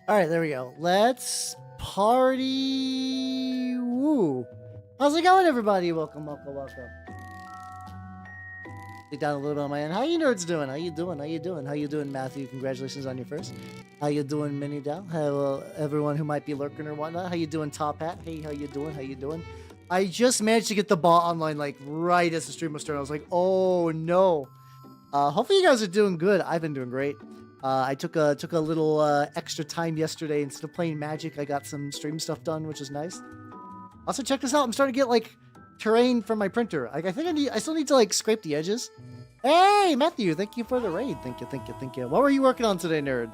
All right, there we go. Let's party. Woo. How's it going, everybody? Welcome. Sit down a little bit on my end. How you nerds doing? How you doing, Matthew? Congratulations on your first. How you doing, Minnie Dow? Hello, everyone who might be lurking or whatnot. How you doing, Top Hat? Hey, how you doing? I just managed to get the bot online like right as the stream was starting. I was like, oh no. Hopefully you guys are doing good. I've been doing great. I took a little extra time yesterday. Instead of playing Magic, I got some stream stuff done, which is nice. Also, check this out. I'm starting to get like terrain from my printer. Like, I think I still need to like scrape the edges. Hey, Matthew, thank you for the raid. Thank you. What were you working on today, nerd?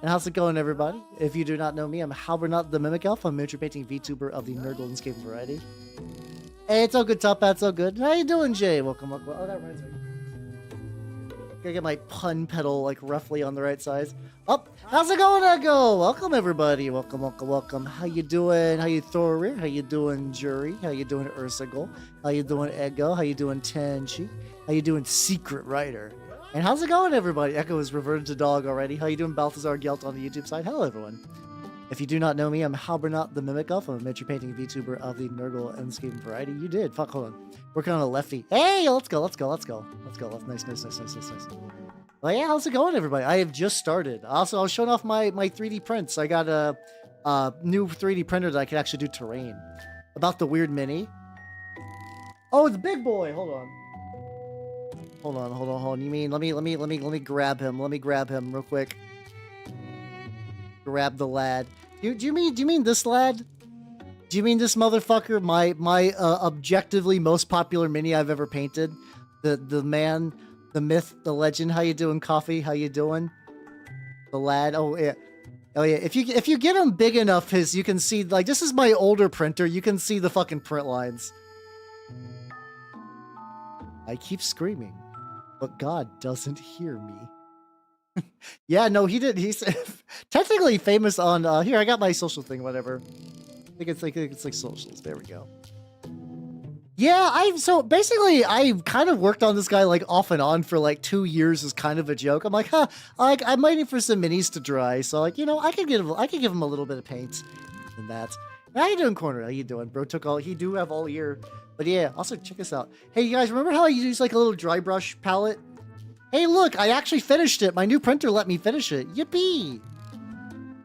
And how's it going, everybody? If you do not know me, I'm Halbernot the Mimic Elf. I'm a miniature painting VTuber of the Nerd Landscape variety. Hey, it's all good, Top Hat. It's all good. How you doing, Jay? Welcome. Oh, that reminds me. Gotta get my pun pedal like roughly on the right size. Up. How's it going, Echo? Welcome, everybody. Welcome. How you doing? How you Thorir? How you doing, Jury? How you doing, Ursigel? How you doing, Ego? How you doing, Tenchi? How you doing, Secret Writer? And how's it going, everybody? Echo is reverted to dog already. How you doing, Balthazar Gelt on the YouTube side? Hello, everyone. If you do not know me, I'm Halbernot the Mimic Elf. I'm a miniature painting VTuber of the Nurgle Landscape variety. You did. Fuck, hold on. Working on a lefty. Hey, let's go. Nice. Well, yeah, how's it going, everybody? I have just started. Also, I was showing off my 3D prints. I got a new 3D printer that I can actually do terrain. About the weird mini. Oh, it's big boy. Hold on. You mean let me grab him. Let me grab him real quick. Grab the lad. Do you mean this lad? Do you mean this motherfucker? My objectively most popular mini I've ever painted. The man, the myth, the legend. How you doing, Coffee? How you doing? The lad. Oh yeah. If you get him big enough, you can see, like, this is my older printer. You can see the fucking print lines. I keep screaming, but God doesn't hear me. Yeah, no, he did. He's technically famous on here. I got my social thing, whatever. I think it's like socials. There we go. Yeah, so basically I kind of worked on this guy like off and on for like 2 years as kind of a joke. I'm like, like I'm waiting for some minis to dry, so like, you know, I could give him a little bit of paint and that. How you doing, Corner? How you doing? Bro took all. He do have all year, but yeah. Also, check this out. Hey, you guys, remember how I use like a little dry brush palette? Hey, look, I actually finished it. My new printer let me finish it. Yippee!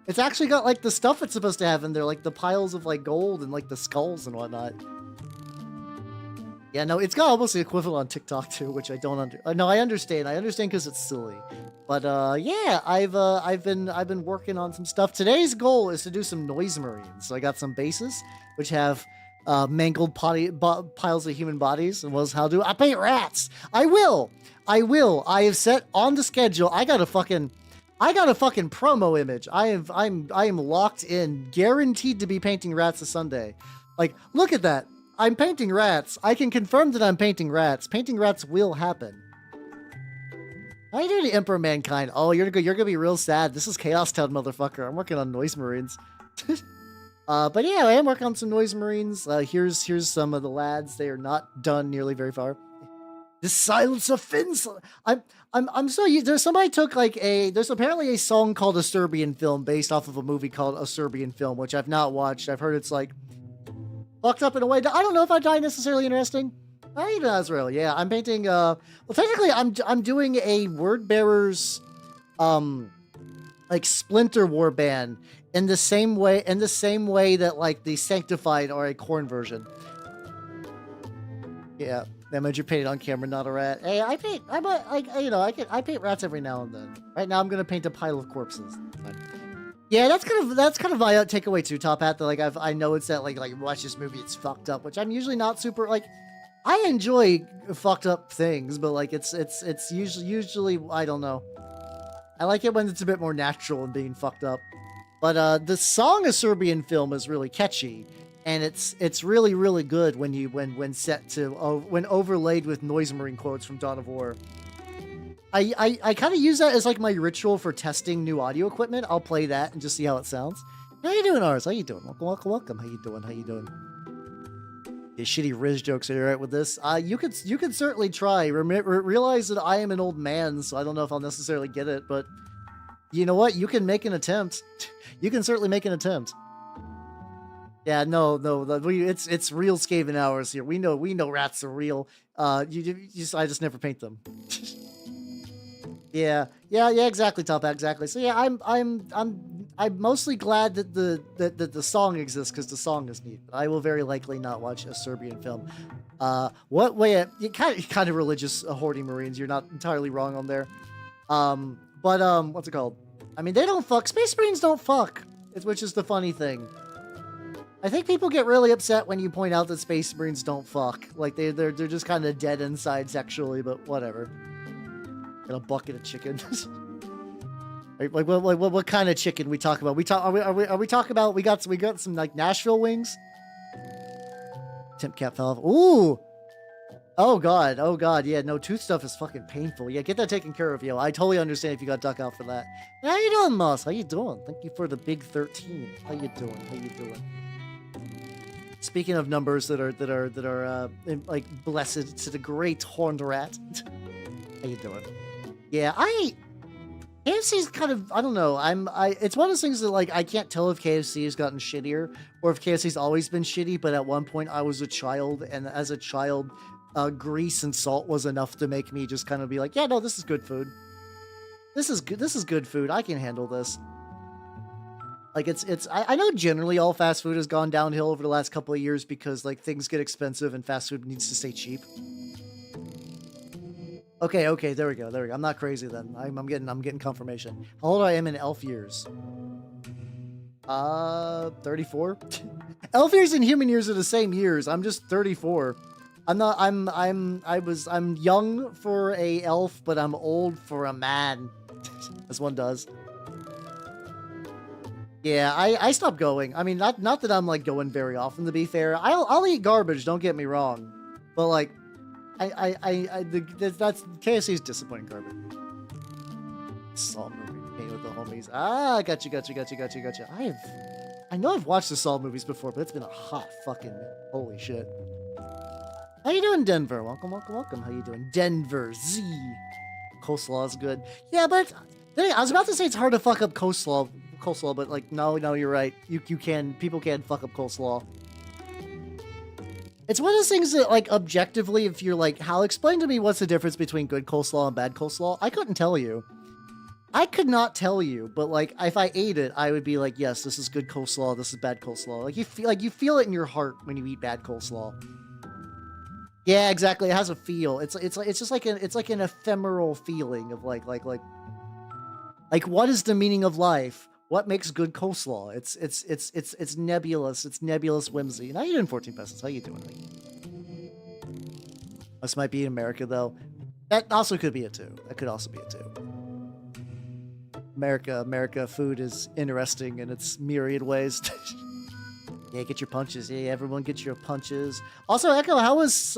It's actually got, like, the stuff it's supposed to have in there, like the piles of, like, gold and, like, the skulls and whatnot. Yeah, no, it's got almost the equivalent on TikTok, too, which I don't no, I understand. I understand because it's silly. But, yeah, I've been working on some stuff. Today's goal is to do some noise marines. So I got some bases, which have mangled piles of human bodies. And how do I paint rats? I will. I have set on the schedule. I got a fucking promo image. I am locked in, guaranteed to be painting rats this Sunday. Like, look at that. I'm painting rats. I can confirm that I'm painting rats. Painting rats will happen. How you doing, Emperor Mankind? Oh, you're gonna be real sad. This is Chaos Town, motherfucker. I'm working on Noise Marines. But yeah, I am working on some Noise Marines. Here's some of the lads. They are not done nearly very far. The silence of Finns. I'm so used. There's somebody took like there's apparently a song called A Serbian Film based off of a movie called A Serbian Film, which I've not watched. I've heard it's like fucked up in a way. I don't know if I find necessarily interesting. Hey, Azrael. Yeah, I'm painting. Well, technically, I'm doing a Word Bearers, like Splinter Warband in the same way that like the Sanctified are a Korn version. Yeah. Image you painted on camera, not a rat. Hey, I paint rats every now and then. Right now, I'm gonna paint a pile of corpses. Yeah, that's kind of my takeaway too, Top Hat. That like I know it's that like watch this movie, it's fucked up, which I'm usually not super like. I enjoy fucked up things, but like it's usually I don't know. I like it when it's a bit more natural and being fucked up. But the song A Serbian Film is really catchy. And it's really, really good when when overlaid with Noise Marine quotes from Dawn of War. I kind of use that as like my ritual for testing new audio equipment. I'll play that and just see how it sounds. How you doing, Ars? How you doing? Welcome. How you doing? Yeah, shitty Riz jokes. Are you alright with this? You could certainly try. Realize that I am an old man, so I don't know if I'll necessarily get it, but You know what? You can make an attempt. You can certainly make an attempt. Yeah, no, it's real Skaven hours here. We know rats are real. I just never paint them. Yeah, exactly, Top Hat, exactly. So yeah, I'm mostly glad that the song exists because the song is neat. But I will very likely not watch a Serbian film. What way? You kind of religious, hoarding Marines. You're not entirely wrong on there. But what's it called? I mean, they don't fuck. Space Marines don't fuck, which is the funny thing. I think people get really upset when you point out that Space Marines don't fuck. Like they're just kind of dead inside sexually, but whatever. Got a bucket of chicken. Like what kind of chicken we talk about? Are we talking about we got some like Nashville wings? Temp cap fell off. Ooh. Oh god, yeah, no, tooth stuff is fucking painful. Yeah, get that taken care of, yo. I totally understand if you got duck out for that. How you doing, Moss? How you doing? Thank you for the big 13. How you doing? Speaking of numbers that are like blessed to the great horned rat. How you doing? Yeah, KFC's kind of, I don't know. It's one of those things that like I can't tell if KFC has gotten shittier or if KFC's always been shitty. But at one point I was a child, and as a child, grease and salt was enough to make me just kind of be like, yeah, no, this is good food. This is good food. I can handle this. Like I know generally all fast food has gone downhill over the last couple of years because like things get expensive and fast food needs to stay cheap. Okay, there we go. I'm not crazy then. I'm getting confirmation. How old I am in elf years? 34. Elf years and human years are the same years. I'm just 34. I'm young for a elf, but I'm old for a man. As one does. Yeah, I stopped going. I mean, not that I'm like going very often, to be fair. I'll eat garbage, don't get me wrong. But like that's KFC's disappointing garbage. Salt movie paint with the homies. Ah, got you. I know I've watched the Saw movies before, but it's been a hot fucking minute. Holy shit. How you doing, Denver? Welcome. How you doing, Denver Z? Coleslaw is good. Yeah, but I was about to say it's hard to fuck up coleslaw, but like no, you're right. People can fuck up coleslaw. It's one of those things that, like, objectively, if you're like, Hal, explain to me what's the difference between good coleslaw and bad coleslaw. I couldn't tell you. I could not tell you, but like, if I ate it, I would be like, yes, this is good coleslaw, this is bad coleslaw. Like you feel it in your heart when you eat bad coleslaw. Yeah, exactly. It has a feel. It's just like an ephemeral feeling of like what is the meaning of life? What makes good coleslaw? It's nebulous. It's nebulous whimsy. How you doing, 14 pesos? How you doing? This might be in America though. That also could be it too. That could also be it too. America, food is interesting in its myriad ways. Yeah, get your punches. Yeah, everyone get your punches. Also, Echo, how was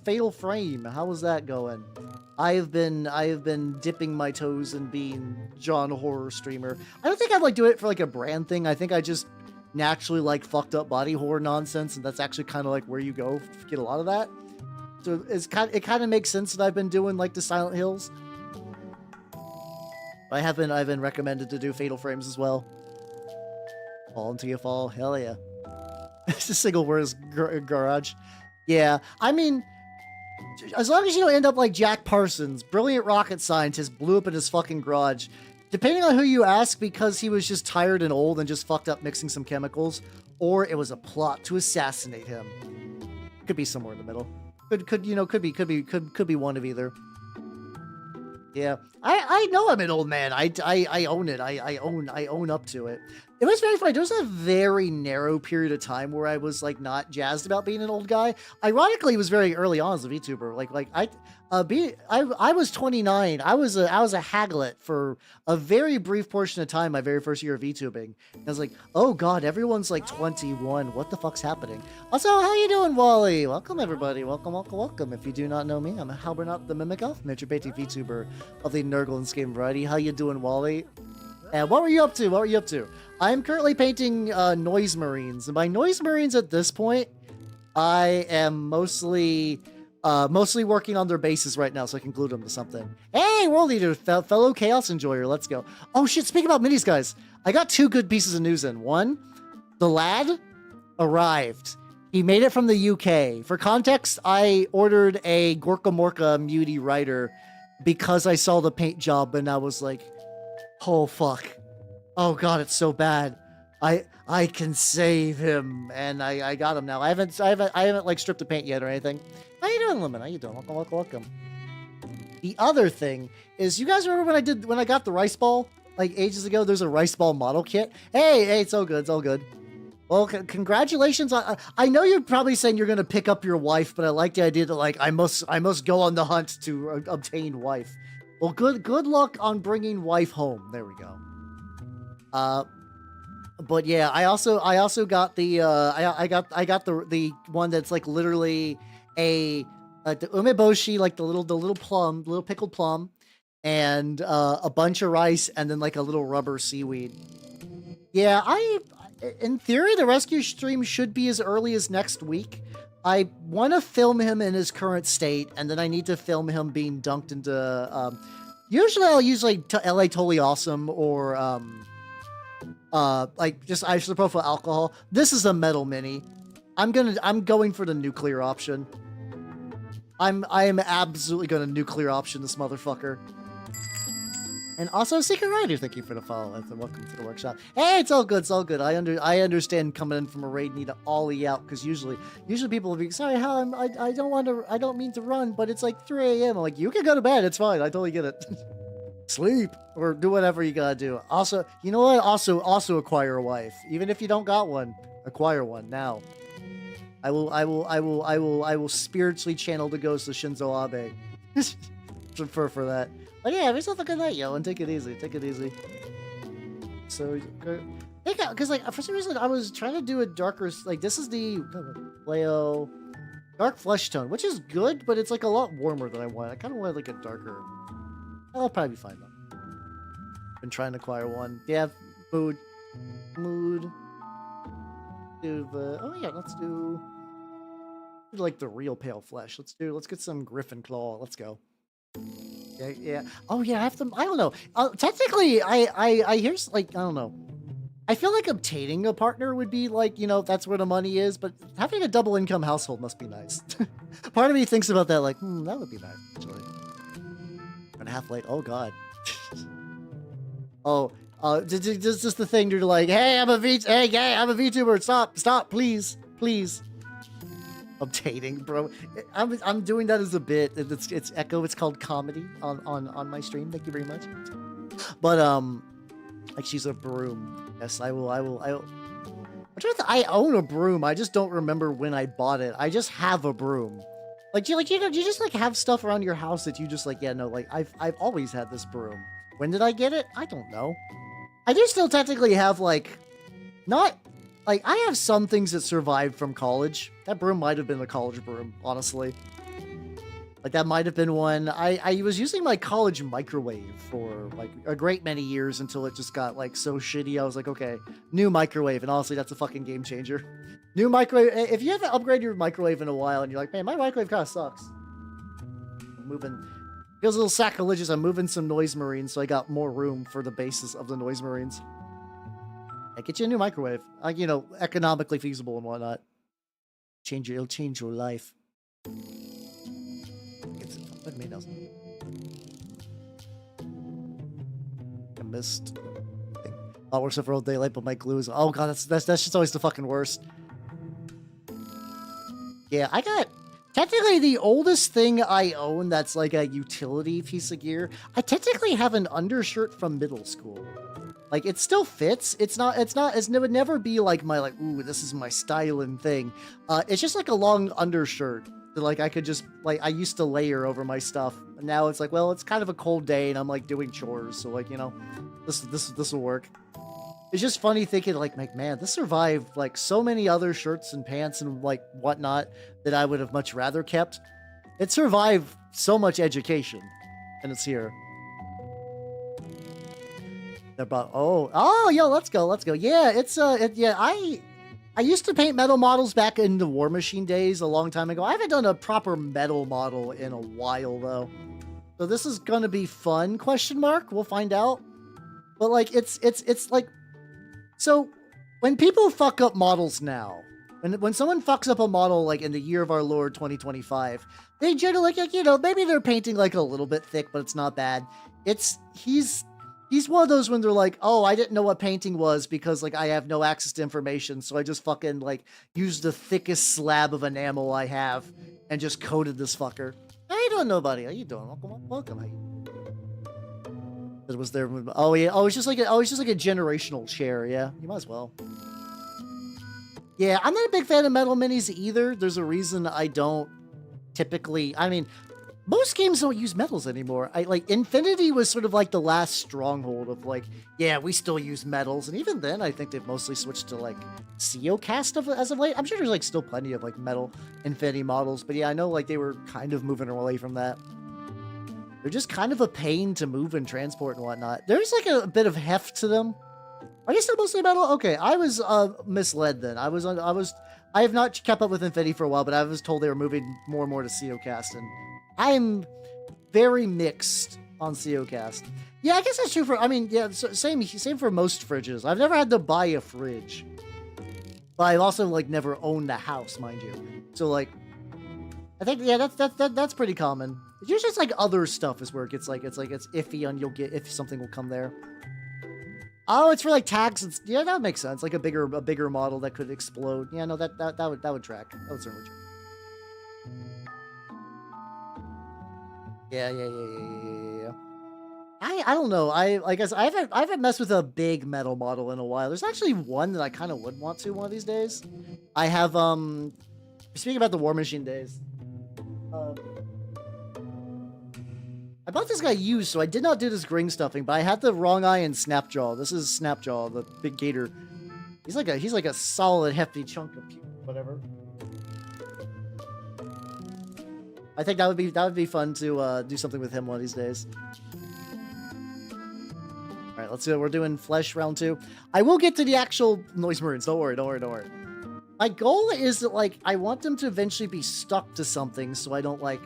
Fatal Frame? How was that going? I have been dipping my toes in being John horror streamer. I don't think I'd like do it for like a brand thing. I think I just naturally like fucked up body horror nonsense, and that's actually kind of like where you go to get a lot of that. So it kind of makes sense that I've been doing like the Silent Hills. I've been recommended to do Fatal Frames as well. Fall until you fall. Hell yeah. It's a single word garage. Yeah, I mean, as long as you don't end up like Jack Parsons, brilliant rocket scientist, blew up in his fucking garage. Depending on who you ask, because he was just tired and old and just fucked up mixing some chemicals, or it was a plot to assassinate him. Could be somewhere in the middle. Could be one of either. Yeah, I know I'm an old man. I own it. I own up to it. It was very funny. There was a very narrow period of time where I was like not jazzed about being an old guy. Ironically, it was very early on as a VTuber. I was 29. I was a Haglet for a very brief portion of time. My very first year of VTubing. And I was like, oh god, everyone's like 21. What the fuck's happening? Also, how you doing, Wally? Welcome everybody. Welcome. If you do not know me, I'm Halbernot the Mimic Elf, miniature baiting VTuber of the Nurgle and Game variety. How you doing, Wally? And what were you up to? I'm currently painting Noise Marines. And by Noise Marines at this point, I am mostly Mostly working on their bases right now so I can glue them to something. Hey, World Leader, fellow Chaos Enjoyer, let's go. Oh shit, speaking about minis, guys, I got 2 good pieces of news in. One, the lad arrived. He made it from the UK. For context, I ordered a Gorka Morka Muty Rider because I saw the paint job and I was like, oh fuck. Oh god, it's so bad. I can save him, and I got him now. I haven't like stripped the paint yet or anything. How you doing, Lemon? How you doing? Welcome. The other thing is, you guys remember when I got the rice ball like ages ago? There's a rice ball model kit. Hey, it's all good. It's all good. Well, congratulations. I know you're probably saying you're gonna pick up your wife, but I like the idea that like I must go on the hunt to obtain wife. Well, good luck on bringing wife home. There we go. But yeah, I also got the I got the one that's like literally the umeboshi, like the little pickled plum, and a bunch of rice, and then like a little rubber seaweed. Yeah, in theory the rescue stream should be as early as next week. I want to film him in his current state, and then I need to film him being dunked into usually I'll use like LA Totally Awesome or like just isopropyl alcohol. This is a metal mini. I'm going for the nuclear option. I am absolutely gonna nuclear option this motherfucker. And also Secret Rider, thank you for the follow and welcome to the workshop. Hey, it's all good, it's all good. I understand coming in from a raid need to ollie out, because usually people will be sorry, how I don't mean to run, but it's like 3 a.m. I'm like, you can go to bed, it's fine, I totally get it. Sleep or do whatever you gotta do. Also, you know what? Also acquire a wife. Even if you don't got one, acquire one now. I will spiritually channel the ghost of Shinzo Abe. for that. But yeah, have yourself a good night, yo, and take it easy. Take it easy. So, because like for some reason I was trying to do a darker, like this is the Leo dark flesh tone, which is good, but it's like a lot warmer than I want. I kind of want like a darker. I'll probably be fine though. Been trying to acquire one. Yeah, mood. Do the oh yeah, let's do like the real pale flesh. Let's get some Griffin Claw. Let's go. Yeah. Oh yeah, I have to. I don't know. Technically, I here's like I don't know. I feel like obtaining a partner would be like, you know, that's where the money is, but having a double income household must be nice. Part of me thinks about that like, that would be nice actually. And half late. Oh god. Just the thing. You're like, hey, I'm a VTuber. Stop, please. Obtaining, bro. I'm doing that as a bit. It's Echo. It's called comedy on my stream. Thank you very much. But like she's a broom. Yes, I will. I own a broom. I just don't remember when I bought it. I just have a broom. Like you just like have stuff around your house that you just like, yeah, no, like I've always had this broom. When did I get it? I don't know. I do still technically have like, not, like I have some things that survived from college. That broom might have been a college broom, honestly. Like that might have been one. I was using my college microwave for like a great many years until it just got like so shitty. I was like, okay, new microwave. And honestly, that's a fucking game changer. New microwave. If you haven't upgraded your microwave in a while and you're like, man, my microwave kind of sucks. I'm moving. Feels a little sacrilegious. I'm moving some Noise Marines so I got more room for the bases of the Noise Marines. I get you a new microwave. Like, you know, economically feasible and whatnot. It'll change your life. I missed. I'll work for all daylight, but my glue is. Oh god, that's just always the fucking worst. Yeah, I got technically the oldest thing I own that's like a utility piece of gear. I technically have an undershirt from middle school. Like it still fits. It would never be like my like, ooh, this is my styling thing. It's just like a long undershirt that like I could just like I used to layer over my stuff. And now it's like, well, it's kind of a cold day and I'm like doing chores, so like, you know, this will work. It's just funny thinking like man, this survived like so many other shirts and pants and like whatnot that I would have much rather kept. It survived so much education, and it's here. About yo, let's go. Yeah, it's yeah. I I used to paint metal models back in the War Machine days a long time ago. I haven't done a proper metal model in a while though. So this is gonna be fun, question mark. We'll find out. But like it's like, so when people fuck up models now, when someone fucks up a model like in the year of our Lord 2025, they generally like, you know, maybe they're painting like a little bit thick, but it's not bad. He's one of those when they're like, oh, I didn't know what painting was because like I have no access to information, so I just fucking like used the thickest slab of enamel I have and just coated this fucker. How you doing, nobody? How you doing? Welcome. How you? It was there. Oh yeah. Oh, it's just like a generational chair. Yeah, you might as well. Yeah, I'm not a big fan of metal minis either. There's a reason I don't typically. I mean, most games don't use metals anymore. I like Infinity was sort of like the last stronghold of like, yeah, we still use metals, and even then, I think they've mostly switched to like CO-cast as of late. I'm sure there's like still plenty of like metal Infinity models, but yeah, I know like they were kind of moving away from that. They're just kind of a pain to move and transport and whatnot. There's like a bit of heft to them. Are they still mostly metal? Okay, I was misled then. I have not kept up with Infinity for a while, but I was told they were moving more and more to CO-cast, and I'm very mixed on CO-cast. Yeah, I guess that's true for, I mean, yeah, same for most fridges. I've never had to buy a fridge, but I've also like never owned a house, mind you. So like, I think, yeah, that's pretty common. It's usually just like other stuff is where it gets like, it's iffy on you'll get if something will come there. Oh, it's for like tags and yeah, that would make sense. Like a bigger model that could explode. Yeah, no, that would track. That would certainly track. Yeah. I don't know. I guess I haven't messed with a big metal model in a while. There's actually one that I kind of would want to one of these days. I have speaking about the War Machine days. I bought this guy used, so I did not do this Gring stuffing, but I had the wrong eye and Snapjaw. This is Snapjaw, the big gator. He's like a solid hefty chunk of whatever. I think that would be fun to do something with him one of these days. All right, let's do it. We're doing flesh round 2. I will get to the actual noise marines. Don't worry. My goal is that like I want them to eventually be stuck to something, so I don't like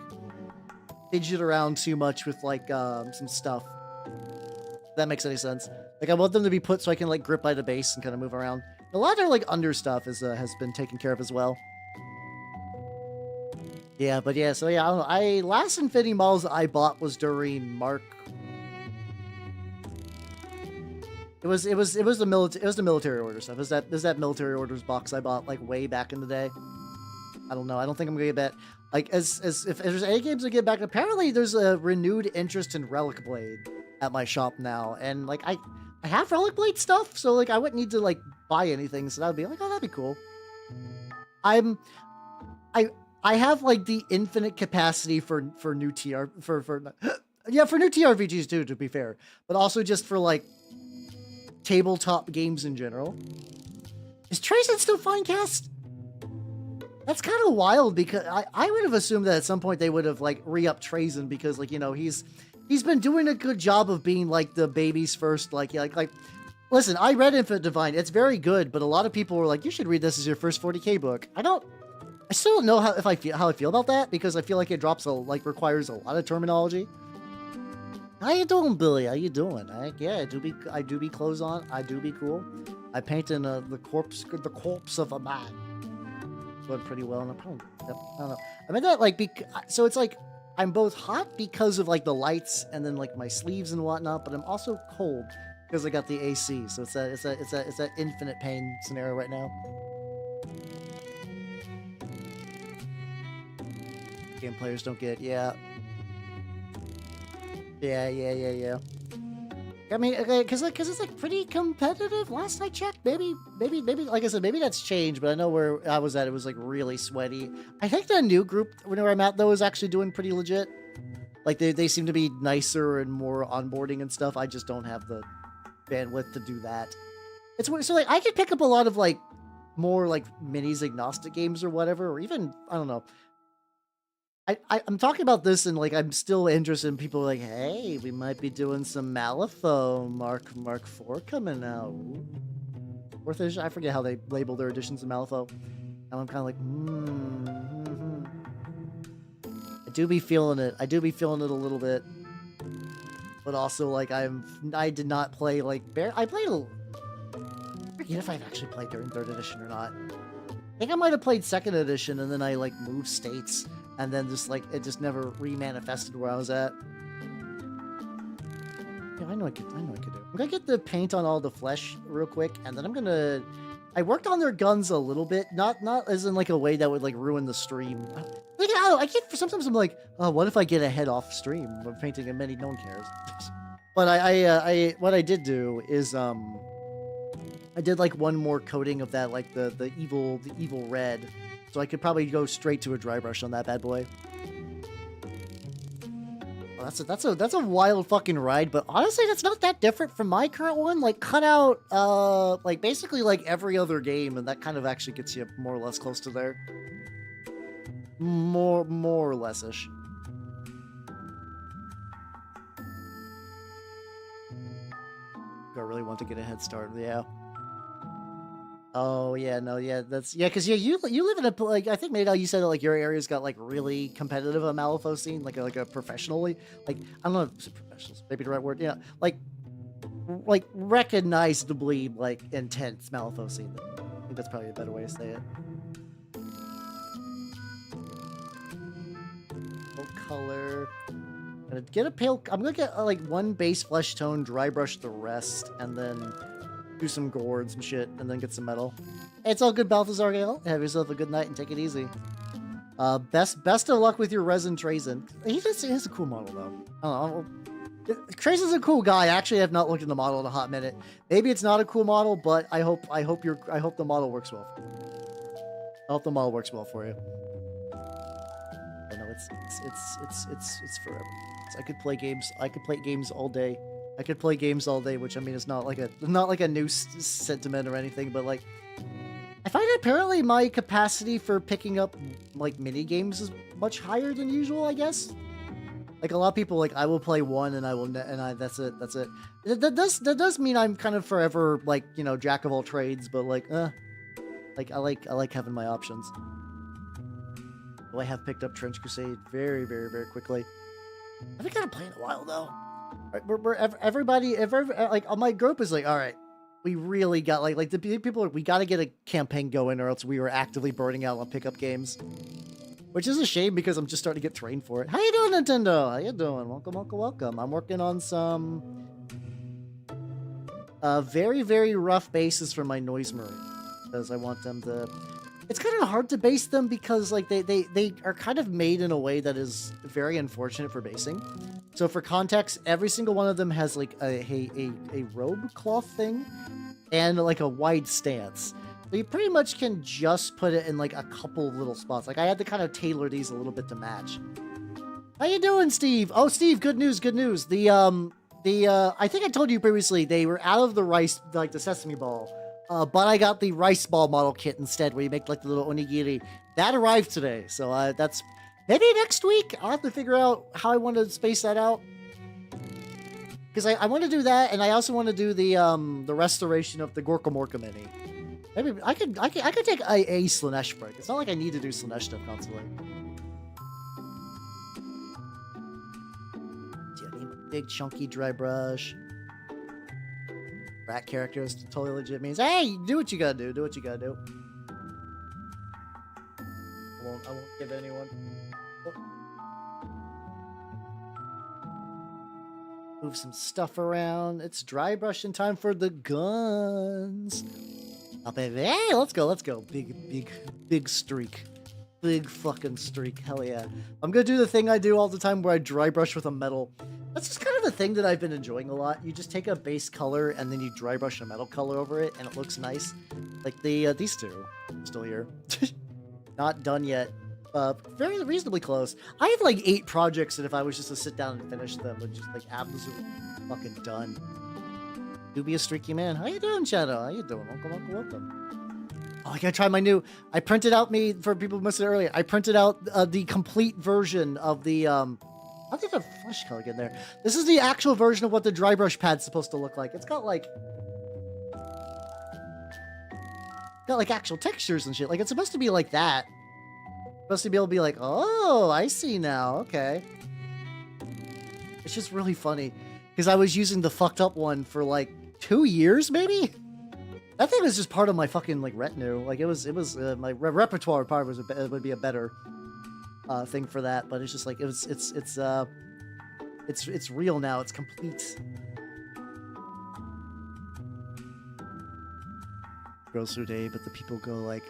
fidget around too much with like some stuff. If that makes any sense. Like I want them to be put so I can like grip by the base and kind of move around. A lot of their like under stuff has been taken care of as well. Yeah, but yeah, so yeah, I don't know. Last Infinity models that I bought was during Mark. It was the military order stuff. It was that military orders box I bought like way back in the day. I don't know. I don't think I'm gonna get that. Like if there's any games to get back, apparently there's a renewed interest in Relic Blade at my shop now, and like I have Relic Blade stuff, so like I wouldn't need to like buy anything, so that would be like, oh, that'd be cool. I have like the infinite capacity for new TR for new TRPGs too, to be fair, but also just for like tabletop games in general. Is Trayson still Finecast? That's kind of wild because I would have assumed that at some point they would have like re-upped Trayson because like, you know, he's been doing a good job of being like the baby's first like listen, I read Infinite Divine. It's very good, but a lot of people were like, you should read this as your first 40k book. I still don't know how I feel about that because I feel like it requires a lot of terminology. How you doing, Billy? How you doing? Yeah, I do be clothes on. I do be cool. I paint in the corpse of a man. Going pretty well, and I don't know. I mean that like so it's like I'm both hot because of like the lights and then like my sleeves and whatnot, but I'm also cold because I got the AC. So it's that infinite pain scenario right now. Game players don't get yeah. I mean, because it's like pretty competitive. Last I checked, maybe like I said, maybe that's changed. But I know where I was at, it was like really sweaty. I think the new group, whenever I'm at though, is actually doing pretty legit. Like they seem to be nicer and more onboarding and stuff. I just don't have the bandwidth to do that. It's so like I could pick up a lot of like more like minis agnostic games or whatever, or even I don't know. I'm talking about this and like I'm still interested in people like, hey, we might be doing some Malifaux Mark IV coming out. 4th edition. I forget how they label their editions of Malifaux. And I'm kind of like, I do be feeling it. I do be feeling it a little bit. But also, like, I did not play, like, I played I forget if I've actually played during 3rd edition or not. I think I might have played 2nd edition, and then I, like, moved states, and then just, like, it just never re-manifested where I was at. Yeah, I know I could do. I'm gonna get the paint on all the flesh real quick, and then I'm gonna... I worked on their guns a little bit, not as in, like, a way that would, like, ruin the stream. Like, I can't... Sometimes I'm like, oh, what if I get a head off stream when painting a mini? No one cares. But what I did do is, I did like one more coating of that, like the evil red, so I could probably go straight to a dry brush on that bad boy. Well, that's a wild fucking ride, but honestly, that's not that different from my current one. Like, cut out like basically like every other game, and that kind of actually gets you more or less close to there. More or less-ish. I really want to get a head start, yeah. Oh yeah, no, yeah, that's because you live in a like I think maybe you said that, like your area's got like really competitive a Malifaux scene, like a professionally, like I don't know if it's professional, maybe the right word, yeah, like recognizably like intense Malifaux scene. I think that's probably a better way to say it. Color. I'm gonna get a pale. I'm gonna get like one base flesh tone, dry brush the rest, and then do some gourds and shit, and then get some metal. Hey, it's all good, Balthazar Gale. Have yourself a good night and take it easy. Best of luck with your resin Trazen. He's a cool model though. I don't know. Trazen's a cool guy. I actually have not looked at the model in a hot minute. Maybe it's not a cool model, but I hope the model works well. I hope the model works well for you. I know it's forever. I could play games. I could play games all day. I could play games all day, which I mean is not like a new sentiment or anything, but like I find apparently my capacity for picking up like mini games is much higher than usual. I guess like a lot of people, like I will play one and that's it. That does mean I'm kind of forever like, you know, jack of all trades, but like I like having my options. I have picked up Trench Crusade very quickly. I haven't got to play in a while though. Everybody, like my group is like, all right, we really got like the people are, we got to get a campaign going, or else we were actively burning out on pickup games, which is a shame because I'm just starting to get trained for it. How you doing, Nintendo? How you doing? Welcome. I'm working on some very rough bases for my Noise Marine because I want them to. It's kind of hard to base them because like they are kind of made in a way that is very unfortunate for basing. So for context, every single one of them has like a robe cloth thing and like a wide stance. So you pretty much can just put it in like a couple little spots. Like I had to kind of tailor these a little bit to match. How you doing, Steve? Oh, Steve, good news. The I think I told you previously they were out of the rice, like the sesame ball. But I got the rice ball model kit instead, where you make like the little onigiri. That arrived today, so that's maybe next week. I'll have to figure out how I want to space that out. Because I want to do that, and I also want to do the restoration of the Gorka Morka mini. Maybe I could take a Slanesh break. It's not like I need to do Slanesh stuff constantly. Yeah, I need a big chunky dry brush. Rat characters totally legit means, hey, do what you gotta do. Do what you gotta do. I won't give anyone. Move some stuff around. It's dry brushing time for the guns. Oh, baby. Hey, let's go. Big streak. Big fucking streak. Hell yeah. I'm gonna do the thing I do all the time where I dry brush with a metal. That's just kind of a thing that I've been enjoying a lot. You just take a base color and then you dry brush a metal color over it, and it looks nice. Like these two, still here, not done yet. Very reasonably close. I have like 8 projects that if I was just to sit down and finish them, would just like absolutely fucking done. Do be a streaky man. How you doing, Shadow? How you doing? Welcome. Oh, I gotta try my new. I printed out for people who missed it earlier. I printed out the complete version of the I think the flesh color in there. This is the actual version of what the dry brush pad's supposed to look like. It's got like got like actual textures and shit. Like it's supposed to be like that. Supposed to be able to be like, oh, I see now. Okay. It's just really funny because I was using the fucked up one for like 2 years, maybe. That thing was just part of my fucking like retinue. Like it was my repertoire part would be a better thing for that. But it's just like it's real now. It's complete. Girls through day, but the people go like,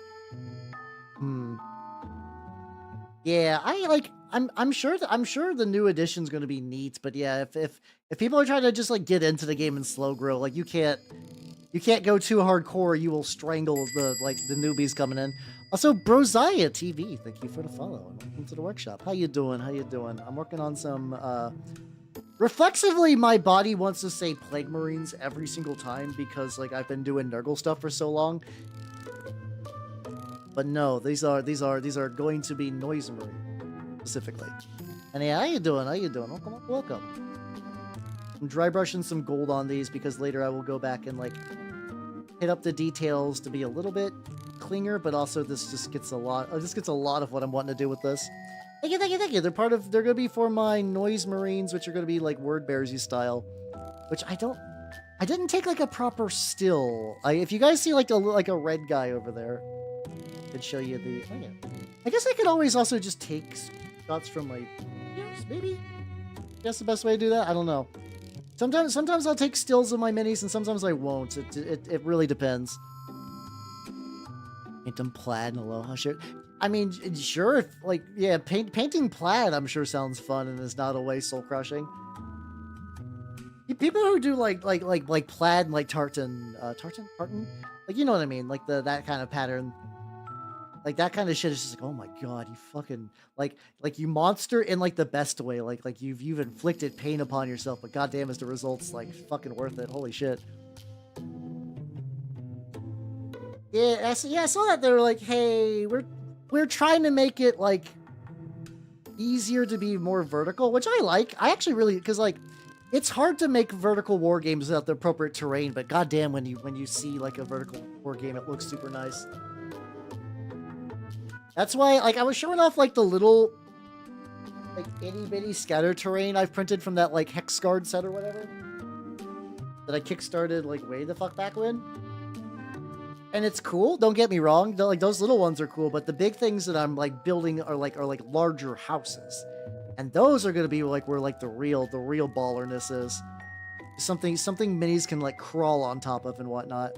Yeah, I'm sure the new edition's gonna be neat, but yeah, if people are trying to just like get into the game and slow grow, like you can't go too hardcore, you will strangle the newbies coming in. Also, Brozia TV, thank you for the follow and welcome to the workshop. How you doing? I'm working on some reflexively my body wants to say Plague Marines every single time because like I've been doing Nurgle stuff for so long. But no, these are going to be Noise Marine specifically. And yeah, how you doing? Welcome. I'm dry brushing some gold on these because later I will go back and like hit up the details to be a little bit cleaner, but also this just gets a lot. This gets a lot of what I'm wanting to do with this. Thank you. They're gonna be for my Noise Marines, which are gonna be like Word Bearsy style, which I didn't take like a proper still. If you guys see like a red guy over there, I could show you the. Oh yeah. I guess I could always also just take shots from my videos, maybe. That's the best way to do that. I don't know. Sometimes I'll take stills of my minis, and sometimes I won't. It really depends. Paint them plaid and aloha shirt. I mean, sure, if like yeah, painting plaid, I'm sure sounds fun and is not always soul crushing. People who do like plaid and like tartan, like you know what I mean, like that kind of pattern. Like that kind of shit is just like, oh my god, you fucking like you monster in like the best way, like you've inflicted pain upon yourself, but goddamn is the results like fucking worth it. Holy shit. Yeah, I saw that they were like, hey, we're trying to make it like easier to be more vertical, which I like. I actually really because like it's hard to make vertical war games without the appropriate terrain, but goddamn when you see like a vertical war game, it looks super nice. That's why, like, I was showing off, like, the little, like, itty-bitty scatter terrain I've printed from that, like, Hexguard set or whatever. That I kickstarted, like, way the fuck back when. And it's cool, don't get me wrong. Like, those little ones are cool, but the big things that I'm, like, building are larger houses. And those are gonna be, like, where, like, the real ballerness is. Something minis can, like, crawl on top of and whatnot.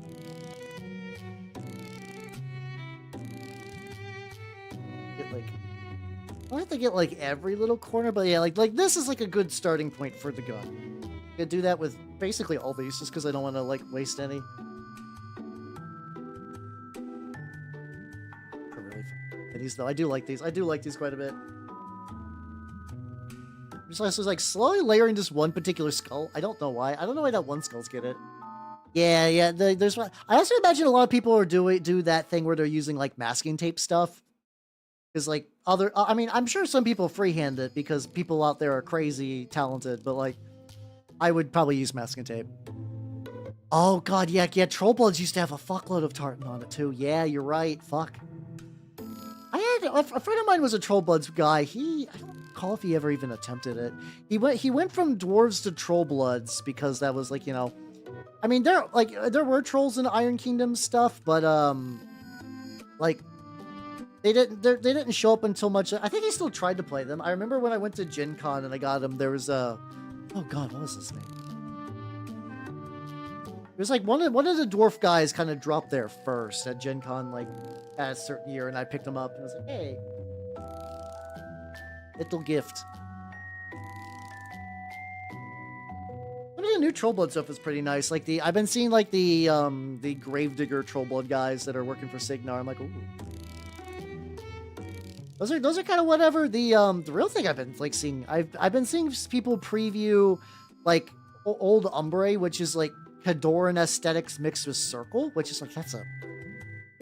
I don't have to get like every little corner, but yeah, like this is like a good starting point for the gun. I could do that with basically all these, just because I don't want to like waste any. They're really fun. These though, I do like these. I do like these quite a bit. Just like slowly layering just one particular skull. I don't know why. I don't know why that one skull's get it. Yeah. There's one. I also imagine a lot of people are do that thing where they're using like masking tape stuff. Because, like, I mean, I'm sure some people freehand it because people out there are crazy talented, but, like, I would probably use masking tape. Oh, God, yeah, Trollbloods used to have a fuckload of tartan on it, too. Yeah, you're right, fuck. A friend of mine was a Trollbloods guy. I don't recall if he ever even attempted it. He went from Dwarves to Trollbloods because that was, like, you know... I mean, there were trolls in Iron Kingdom stuff, but, like... They didn't show up until much. I think he still tried to play them. I remember when I went to Gen Con and I got him, there was a... Oh god, what was his name? It was like one of the dwarf guys kind of dropped there first at Gen Con, like, at a certain year, and I picked him up and I was like, hey. Little gift. Some of the new Trollblood stuff is pretty nice. Like I've been seeing like the Gravedigger Trollblood guys that are working for Signar. I'm like, ooh. Those are kind of whatever. The real thing I've been like seeing, I've been seeing people preview like old Umbre, which is like Hadoran aesthetics mixed with Circle, which is like that's a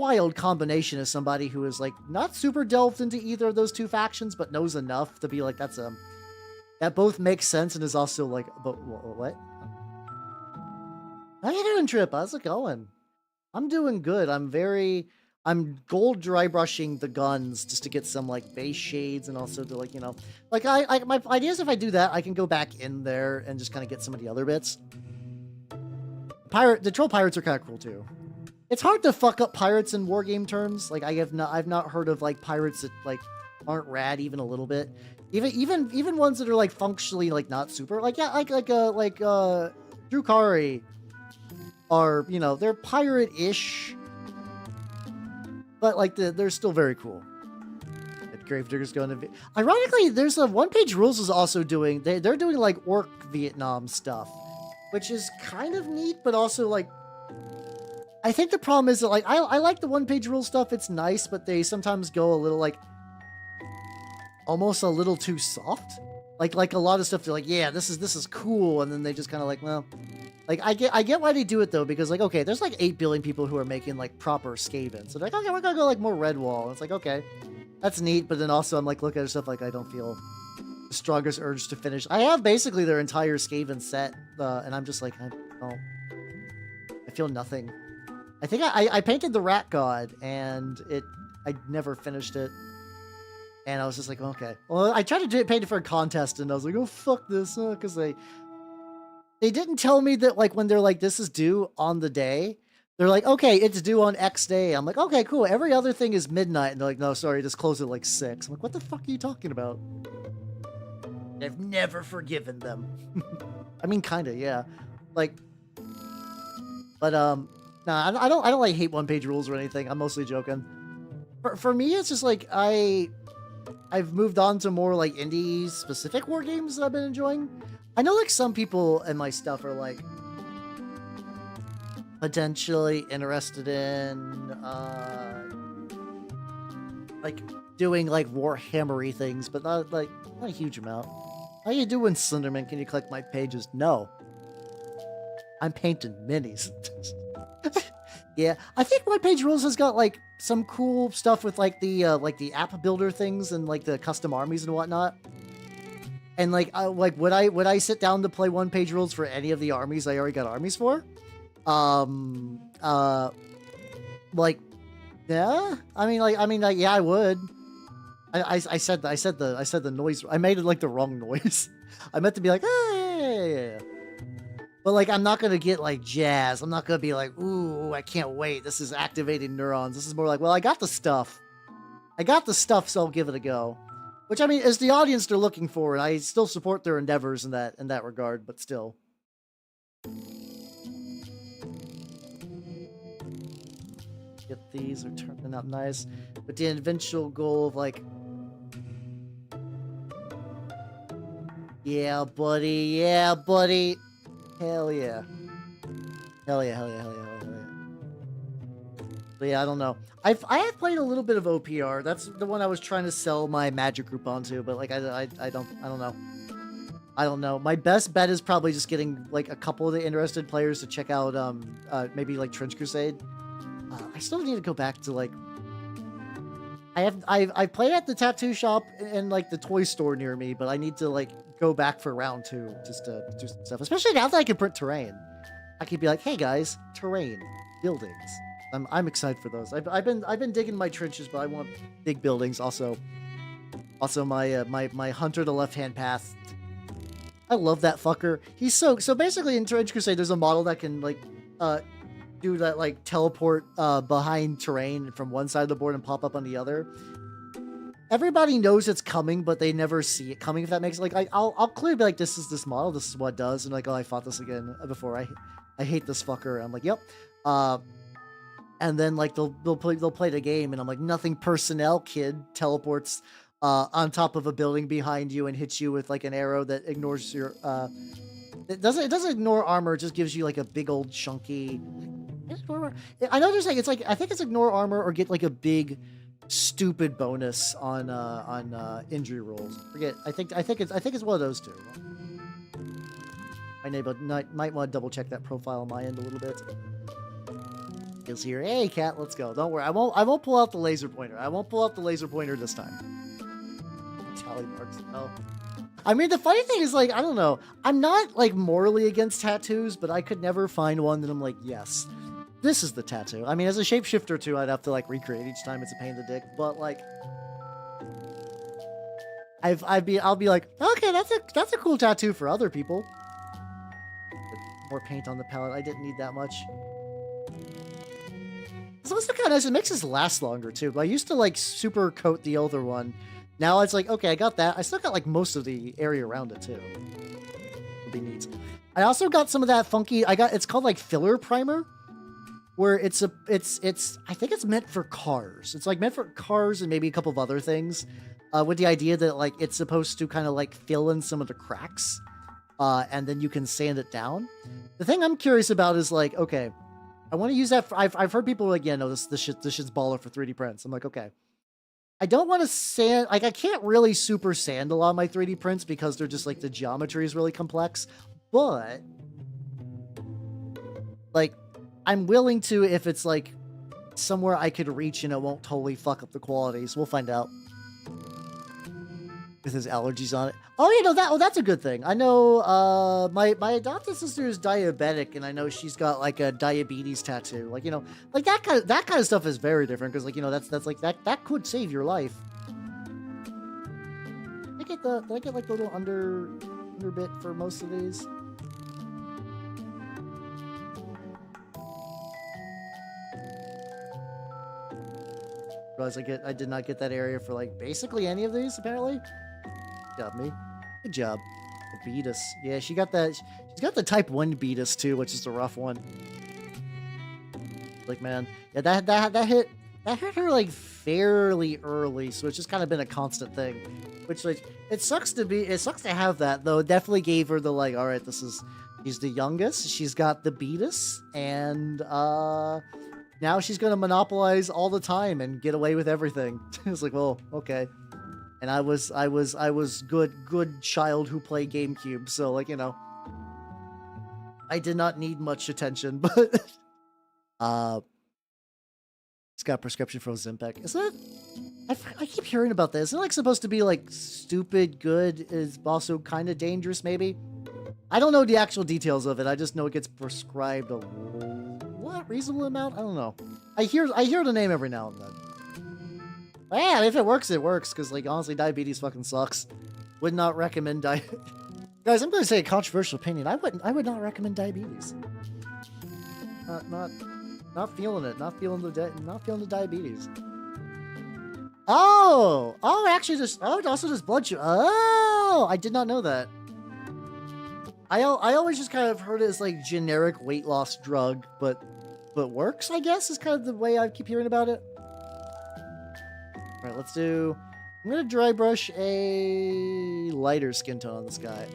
wild combination as somebody who is like not super delved into either of those two factions, but knows enough to be like that both makes sense and is also like, but what? How you doing, Trip? How's it going? I'm doing good. I'm gold dry brushing the guns just to get some like base shades and also to like, like my idea is if I do that, I can go back in there and just kind of get some of the other bits. The troll pirates are kind of cool too. It's hard to fuck up pirates in wargame terms. Like I've not heard of like pirates that like aren't rad even a little bit. Even ones that are like functionally like not super like yeah like Drukari are, they're pirate-ish, but like they're still very cool. Gravedigger's going to ironically, there's a One Page Rules is also doing they're doing like orc Vietnam stuff, which is kind of neat, but also like I think the problem is that like I like the One Page Rules stuff, it's nice, but they sometimes go a little like almost a little too soft. Like a lot of stuff they're like, yeah, this is cool, and then they just kind of like, well, like I get why they do it though, because like okay, there's like 8 billion people who are making like proper Skaven, so they're like, okay, we're gonna go like more Redwall. It's like, okay, that's neat, but then also I'm like looking at stuff like I don't feel the strongest urge to finish. I have basically their entire Skaven set, and I'm just like, I feel nothing. I think I painted the Rat God, and I never finished it. And I was just like, okay. Well, I tried to paint it for a contest, and I was like, oh, fuck this. Because they didn't tell me that, like, when they're like, this is due on the day, they're like, okay, it's due on X day. I'm like, okay, cool. Every other thing is midnight. And they're like, no, sorry, just close at like 6. I'm like, what the fuck are you talking about? I've never forgiven them. I mean, kind of, yeah. Like, but, nah, I don't like hate One Page Rules or anything. I'm mostly joking. For me, it's just like, I've moved on to more like indie specific war games that I've been enjoying. I know like some people in my stuff are like potentially interested in like doing like Warhammery things, but not a huge amount. How you doing, Slenderman? Can you collect my pages? No. I'm painting minis. Yeah, I think One Page Rules has got like some cool stuff with like the app builder things and like the custom armies and whatnot. And like would I sit down to play One Page Rules for any of the armies I already got armies for? Like yeah, I mean like yeah, I would. I said the noise. I made it like the wrong noise. I meant to be like yeah. But, like, I'm not going to get, like, jazzed. I'm not going to be like, ooh, I can't wait. This is activating neurons. This is more like, well, I got the stuff. So I'll give it a go. Which, I mean, is the audience they're looking for, and I still support their endeavors in that regard, but still. Get these, are turning out nice. But the eventual goal of, like... Yeah, buddy. Hell yeah. Hell yeah. But yeah, I don't know. I have played a little bit of OPR. That's the one I was trying to sell my magic group onto, but like I don't know. My best bet is probably just getting like a couple of the interested players to check out maybe like Trench Crusade. I still need to go back to like I played at the tattoo shop and like the toy store near me, but I need to like go back for round 2 just to do some stuff. Especially now that I can print terrain, I could be like, hey guys, terrain, buildings. I'm excited for those. I've been digging my trenches, but I want big buildings. Also my hunter, the left hand path. I love that fucker. He's so basically in Trench Crusade, there's a model that can like do that like teleport behind terrain from one side of the board and pop up on the other. Everybody knows it's coming, but they never see it coming, if that makes like I'll clearly be like, this is this model, this is what it does, and like, oh, I fought this again before. I hate this fucker. I'm like, yep. And then like they'll play the game, and I'm like, nothing personnel, kid, teleports on top of a building behind you and hits you with like an arrow that ignores your it doesn't ignore armor, it just gives you like a big old chunky I know there's like it's like I think it's ignore armor or get like a big stupid bonus on injury rolls. Forget. I think it's one of those two. My neighbor might want to double check that profile on my end a little bit. Is here. Hey cat, let's go. Don't worry. I won't pull out the laser pointer. I won't pull out the laser pointer this time. Tally marks. Oh. I mean, the funny thing is, like, I don't know. I'm not like morally against tattoos, but I could never find one that I'm like, yes. this is the tattoo. I mean, as a shapeshifter too, I'd have to like recreate each time. It's a pain in the dick, but like, I'll be like, okay, that's a cool tattoo for other people. More paint on the palette. I didn't need that much. It's also kind of nice. It makes this last longer too. But I used to like super coat the other one. Now it's like, okay, I got that. I still got like most of the area around it too. It'll be neat. I also got some of that funky. It's called like filler primer, where it's I think it's meant for cars. It's like meant for cars and maybe a couple of other things, with the idea that like it's supposed to kind of like fill in some of the cracks, and then you can sand it down. The thing I'm curious about is like, okay, I want to use that. I've heard people like, yeah, no, this shit's baller for 3D prints. I'm like, okay. I don't want to sand, like I can't really super sand a lot of my 3D prints because they're just like the geometry is really complex, but like I'm willing to if it's like somewhere I could reach and it won't totally fuck up the quality. So we'll find out. With his allergies on it. Oh, you know that's a good thing. I know my adopted sister is diabetic, and I know she's got like a diabetes tattoo. Like, you know, like that kind of stuff is very different because like, you know, that's like that could save your life. Did I get like the little under bit for most of these? Realize I did not get that area for like basically any of these apparently. Good job, me. Good job. The Beatus. Yeah, she got that. She's got the type 1 Beatus too, which is a rough one. Like, man, yeah, that hit her like fairly early, so it's just kind of been a constant thing. Which like it sucks to have that though. It definitely gave her the like, all right, she's the youngest. She's got the Beatus, and now she's gonna monopolize all the time and get away with everything. It's like, well, okay. And I was good child who played GameCube, so like, you know, I did not need much attention, but it's got a prescription for Ozempic. Is that? I keep hearing about this. Isn't it like supposed to be like stupid good is also kind of dangerous maybe? I don't know the actual details of it. I just know it gets prescribed a reasonable amount. I don't know. I hear the name every now and then. Yeah, if it works, it works. Because, like, honestly, diabetes fucking sucks. Would not recommend Guys, I'm going to say a controversial opinion. I would not recommend diabetes. Not feeling it. Not feeling the diabetes. Oh, actually, it also does blood sugar. Oh, I did not know that. I always just kind of heard it as like generic weight loss drug, but works, I guess, is kind of the way I keep hearing about it. All right, let's do. I'm gonna dry brush a lighter skin tone on this guy.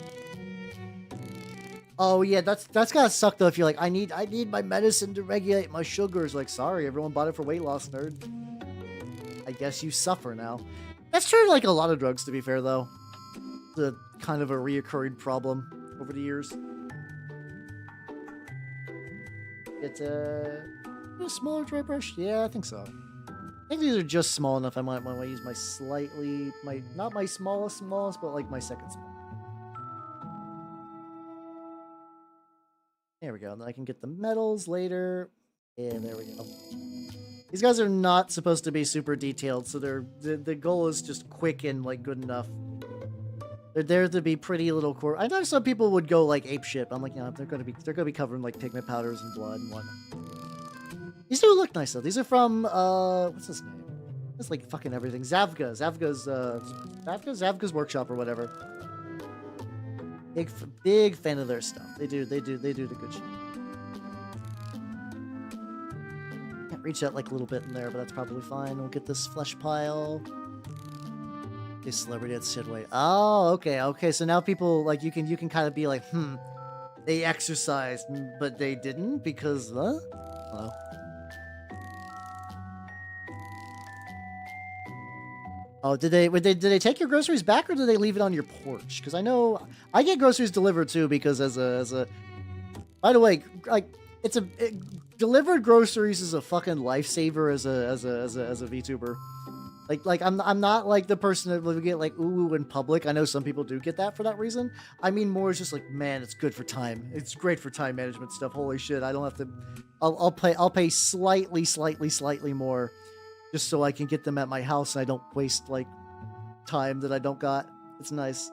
Oh yeah, that's gotta suck though. If you're like, I need my medicine to regulate my sugars. Like, sorry, everyone bought it for weight loss, nerd. I guess you suffer now. That's true. Like a lot of drugs, to be fair, though. It's a kind of a reoccurring problem over the years. Get a smaller dry brush. Yeah, I think so. I think these are just small enough. I might want to use not my smallest, but like my second small. There we go. And then I can get the metals later. And there we go. These guys are not supposed to be super detailed, so the goal is just quick and like good enough. They're there to be pretty little core. I know some people would go like ape shit. I'm like, you know, they're gonna be covering like pigment powders and blood and whatnot. These do look nice though. These are from what's his name? It's like fucking everything. Zavga's workshop or whatever. Big fan of their stuff. They do the good shit. Can't reach that like a little bit in there, but that's probably fine. We'll get this flesh pile. The celebrity at Sidway. Oh, okay. So now people like you can kind of be like, they exercised, but they didn't because Hello. Oh, did they take your groceries back or did they leave it on your porch? Because I know I get groceries delivered too. Because as a by the way, like delivered groceries is a fucking lifesaver as a VTuber. Like I'm not like the person that would get like ooh in public. I know some people do get that for that reason. I mean more it's just like, man, it's good for time. It's great for time management stuff. Holy shit, I don't have to. I'll pay slightly more, just so I can get them at my house and I don't waste like time that I don't got. It's nice.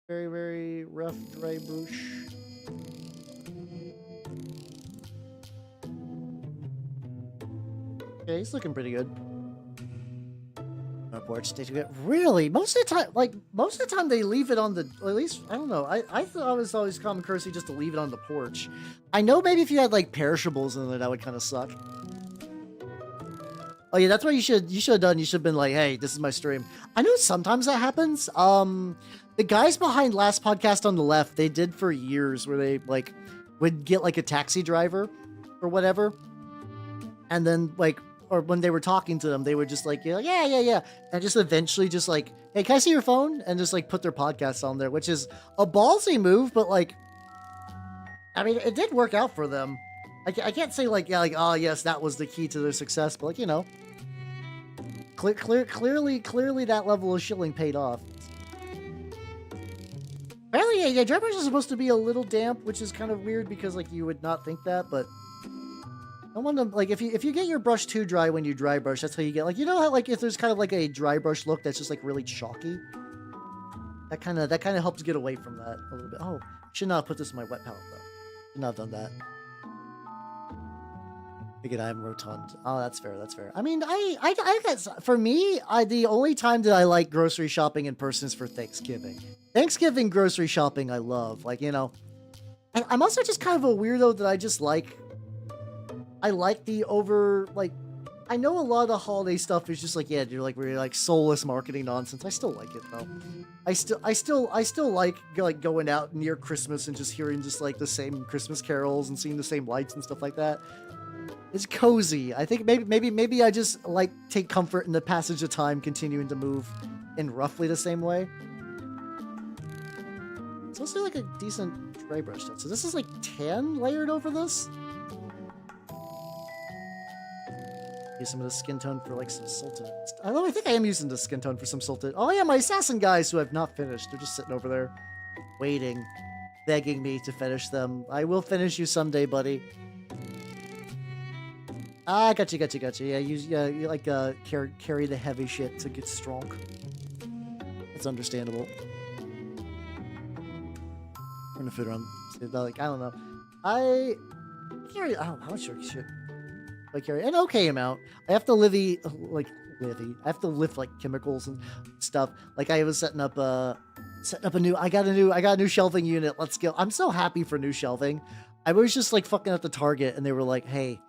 Very rough, dry bush. Okay, he's looking pretty good. My porch stays good. Really? Most of the time they leave it on the, at least, I don't know. I thought it was always common courtesy just to leave it on the porch. I know maybe if you had like perishables in it, that would kind of suck. Oh yeah, that's what you should have done. You should have been like, hey, this is my stream. I know sometimes that happens. The guys behind last podcast on the left, they did for years where they like would get like a taxi driver or whatever. And then like, or when they were talking to them, they would just like, yeah. And just eventually just like, hey, can I see your phone? And just like put their podcast on there, which is a ballsy move, but like, I mean, it did work out for them. I can't say like, yeah, like, oh yes, that was the key to their success, but like, you know, clearly that level of shilling paid off. Apparently, yeah, dry brush is supposed to be a little damp, which is kind of weird because like you would not think that, but I want to like if you get your brush too dry when you dry brush, that's how you get like, you know how like if there's kind of like a dry brush look that's just like really chalky. That kind of helps get away from that a little bit. Oh, should not have put this in my wet palette though. Should not have done that. Again, I'm rotund. Oh, that's fair. That's fair. I mean, I guess for me, the only time that I like grocery shopping in person is for Thanksgiving. Thanksgiving grocery shopping, I love. Like, you know, and I'm also just kind of a weirdo that I just like. I like the like. I know a lot of the holiday stuff is just like, yeah, you're like really like soulless marketing nonsense. I still like it though. I still like going out near Christmas and just hearing just like the same Christmas carols and seeing the same lights and stuff like that. It's cozy. I think maybe I just like take comfort in the passage of time continuing to move in roughly the same way. It's also like a decent dry brush stuff. So this is like tan layered over this. Use some of the skin tone for like some salted. Although I think I am using the skin tone for some salted. Oh yeah, my assassin guys who I've not finished. They're just sitting over there, waiting, begging me to finish them. I will finish you someday, buddy. Ah, gotcha. Yeah, you like carry the heavy shit to get strong. That's understandable. I'm gonna fit around. Like I don't know. I carry. Oh, how much shit? I carry an okay amount. I have to I have to lift like chemicals and stuff. Like I was setting up a new. I got a new shelving unit. Let's go. I'm so happy for new shelving. I was just like fucking at the Target, and they were like, "Hey,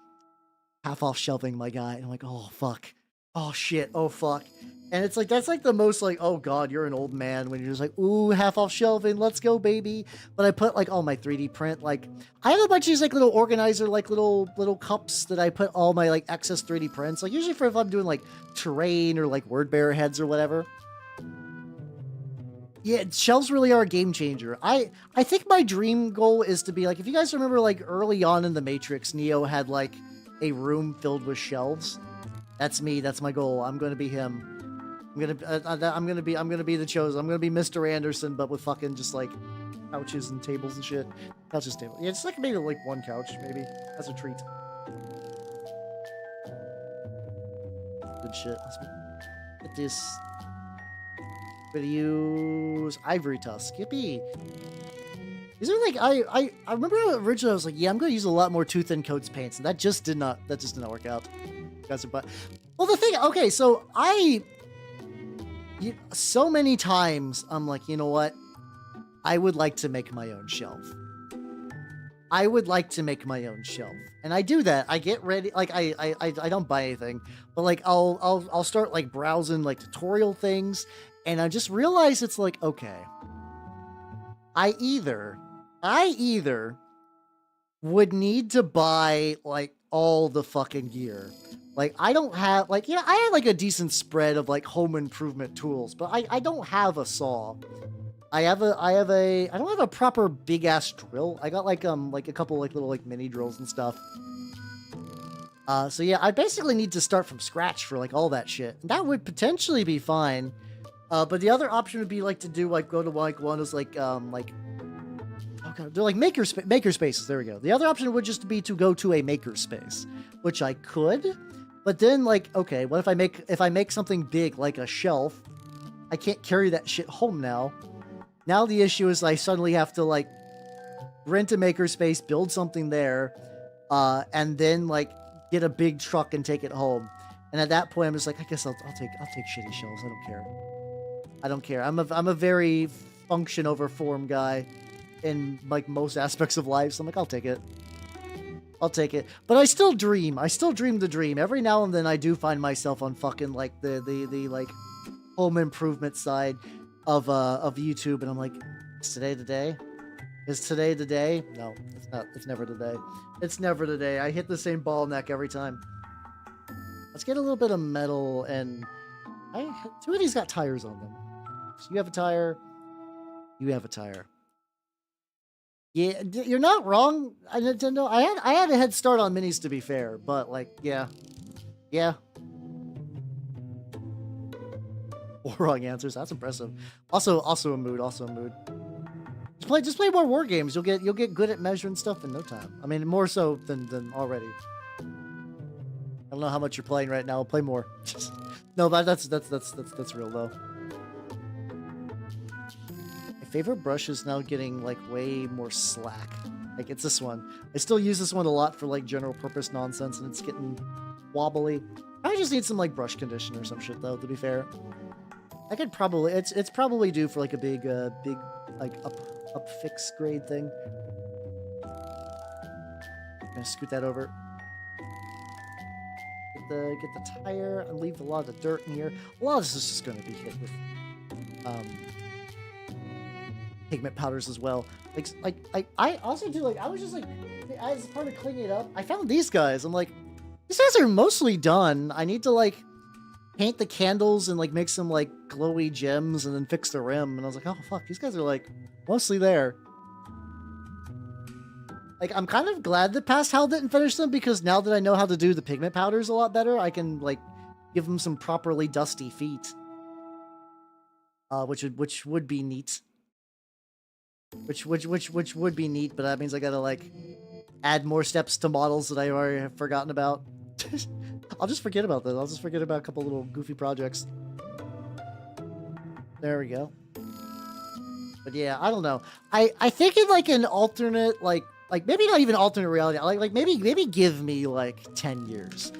half off shelving, my guy." And I'm like, "Oh fuck, oh shit, oh fuck." And it's like that's like the most like, oh god, you're an old man when you're just like, ooh, half off shelving, let's go, baby. But I put like all my 3D print, like I have a bunch of these like little organizer, like little cups that I put all my like excess 3D prints. Like usually for if I'm doing like terrain or like word bearer heads or whatever. Yeah, shelves really are a game changer. I think my dream goal is to be like, if you guys remember like early on in the Matrix, Neo had like a room filled with shelves. That's me. That's my goal. I'm gonna be him. I'm gonna be the chosen. I'm gonna be Mr. Anderson, but with fucking just like couches and tables and shit. Couches, tables. Yeah, just like maybe like one couch, maybe as a treat. Good shit. Let's get this. We're gonna use ivory tusk. Yippee! These are like I remember originally I was like, yeah, I'm gonna use a lot more tooth and coats paints, and that just did not work out. Guys are well, the thing. Okay, so so many times I'm like, you know what? I would like to make my own shelf. I would like to make my own shelf, and I do that. I get ready, like I don't buy anything, but like I'll start like browsing like tutorial things, and I just realize it's like, okay, I either would need to buy like all the fucking gear. Like, I don't have, like, you know, I have, like, a decent spread of, like, home improvement tools, but I don't have a saw. I don't have a proper big-ass drill. I got, like a couple, like, little, like, mini drills and stuff. So yeah, I basically need to start from scratch for like all that shit. That would potentially be fine. But the other option would be like to do like go to like one of those like oh god, they're like maker spaces. There we go. The other option would just be to go to a maker space, which I could. But then like, okay, what if I make something big like a shelf? I can't carry that shit home now. Now the issue is I suddenly have to like rent a makerspace, build something there, and then like get a big truck and take it home. And at that point, I'm just like, I guess I'll take shitty shelves. I don't care. I don't care. I'm a very function over form guy in like most aspects of life. So I'm like, I'll take it. I'll take it. But I still dream. I still dream the dream. Every now and then I do find myself on fucking like the like home improvement side of YouTube, and I'm like, is today the day? Is today the day? No, it's not. It's never the day. It's never the day. I hit the same ball neck every time. Let's get a little bit of metal, and two of these got tires on them. So you have a tire. You have a tire. Yeah, you're not wrong. Nintendo. I had a head start on minis, to be fair, but like, yeah. Four wrong answers. That's impressive. Also a mood. Just play more war games. You'll get good at measuring stuff in no time. I mean, more so than already. I don't know how much you're playing right now. Play more. No, but that's real though. My favorite brush is now getting like way more slack. Like it's this one. I still use this one a lot for like general purpose nonsense, and it's getting wobbly. I just need some like brush conditioner or some shit though. To be fair, I could probably it's probably due for like a big like up fix grade thing. I'm gonna scoot that over. Get the tire and leave a lot of the dirt in here. A lot of this is just gonna be hit with pigment powders as well. Like I also do like I was just like as part of cleaning it up, I found these guys. I'm like, these guys are mostly done. I need to like paint the candles and like make some like glowy gems and then fix the rim. And I was like, oh fuck, these guys are like mostly there. Like, I'm kind of glad that Past Hal didn't finish them, because now that I know how to do the pigment powders a lot better, I can like give them some properly dusty feet. Which would be neat. Which would be neat, but that means I gotta like add more steps to models that I already have forgotten about. I'll just forget about this. I'll just forget about a couple little goofy projects. There we go. But yeah, I don't know. I think in like an alternate like maybe not even alternate reality. Like maybe give me like 10 years.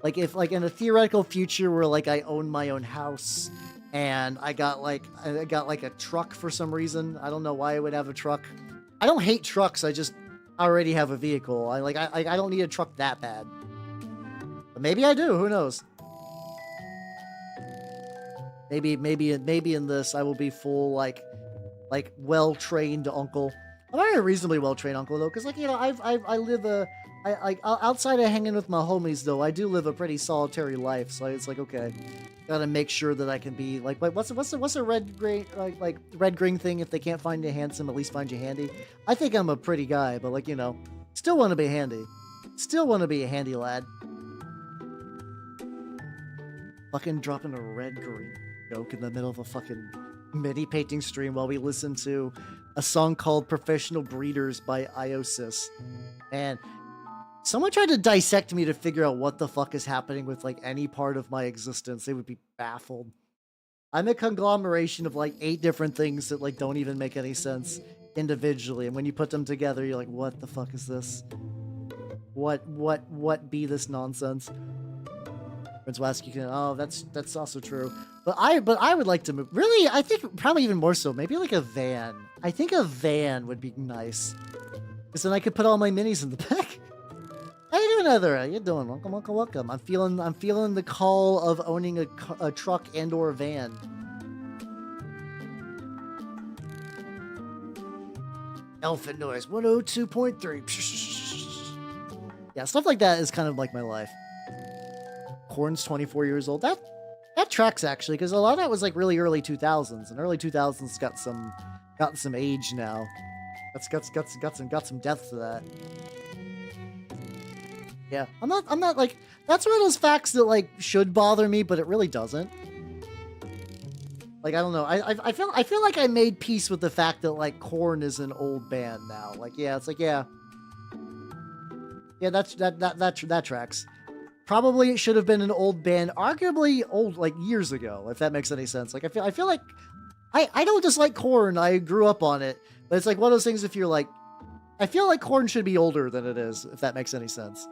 Like if like in a theoretical future where like I own my own house and I got like a truck for some reason. I don't know why I would have a truck. I don't hate trucks. I just already have a vehicle. I don't need a truck that bad. But maybe I do. Who knows? Maybe in this I will be full like well-trained uncle. I'm not a reasonably well-trained uncle though, because like, you know, I live outside of hanging with my homies though, I do live a pretty solitary life. So it's like, okay, gotta make sure that I can be like what's a red green like red green thing? If they can't find you handsome, at least find you handy. I think I'm a pretty guy, but like, you know, still want to be handy. Still want to be a handy lad. Fucking dropping a red green joke in the middle of a fucking mini painting stream while we listen to a song called Professional Breeders by Iosis. And someone tried to dissect me to figure out what the fuck is happening with like any part of my existence. They would be baffled. I'm a conglomeration of like 8 different things that like don't even make any sense individually. And when you put them together, you're like, what the fuck is this? What be this nonsense? Prince Wask, you can. Oh, that's also true. But I would like to move. Really, I think probably even more so. Maybe like a van. I think a van would be nice, because then I could put all my minis in the back. How you doing, Heather? How you doing? Welcome. I'm feeling the call of owning a truck and/or a van. Elephant noise 102.3. Yeah, stuff like that is kind of like my life. Korn's 24 years old. That tracks actually, because a lot of that was like really early 2000s, and early 2000s got some age now. That's got some depth to that. Yeah, I'm not like, that's one of those facts that like should bother me, but it really doesn't. Like, I don't know. I feel like I made peace with the fact that like Korn is an old band now. Like, yeah, it's like, yeah, that tracks. Probably it should have been an old band, arguably old like years ago, if that makes any sense. Like, I feel like I don't dislike Korn. I grew up on it, but it's like one of those things. If you're like, I feel like Korn should be older than it is, if that makes any sense.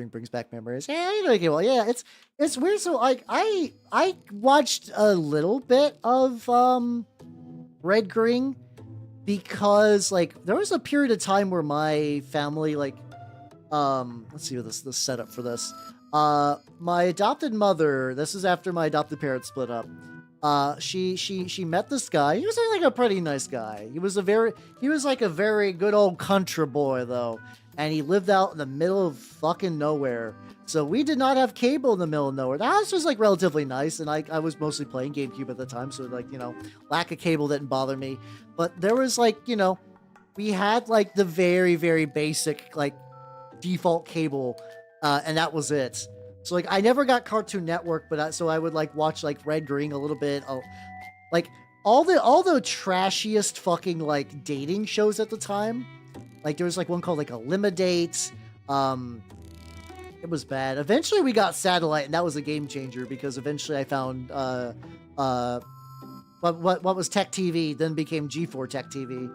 Brings back memories. Yeah, you know, okay, well, yeah, it's weird. So like, I watched a little bit of Red Green because like there was a period of time where my family like let's see what the setup for this. My adopted mother, this is after my adopted parents split up. She met this guy. He was like a pretty nice guy. He was like a very good old country boy though. And he lived out in the middle of fucking nowhere. So we did not have cable in the middle of nowhere. The house was like relatively nice, and I was mostly playing GameCube at the time, so like, you know, lack of cable didn't bother me. But there was like, you know, we had like the very, very basic like default cable, and that was it. So like I never got Cartoon Network, but so I would like watch like Red Green a little bit. Like all the trashiest fucking like dating shows at the time. Like there was like one called like Eliminate. It was bad. Eventually we got satellite, and that was a game changer because eventually I found what was Tech TV, then became G4 Tech TV.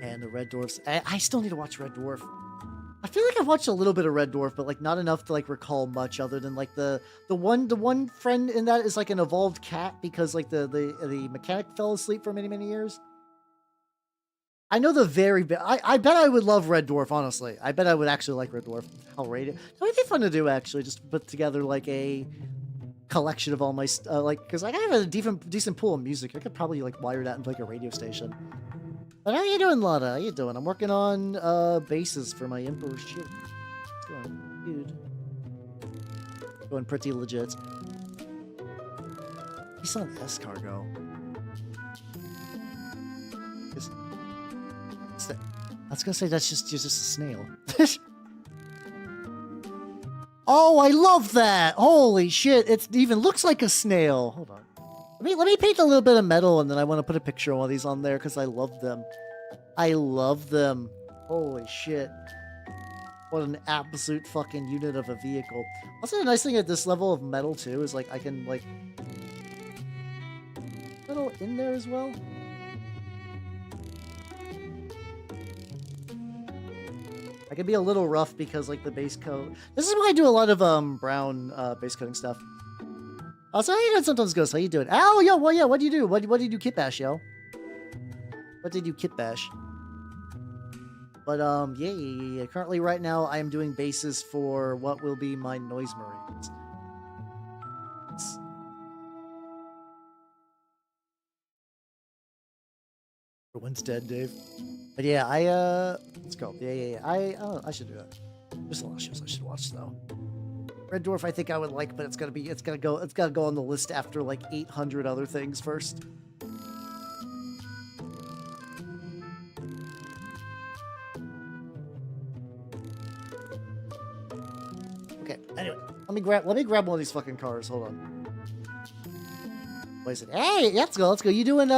And the Red Dwarfs. I still need to watch Red Dwarf. I feel like I've watched a little bit of Red Dwarf, but like not enough to like recall much other than like the one friend in that is like an evolved cat because like the mechanic fell asleep for many years. I know I bet I would love Red Dwarf, honestly. I bet I would actually like Red Dwarf. I'll rate it. That would be fun to do, actually. Just put together, like, a collection of all my, like, because I have a decent pool of music. I could probably, like, wire that into, like, a radio station. But how you doing, Lana? How you doing? I'm working on, bases for my Emperor ship. It's going, dude. Going pretty legit. He's on S-Cargo. I was gonna say that's just a snail. Oh, I love that! Holy shit! It even looks like a snail. Hold on. Let me paint a little bit of metal, and then I want to put a picture of one of these on there because I love them. I love them. Holy shit! What an absolute fucking unit of a vehicle. Also, the nice thing at this level of metal too is like I can like metal in there as well. I can be a little rough because like the base coat. This is why I do a lot of brown base coating stuff. Also, how you doing sometimes, Ghost? How you doing? Oh, yo, well, yeah, what do you do? What do you do kit bash, yo? What did you kit bash? But yeah. Currently right now I am doing bases for what will be my Noise Marines. Everyone's dead, Dave. But yeah, let's go. Yeah. I should do that. There's a lot of shows I should watch though. Red Dwarf I think I would like, but it's gotta go on the list after like 800 other things first. Okay, anyway, let me grab one of these fucking cars. Hold on. What is it? Hey, yeah, let's go. You doing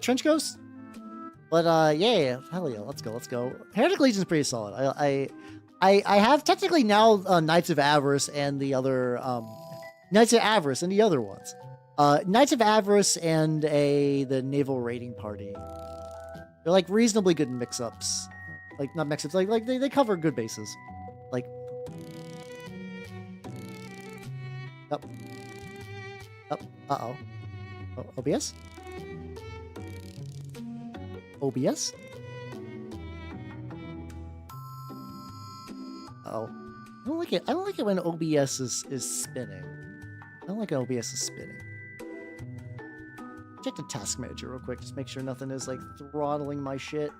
Trench Ghost? But yeah, hell yeah, let's go. Heretic Legion's pretty solid. I have technically now Knights of Avarice and the other Knights of Avarice and the other ones. Knights of Avarice and the Naval Raiding Party. They're like reasonably good mix-ups. Like not mix-ups, like they cover good bases. Like up. Uh-oh. OBS? OBS? Oh. I don't like it. I don't like it when OBS is spinning. I don't like when OBS is spinning. Check the task manager real quick. Just make sure nothing is like throttling my shit.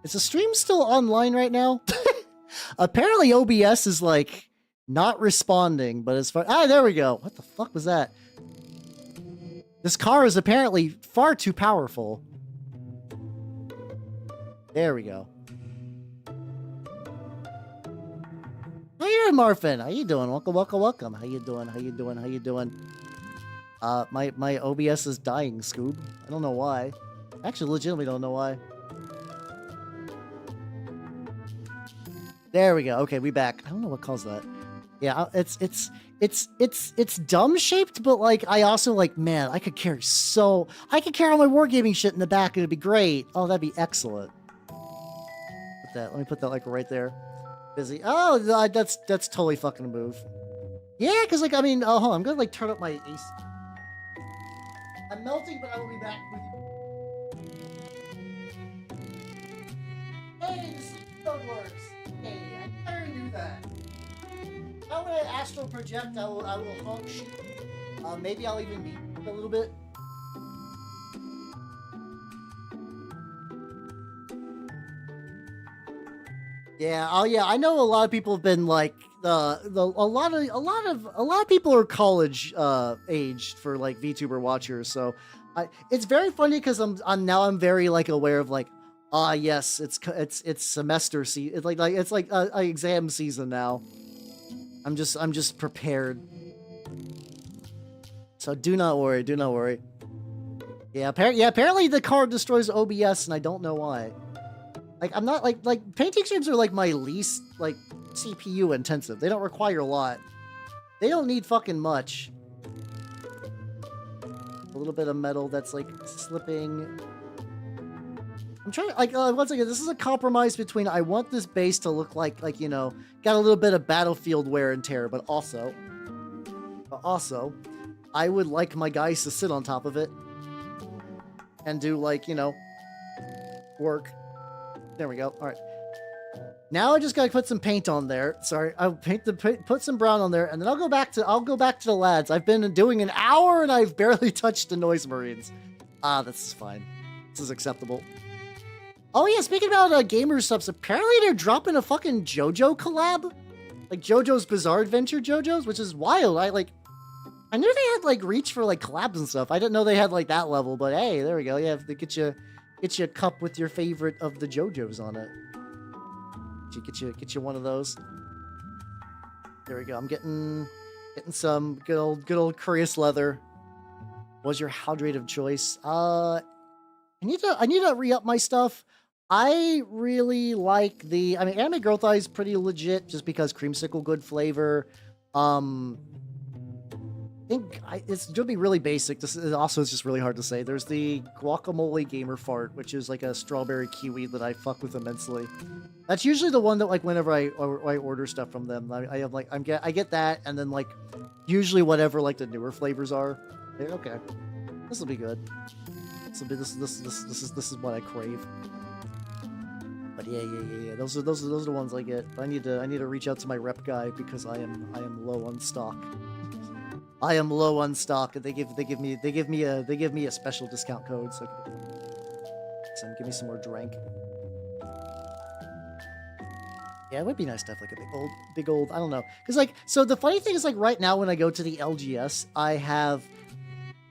Is the stream still online right now? Apparently OBS is like not responding, but as far there we go. What the fuck was that? This car is apparently far too powerful. There we go. How you doing, Marfin? How you doing? Welcome, welcome, welcome. How you doing? How you doing? How you doing? My OBS is dying, Scoob. I don't know why. Actually, legitimately don't know why. There we go. Okay, we back. I don't know what caused that. Yeah, it's dumb shaped, but like I also like, man, I could carry all my wargaming shit in the back and it'd be great. Oh, that'd be excellent. Let me put that like right there. Busy. Oh, that's totally fucking a move. Yeah, because like I mean, oh, hold on, I'm gonna like turn up my AC. I'm melting, but I will be back with you. Hey, the sleep mode works. Hey, I never knew that. I'm gonna astral project. I will honk shit. Maybe I'll even meet a little bit. Yeah. Oh, yeah. I know a lot of people have been like a lot of people are college aged for like VTuber watchers. So it's very funny because I'm very like aware of like yes, it's semester season. It's like exam season now. I'm just prepared. So do not worry. Do not worry. Yeah. Apparently the car destroys OBS, and I don't know why. Like, I'm not, like, painting streams are, like, my least, like, CPU intensive. They don't require a lot. They don't need fucking much. A little bit of metal that's, like, slipping. I'm trying to, like, once again, this is a compromise between I want this base to look like, you know, got a little bit of battlefield wear and tear, but also, I would like my guys to sit on top of it and do, like, you know, work. There we go. All right. Now I just gotta put some paint on there. Sorry, I'll put some brown on there, and then I'll go back to the lads. I've been doing an hour and I've barely touched the Noise Marines. This is fine. This is acceptable. Oh yeah, speaking about gamer subs, apparently they're dropping a fucking JoJo collab, like JoJo's Bizarre Adventure JoJo's, which is wild. I knew they had like reach for like collabs and stuff. I didn't know they had like that level, but hey, there we go. Yeah, they get you a cup with your favorite of the JoJo's on it. Get you one of those. There we go. I'm getting some good old Curious leather. Was your hydrate of choice? I need to re-up my stuff. I really like Anime Girl Thigh is pretty legit just because creamsicle good flavor. It's gonna be really basic. This is also, it's just really hard to say. There's the guacamole gamer fart, which is like a strawberry kiwi that I fuck with immensely. That's usually the one that like whenever I order stuff from them, I have like I get that, and then like usually whatever like the newer flavors are. Okay, this will be good. This is what I crave. But yeah. Those are the ones I get. I need to reach out to my rep guy because I am low on stock. I am low on stock, and they give me a special discount code, so give me some more drink. Yeah, it would be nice to have like a big old I don't know, because like, so the funny thing is like right now when I go to the LGS,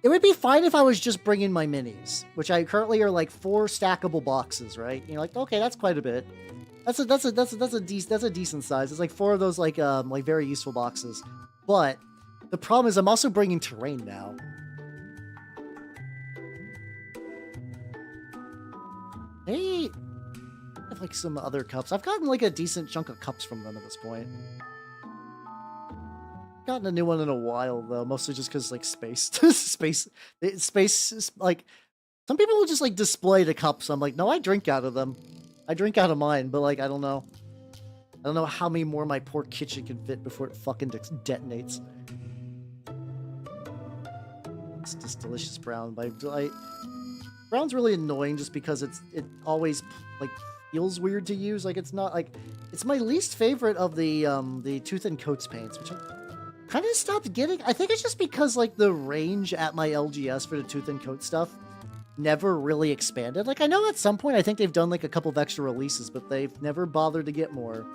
it would be fine if I was just bringing my minis, which I currently are like 4 stackable boxes, right? And you're like, okay, that's quite a bit. That's a decent size. It's like 4 of those like very useful boxes, but the problem is I'm also bringing terrain now. They have like some other cups. I've gotten like a decent chunk of cups from them at this point. Gotten a new one in a while though, mostly just because like space, like some people will just like display the cups. I'm like, no, I drink out of them. I drink out of mine, but like I don't know how many more my poor kitchen can fit before it fucking detonates. It's just delicious brown, but brown's really annoying just because it always like feels weird to use. Like it's not like, it's my least favorite of the Tooth and Coats paints, which I kind of stopped getting. I think it's just because like the range at my LGS for the Tooth and Coat stuff never really expanded. Like I know at some point I think they've done like a couple of extra releases, but they've never bothered to get more.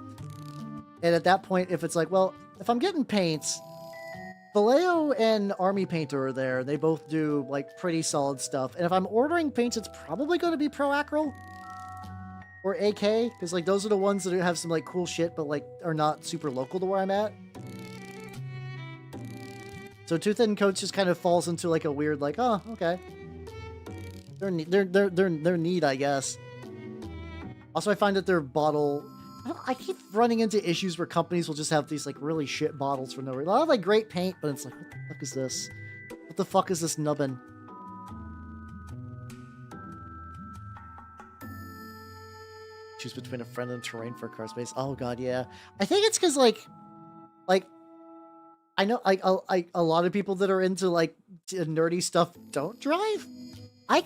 And at that point, if it's like, well, if I'm getting paints, Vallejo and Army Painter are there. They both do like pretty solid stuff. And if I'm ordering paints, it's probably going to be Pro Acryl or AK, because like those are the ones that have some like cool shit, but like are not super local to where I'm at. So Tooth and Coats just kind of falls into like a weird like, oh, okay. They're neat, I guess. Also, I find that their bottle... I keep running into issues where companies will just have these, like, really shit bottles for no reason. A lot of, like, great paint, but it's like, what the fuck is this? What the fuck is this nubbin? Choose between a friend and terrain for car space. Oh, God, yeah. I think it's because, like, I know, a lot of people that are into, like, nerdy stuff don't drive. I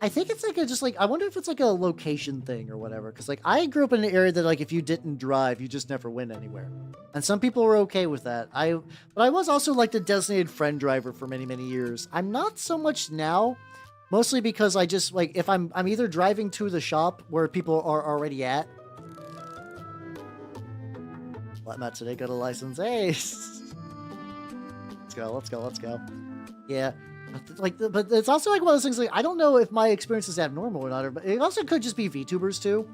think it's like just like, I wonder if it's like a location thing or whatever. Cause like I grew up in an area that like, if you didn't drive, you just never went anywhere. And some people were okay with that. But I was also like the designated friend driver for many, many years. I'm not so much now, mostly because I just like, if I'm either driving to the shop where people are already at. Well, I'm not today, got a license. Hey, let's go. Yeah. But it's also like one of those things like, I don't know if my experience is abnormal or not, but it also could just be VTubers too.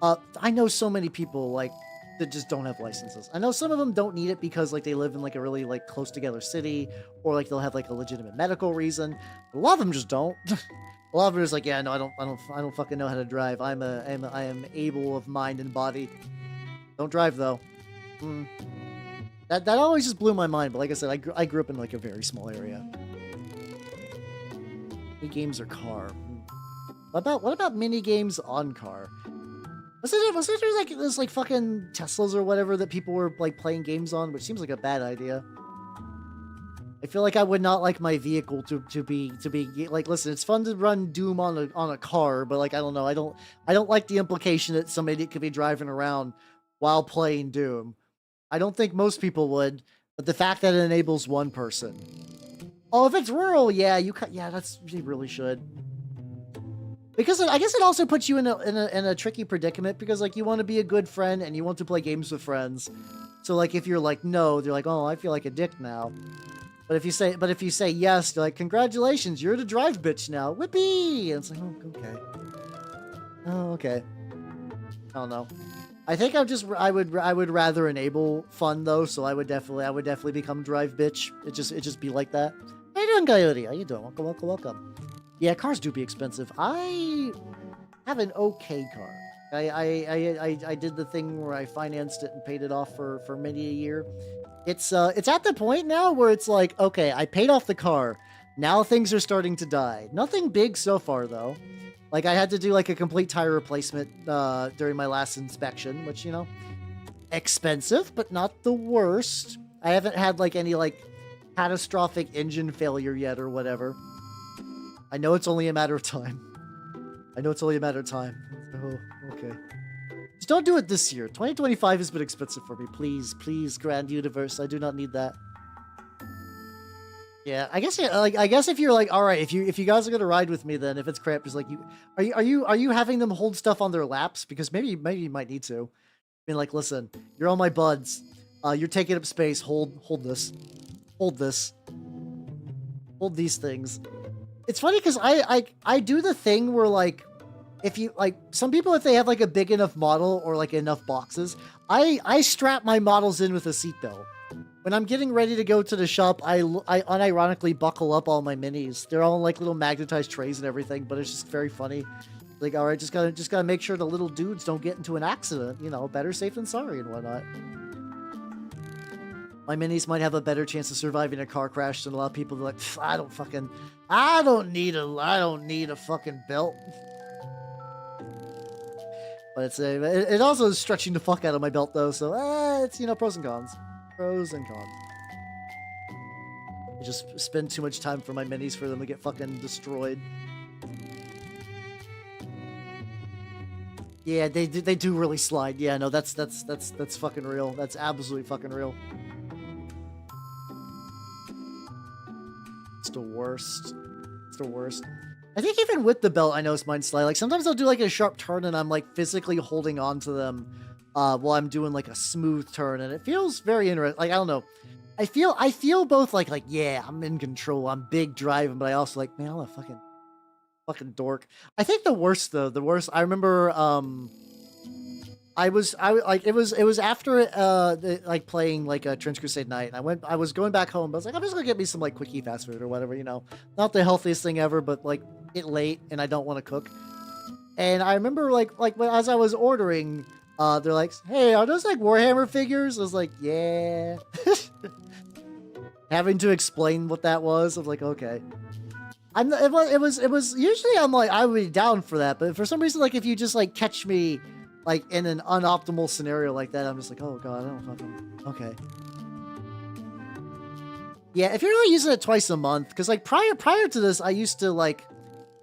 I know so many people like that just don't have licenses. I know some of them don't need it because like they live in like a really like close together city, or like they'll have like a legitimate medical reason. A lot of them just don't. A lot of them are just like, yeah, no, I don't fucking know how to drive. I am able of mind and body. Don't drive though. That always just blew my mind. But like I said, I grew up in like a very small area. Games or car? What about mini games on car? Was there like this like fucking Teslas or whatever that people were like playing games on, which seems like a bad idea. I feel like I would not like my vehicle to be like, listen, it's fun to run Doom on a car, but like I don't know, I don't like the implication that somebody could be driving around while playing Doom. I don't think most people would, but the fact that it enables one person. Oh, if it's rural, yeah, you really should. Because I guess it also puts you in a tricky predicament, because like you want to be a good friend and you want to play games with friends. So like if you're like no, they're like, oh, I feel like a dick now. But if you say yes, they're like, congratulations, you're the drive bitch now. Whippy! And it's like, oh, okay. Oh, okay. I don't know. I think I would rather enable fun though, so I would definitely become drive bitch. It just be like that. How you doing, Coyote? How you doing? Welcome. Yeah, cars do be expensive. I have an okay car. I did the thing where I financed it and paid it off for many a year. It's at the point now where it's like, okay, I paid off the car. Now things are starting to die. Nothing big so far though. Like I had to do like a complete tire replacement during my last inspection, which, you know, expensive, but not the worst. I haven't had like any like catastrophic engine failure yet or whatever. I know it's only a matter of time. Oh, okay. Just don't do it this year. 2025 has been expensive for me. Please, Grand Universe. I do not need that. Yeah, I guess if you're like, all right, if you guys are gonna ride with me, then if it's crap, just like are you having them hold stuff on their laps? Because maybe you might need to. I mean, like, listen, you're all my buds. You're taking up space. Hold this. Hold these things. It's funny because I do the thing where like, if you like, some people, if they have like a big enough model or like enough boxes, I strap my models in with a seatbelt. When I'm getting ready to go to the shop, I unironically buckle up all my minis. They're all in like little magnetized trays and everything, but it's just very funny. Like, all right, just gotta make sure the little dudes don't get into an accident. You know, better safe than sorry and whatnot. My minis might have a better chance of surviving a car crash than a lot of people. They're like, I don't need a fucking belt. But it also is stretching the fuck out of my belt though. So it's, you know, pros and cons. Pros and cons. I just spend too much time for my minis for them to get fucking destroyed. Yeah, they do really slide. Yeah, no, that's fucking real. That's absolutely fucking real. It's the worst. It's the worst. I think even with the belt, I notice mine slide. Like sometimes I'll do like a sharp turn and I'm like physically holding on to them while I'm doing like a smooth turn, and it feels very interesting. Like, I don't know. I feel both like yeah, I'm in control, I'm big driving, but I also like, man, I'm a fucking dork. I think the worst though, I remember like it was after like playing like a Trench Crusade night, and I was going back home, but I was like, I'm just gonna get me some like quickie fast food or whatever, you know. Not the healthiest thing ever, but like it late and I don't want to cook. And I remember as I was ordering, they're like, "Hey, are those like Warhammer figures?" I was like, "Yeah." Having to explain what that was, I was like, "Okay." It was usually I'm like I would be down for that, but for some reason, like if you just like catch me like in an unoptimal scenario like that, I'm just like, "Oh god, I don't fucking okay." Yeah, if you're only using it twice a month, because like prior to this, I used to like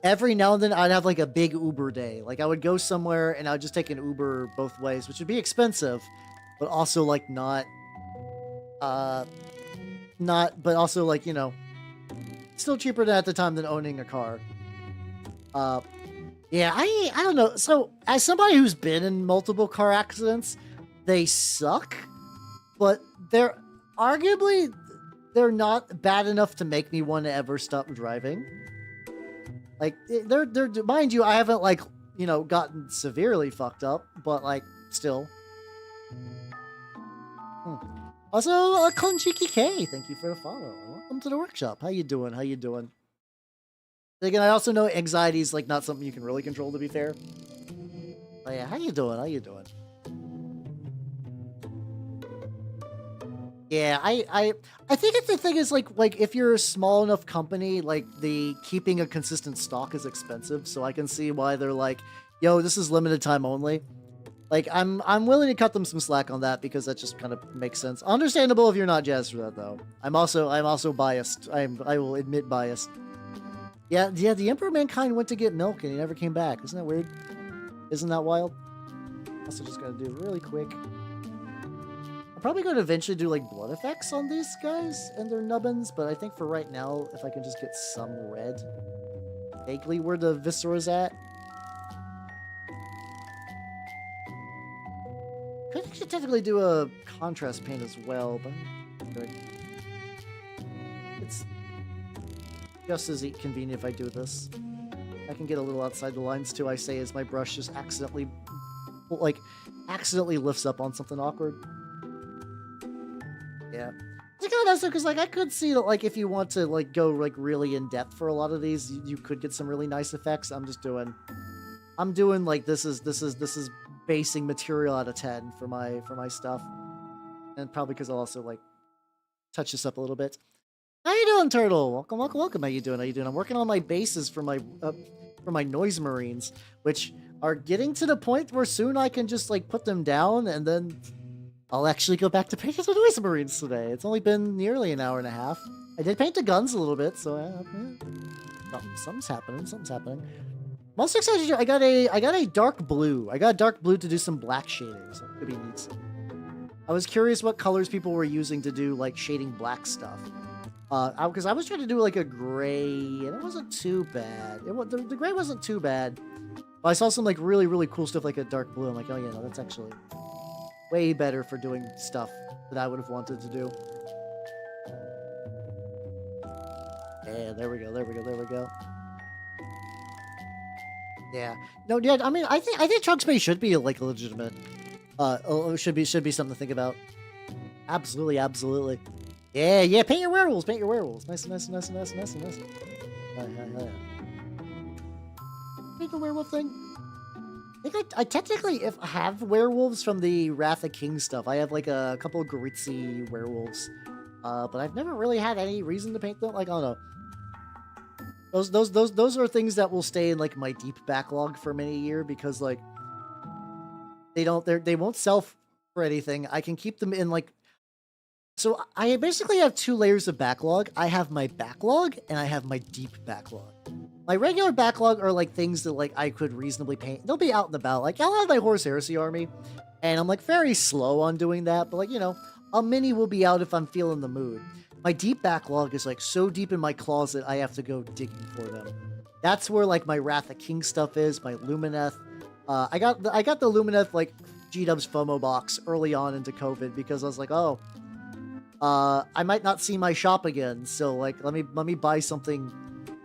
every now and then I'd have like a big Uber day. Like I would go somewhere and I would just take an Uber both ways, which would be expensive, but also like but also like, you know, still cheaper than at the time than owning a car. Yeah, I don't know. So as somebody who's been in multiple car accidents, they suck, but they're not bad enough to make me want to ever stop driving. Like, they're mind you, I haven't, like, you know, gotten severely fucked up, but, like, still. Also, Konjiki K, thank you for the follow. Welcome to the workshop. How you doing? How you doing? Again, I also know anxiety is, like, not something you can really control, to be fair. But yeah, how you doing? How you doing? Yeah, I think the thing is like if you're a small enough company, like the keeping a consistent stock is expensive, so I can see why they're like, yo, this is limited time only. Like I'm willing to cut them some slack on that because that just kind of makes sense. Understandable if you're not jazzed for that though. I'm also biased. I will admit biased. Yeah, the Emperor of Mankind went to get milk and he never came back. Isn't that weird? Isn't that wild? Also just gotta do really quick. Probably going to eventually do like blood effects on these guys and their nubbins, but I think for right now, if I can just get some red, vaguely where the viscera's at. Could actually technically do a contrast paint as well, but good. It's just as convenient if I do this. I can get a little outside the lines too. I say as my brush just accidentally lifts up on something awkward. Yeah. It's kind of nice because like I could see that like if you want to like go like really in depth for a lot of these, you could get some really nice effects. I'm doing like this is basing material out of 10 for my stuff. And probably because I'll also like touch this up a little bit. How you doing, Turtle? Welcome, welcome, welcome. How you doing? How you doing? I'm working on my bases for my noise marines, which are getting to the point where soon I can just like put them down and then I'll actually go back to painting the Noise Marines today. It's only been nearly an hour and a half. I did paint the guns a little bit, so something's happening. Something's happening. Most excited, I got a dark blue. I got dark blue to do some black shading, so it could be neat. I was curious what colors people were using to do like shading black stuff. Because I was trying to do like a gray, and it wasn't too bad. The gray wasn't too bad. But I saw some like really, really cool stuff like a dark blue. I'm like, oh yeah, no, that's actually way better for doing stuff that I would have wanted to do. Yeah, there we go. Yeah. No, yeah, I mean, I think Trunk Space should be like a legitimate, should be something to think about. Absolutely, absolutely. Yeah, paint your werewolves. Nice. Paint a werewolf thing. I think I technically have werewolves from the Wrath of King stuff. I have like a couple of Goritzi werewolves, but I've never really had any reason to paint them. Like I don't know. Those are things that will stay in like my deep backlog for many years because like they won't sell for anything. I can keep them in like. So I basically have two layers of backlog. I have my backlog and I have my deep backlog. My regular backlog are like things that like I could reasonably paint. They'll be out and about. Like I'll have my Horus Heresy army, and I'm like very slow on doing that. But like you know, a mini will be out if I'm feeling the mood. My deep backlog is like so deep in my closet, I have to go digging for them. That's where like my Wrath of King stuff is. My Lumineth. I got the Lumineth like G-Dubs FOMO box early on into COVID because I was like, oh, I might not see my shop again. So like, let me buy something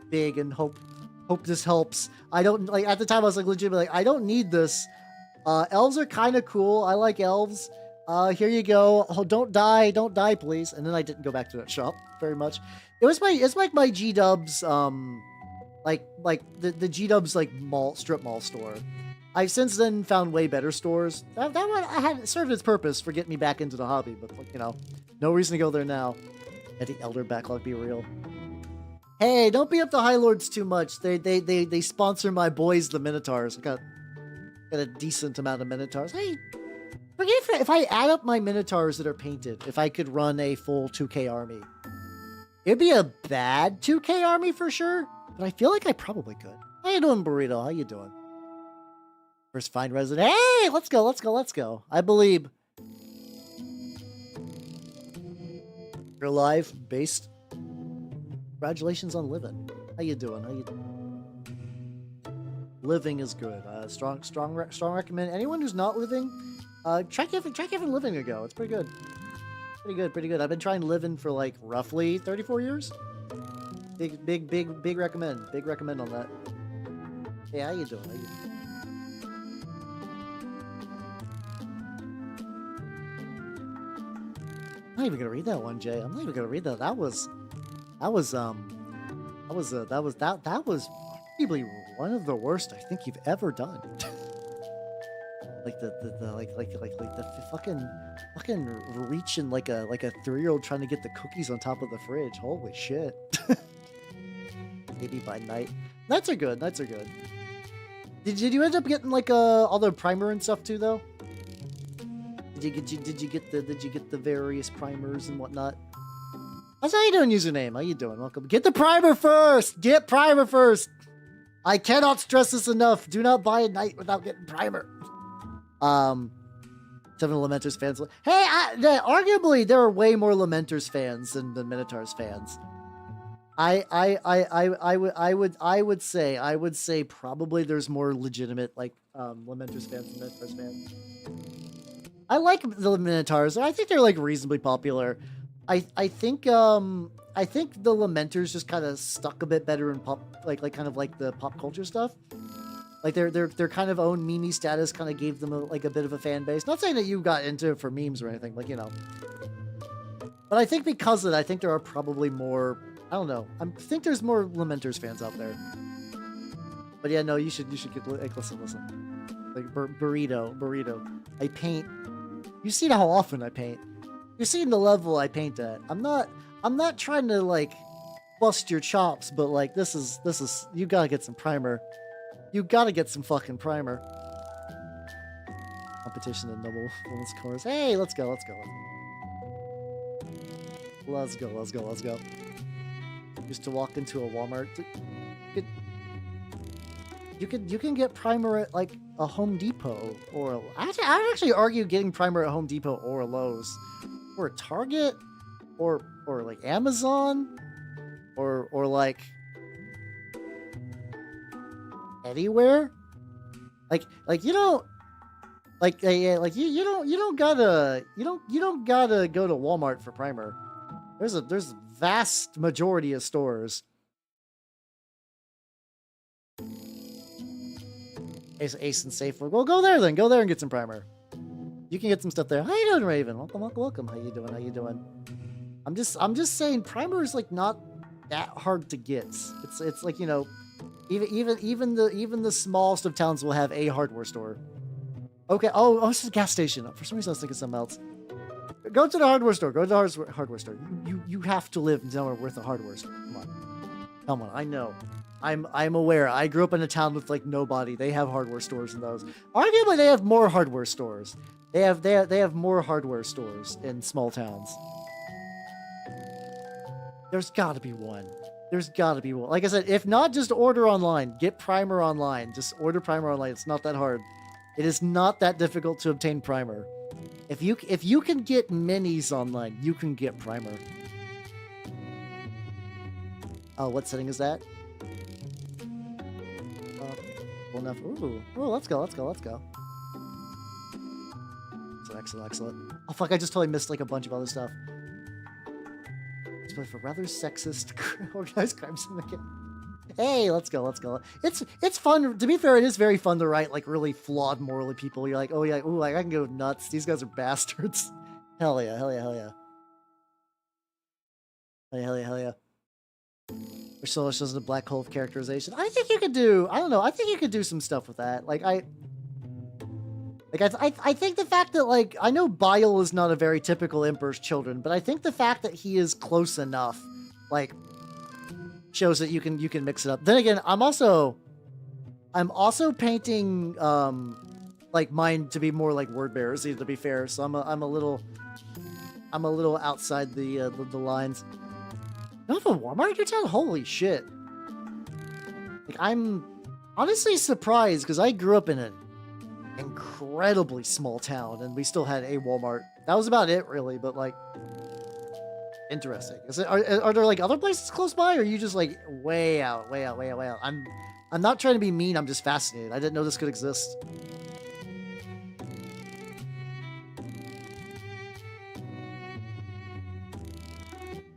big and hope this helps. I don't like at the time I was like legitimately like, I don't need this. Elves are kind of cool. I like elves. Here you go. Oh, don't die, please. And then I didn't go back to that shop very much. It's like my G Dubs, like the G Dubs like strip mall store. I've since then found way better stores. That one I had served its purpose for getting me back into the hobby, but like, you know, no reason to go there now. Let the Elder backlog be real. Hey, don't beat up the High Lords too much. They sponsor my boys, the Minotaurs. I got a decent amount of Minotaurs. Hey, forget if I add up my Minotaurs that are painted, if I could run a full 2K army. It'd be a bad 2K army for sure, but I feel like I probably could. How you doing, Burrito? How you doing? First find resident. Hey, let's go. I believe you're alive, based. Congratulations on living. How you doing? Living is good. Strong recommend. Anyone who's not living, try giving living a go. It's pretty good. Pretty good. I've been trying living for like roughly 34 years. Big recommend. Big recommend on that. Hey, how you doing? I'm not even gonna read that one, Jay. I'm not even gonna read that. That was probably one of the worst I think you've ever done. Like the fucking reaching like a 3-year-old trying to get the cookies on top of the fridge. Holy shit. Maybe by night. Nights are good. Did you end up getting like all the primer and stuff too though? Did you get the various primers and whatnot? How's how you doing, username? How you doing? Welcome. Get the primer first. Get primer first. I cannot stress this enough. Do not buy a knight without getting primer. 7 Lamenters fans. Hey, arguably there are way more Lamenters fans than Minotaurs fans. I would say probably there's more legitimate like Lamenters fans than Minotaurs fans. I like the Minotaurs. I think they're like reasonably popular. I think the Lamenters just kind of stuck a bit better in pop, like kind of like the pop culture stuff. Like their kind of own meme status kind of gave them a bit of a fan base. Not saying that you got into it for memes or anything, like, you know. But I think because of that, I think there are probably more. I don't know. I think there's more Lamenters fans out there. But yeah, no, you should get like listen. Like burrito. I paint. You've seen how often I paint. You've seen the level I paint at. I'm not trying to like bust your chops, but like this is you gotta get some primer. You gotta get some fucking primer. Competition in double women's chorus. Hey, let's go. Used to walk into a Walmart. You can get primer at like a Home Depot or I'd actually argue getting primer at Home Depot or a Lowe's or a Target or like Amazon or like anywhere. Like you don't like you don't gotta go to Walmart for primer. There's a vast majority of stores. Ace and Safe. Well, go there then. Go there and get some primer. You can get some stuff there. How you doing, Raven? Welcome. How you doing? I'm just saying primer is like not that hard to get. It's like, you know, even the smallest of towns will have a hardware store. Okay. Oh, it's a gas station. For some reason I was thinking something else. Go to the hardware store. Go to the hardware store. You have to live somewhere with a hardware store. Come on. I know. I'm aware. I grew up in a town with like nobody. They have hardware stores in those. Arguably, they have more hardware stores. They have more hardware stores in small towns. There's got to be one. Like I said, if not, just order online. Get primer online. Just order primer online. It's not that hard. It is not that difficult to obtain primer. If you can get minis online, you can get primer. Oh, what setting is that? Enough. Ooh, let's go. Excellent. Oh fuck, I just totally missed like a bunch of other stuff. but for rather sexist organized crime syndicate. Hey, let's go. It's fun. To be fair, it is very fun to write like really flawed morally people. You're like, oh yeah, ooh, like, I can go nuts. These guys are bastards. Hell yeah. There's so much a black hole of characterization. I think you could do. I don't know. I think you could do some stuff with that. Like I think the fact that like I know Bile is not a very typical Emperor's Children, but I think the fact that he is close enough, like, shows that you can mix it up. Then again, I'm also painting like mine to be more like word bearers, to be fair. So I'm a little outside the lines. You have a Walmart in your town? Holy shit! Like I'm honestly surprised because I grew up in an incredibly small town and we still had a Walmart. That was about it, really. But like, interesting. Are there like other places close by, or are you just like way out? I'm not trying to be mean. I'm just fascinated. I didn't know this could exist.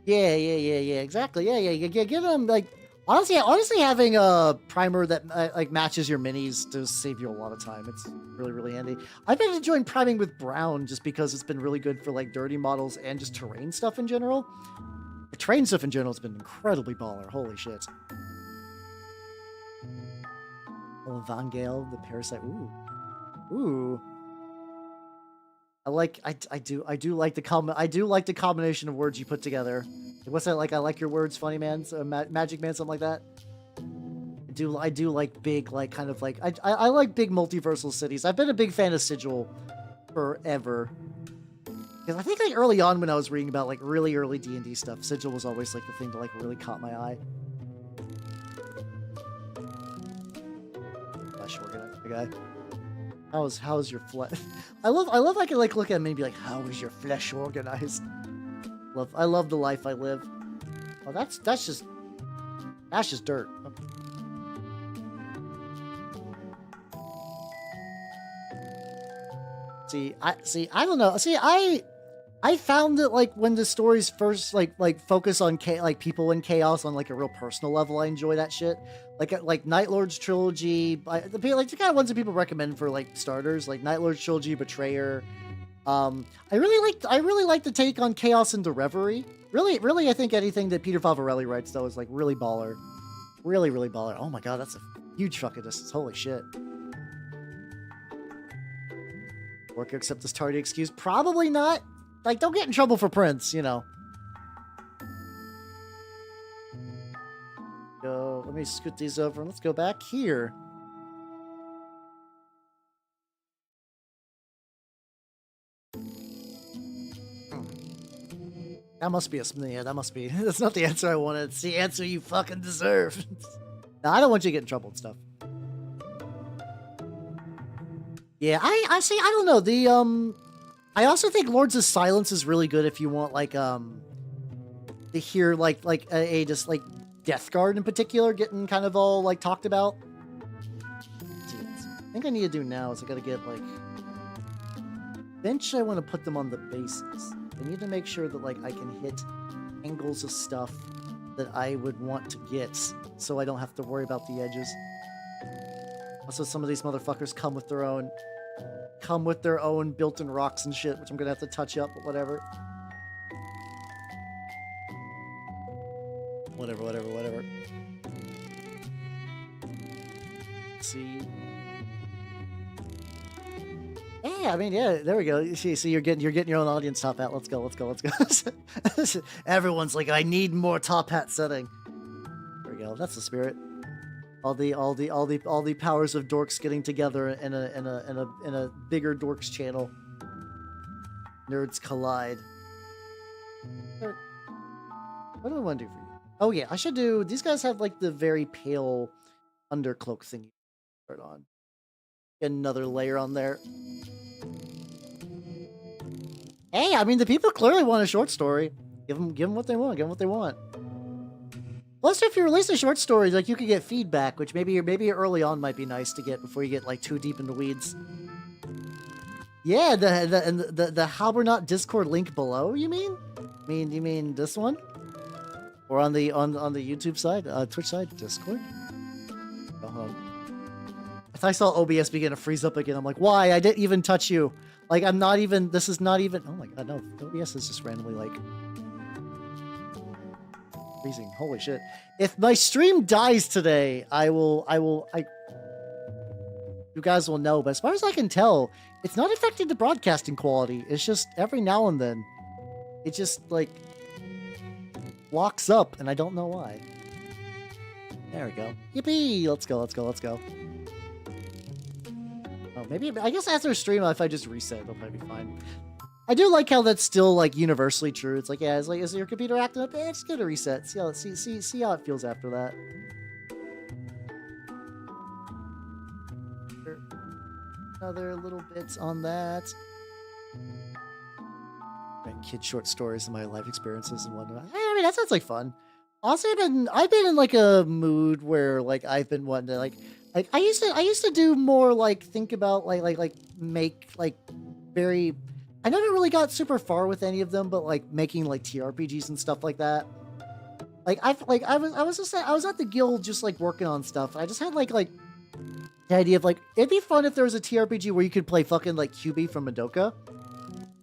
Yeah, exactly. Yeah. Give them like honestly having a primer that like matches your minis does save you a lot of time. It's really handy. I've been enjoying priming with brown just because it's been really good for like dirty models and just terrain stuff in general. The terrain stuff in general has been incredibly baller. Holy shit. Oh, Vangale, the parasite. Ooh. I do like the combination of words you put together. What's that like? I like your words, funny man, magic man, something like that. I do like big, like kind of like I like big multiversal cities. I've been a big fan of Sigil forever. Because I think like early on when I was reading about like really early D&D stuff, Sigil was always like the thing that like really caught my eye. Flesh organizer guy. How's your flesh? I love I can like look at him and be like, how is your flesh organized? I love the life I live. Oh, that's just dirt. I don't know. I found that like when the stories first like focus on like people in chaos on like a real personal level, I enjoy that shit. Like Night Lord's trilogy, like the kind of ones that people recommend for like starters, like Night Lord's trilogy, Betrayer. I really like the take on chaos into reverie. Really, I think anything that Peter Favarelli writes though is like really baller, really baller. Oh my god, that's a huge fucking distance. Holy shit. Work accept this tardy excuse? Probably not. Like, don't get in trouble for Prince, you know. Go. Let me scoot these over and let's go back here. That must be that must be. That's not the answer I wanted. It's the answer you fucking deserve. No, I don't want you to get in trouble and stuff. Yeah, I see. I don't know. I also think Lords of Silence is really good if you want like to hear like a just like Death Guard in particular getting kind of all like talked about. I think I need to do now is I gotta get like bench. I want to put them on the bases. I need to make sure that like I can hit angles of stuff that I would want to get, so I don't have to worry about the edges. Also, some of these motherfuckers come with their own built-in rocks and shit, which I'm gonna have to touch up, but whatever. Whatever. Let's see. Yeah, I mean, yeah, there we go. See, you're getting your own audience, Top Hat. Let's go. Everyone's like, I need more Top Hat setting. There we go. That's the spirit. All the powers of dorks getting together in a bigger dorks channel. Nerds collide. What do I want to do for you? Oh yeah, I should do. These guys have like the very pale undercloak thing. Start on. Get another layer on there. Hey, I mean, the people clearly want a short story. Give them what they want. Plus, if you release a short story, like you could get feedback, which maybe early on might be nice to get before you get like too deep in the weeds. Yeah, the Halbernaut Discord link below. You mean this one? Or on the YouTube side, Twitch side, Discord. Oh, hold on. I thought I saw OBS begin to freeze up again. I'm like, why? I didn't even touch you. Like, I'm not even. This is not even. Oh my god, no. OBS is just randomly like freezing. Holy shit! If my stream dies today, you guys will know. But as far as I can tell, it's not affecting the broadcasting quality. It's just every now and then, it just like locks up, and I don't know why. There we go. Yippee! Let's go, let's go, let's go. Oh, maybe, I guess after stream, if I just reset, it'll probably be fine. I do like how that's still, like, universally true. It's like, yeah, it's like, is your computer acting up? It's good to reset. See how it feels after that. Other little bits on that. Kid short stories and my life experiences and whatnot. I mean, that sounds like fun. Honestly, I've been in like a mood where like I've been wanting to like I used to do more like think about make like very. I never really got super far with any of them, but like making like TRPGs and stuff like that. I was at the guild just like working on stuff. I just had like the idea of like it'd be fun if there was a TRPG where you could play fucking like QB from Madoka.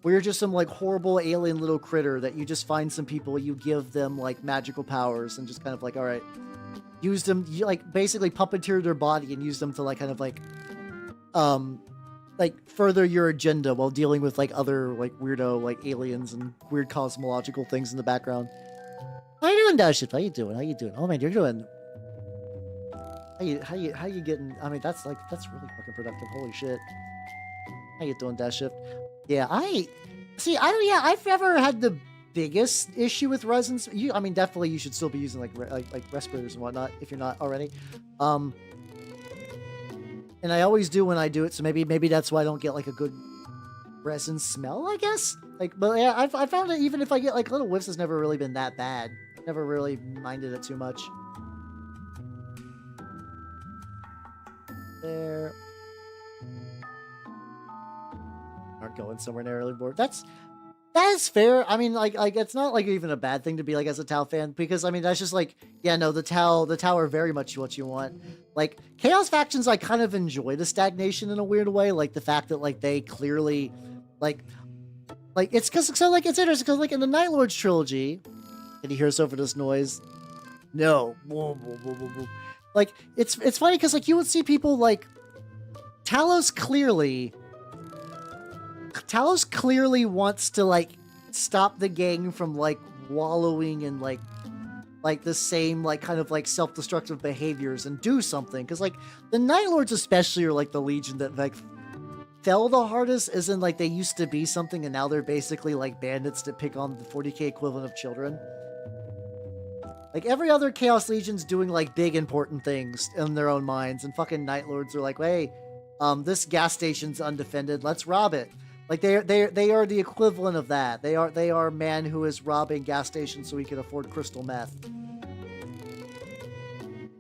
Where you're just some, like, horrible alien little critter that you just find some people, you give them, like, magical powers and just kind of, like, alright, use them, you, like, basically puppeteer their body and use them to, like, kind of, like, further your agenda while dealing with, like, other, like, weirdo, like, aliens and weird cosmological things in the background. How you doing, Dashit? How you doing? How you doing? Oh, man, you're doing... How you getting... I mean, that's really fucking productive. Holy shit. How you doing, Dashit? Yeah, I've never had the biggest issue with resins. I mean, definitely you should still be using like respirators and whatnot if you're not already. And I always do when I do it, so maybe that's why I don't get like a good resin smell, I guess. Like, but yeah, I found that even if I get like little whiffs, it's never really been that bad. Never really minded it too much. There. Aren't going somewhere narrowly bored. That is fair. I mean, like it's not like even a bad thing to be like as a Tau fan, because I mean that's just like, yeah, no, the Tau are very much what you want. Like Chaos factions, I kind of enjoy the stagnation in a weird way, like the fact that like they clearly like it's because so like it's interesting because like in the Night Lords trilogy, can you hear us over this noise? No. Like it's funny because like you would see people like Talos clearly wants to like stop the gang from like wallowing in like the same like kind of like self-destructive behaviors and do something, because like the Night Lords especially are like the Legion that like fell the hardest, as in like they used to be something and now they're basically like bandits that pick on the 40k equivalent of children. Like every other Chaos Legion's doing like big important things in their own minds, and fucking Night Lords are like, hey, this gas station's undefended, let's rob it. Like they are the equivalent of that. They are man who is robbing gas stations so he can afford crystal meth.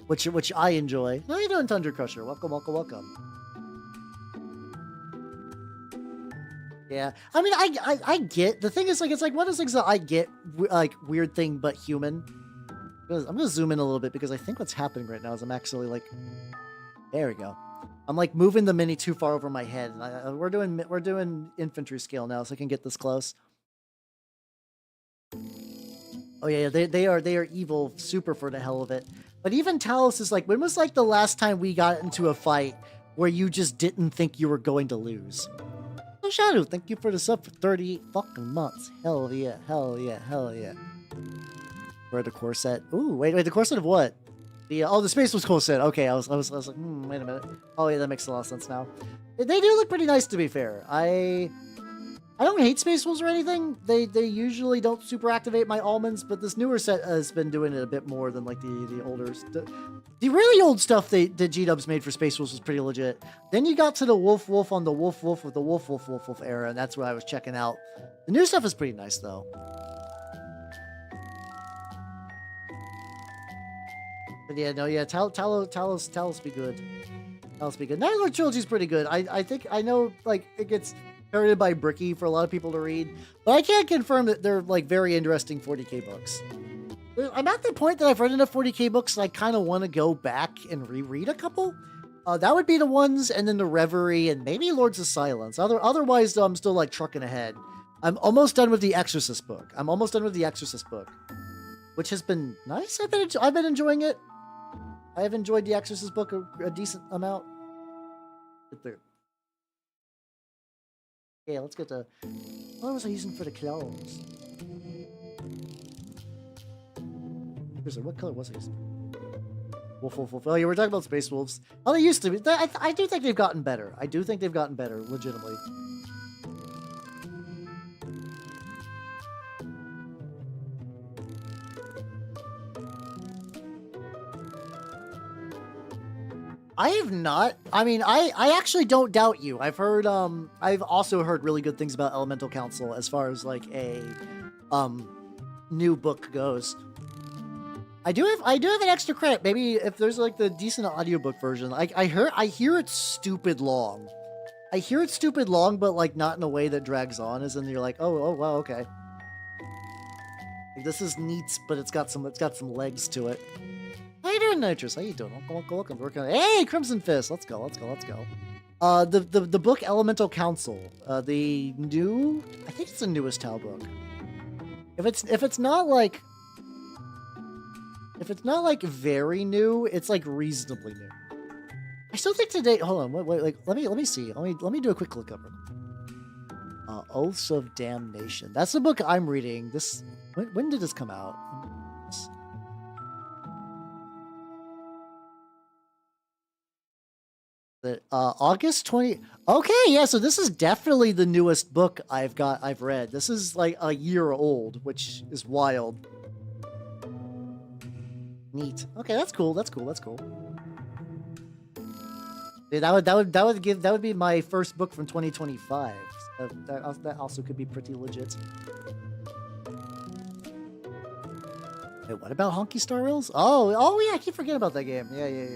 Which I enjoy. How you doing, Tundra Crusher? Welcome, welcome, welcome. Yeah, I mean, I get the thing is like it's like one of those things that I get like weird thing but human. I'm gonna zoom in a little bit because I think what's happening right now is I'm actually like, there we go. I'm like moving the mini too far over my head. And we're doing infantry scale now, so I can get this close. Oh yeah, they are evil, super for the hell of it. But even Talos is like, when was like the last time we got into a fight where you just didn't think you were going to lose? Oh Shadow, thank you for the sub for 38 fucking months. Hell yeah, hell yeah, hell yeah. We're the core set. Ooh, wait, the core set of what? The the Space Wolves core set. Okay, I was like, wait a minute. Oh yeah, that makes a lot of sense now. They do look pretty nice, to be fair. I don't hate Space Wolves or anything. They usually don't super activate my almonds, but this newer set has been doing it a bit more than like the older. The really old stuff that G-Dubs made for Space Wolves was pretty legit. Then you got to the Wolf on the Wolf with the Wolf era, and that's what I was checking out. The new stuff is pretty nice though. But yeah, no, yeah, Talos be good. Talos be good. Night Lord Trilogy's pretty good. I think, I know, like, it gets parroted by Bricky for a lot of people to read, but I can't confirm that they're, like, very interesting 40k books. I'm at the point that I've read enough 40k books that I kind of want to go back and reread a couple. That would be the ones, and then the Reverie, and maybe Lords of Silence. Otherwise, though, I'm still like trucking ahead. I'm almost done with the Exorcist book. Which has been nice. I've been enjoying it. I have enjoyed the Exorcist book a decent amount. Get there. Yeah, let's get to. What was I using for the clothes? What color was I using? Wolf. Oh, yeah, we're talking about Space Wolves. Oh, they used to be. I do think they've gotten better. Legitimately. I have not. I mean, I actually don't doubt you. I've also heard really good things about Elemental Council as far as like a new book goes. I do have an extra credit. Maybe if there's like the decent audiobook version. I hear it's stupid long. I hear it's stupid long, but like not in a way that drags on, as in you're like, oh wow, okay. Like, this is neat, but it's got some legs to it. How you doing, Nitrous? How you doing? Welcome. Working on it. Hey, Crimson Fist. Let's go. The book Elemental Council. The new. I think it's the newest Tau book. If it's not like very new, it's like reasonably new. I still think today. Hold on. Wait. Like, let me see. Let me do a quick look up. Oaths of Damnation. That's the book I'm reading. This. When did this come out? August 20. Okay, yeah, so this is definitely the newest book I've read. This is like a year old, which is wild. Neat. Okay, that's cool. Yeah, that would be my first book from 2025. So that also could be pretty legit. Wait, what about Honky Star Rails? Oh yeah, I keep forgetting about that game. Yeah.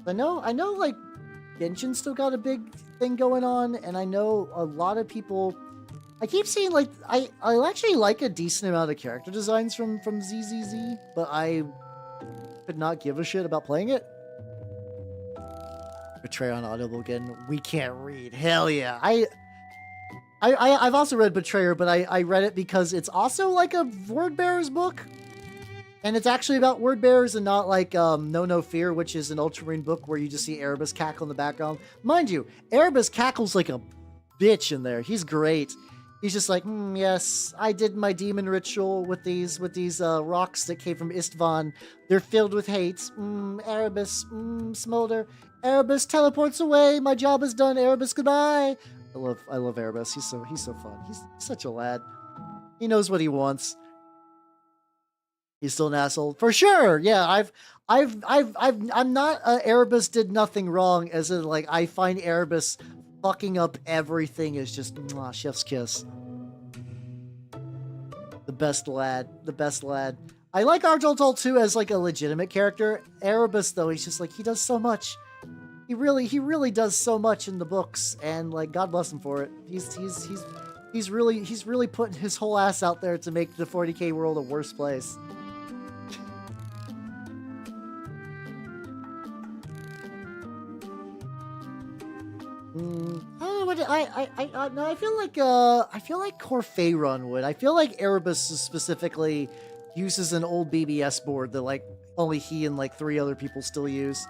I know, like, Genshin still got a big thing going on, and I know a lot of people. I keep seeing, like, I actually like a decent amount of character designs from ZZZ, but I could not give a shit about playing it. Betrayal on Audible again. We can't read. Hell yeah. I've also read Betrayer, but I read it because it's also like a Word Bearers book. And it's actually about word bearers and not like No Fear, which is an Ultramarine book where you just see Erebus cackle in the background. Mind you, Erebus cackles like a bitch in there. He's great. He's just like, yes, I did my demon ritual with these rocks that came from Istvan. They're filled with hate. Erebus, smolder. Erebus teleports away. My job is done. Erebus, goodbye. I love Erebus. He's so fun. He's such a lad. He knows what he wants. He's still an asshole for sure. Yeah, I'm not. Erebus did nothing wrong. As in, like, I find Erebus fucking up everything is just chef's kiss. The best lad. I like Argentol too as like a legitimate character. Erebus though, he's just like he does so much. He really does so much in the books, and like God bless him for it. He's really putting his whole ass out there to make the 40k world a worse place. I don't know what I feel like Corfeyron would. I feel like Erebus specifically uses an old BBS board that like only he and like 3 other people still use.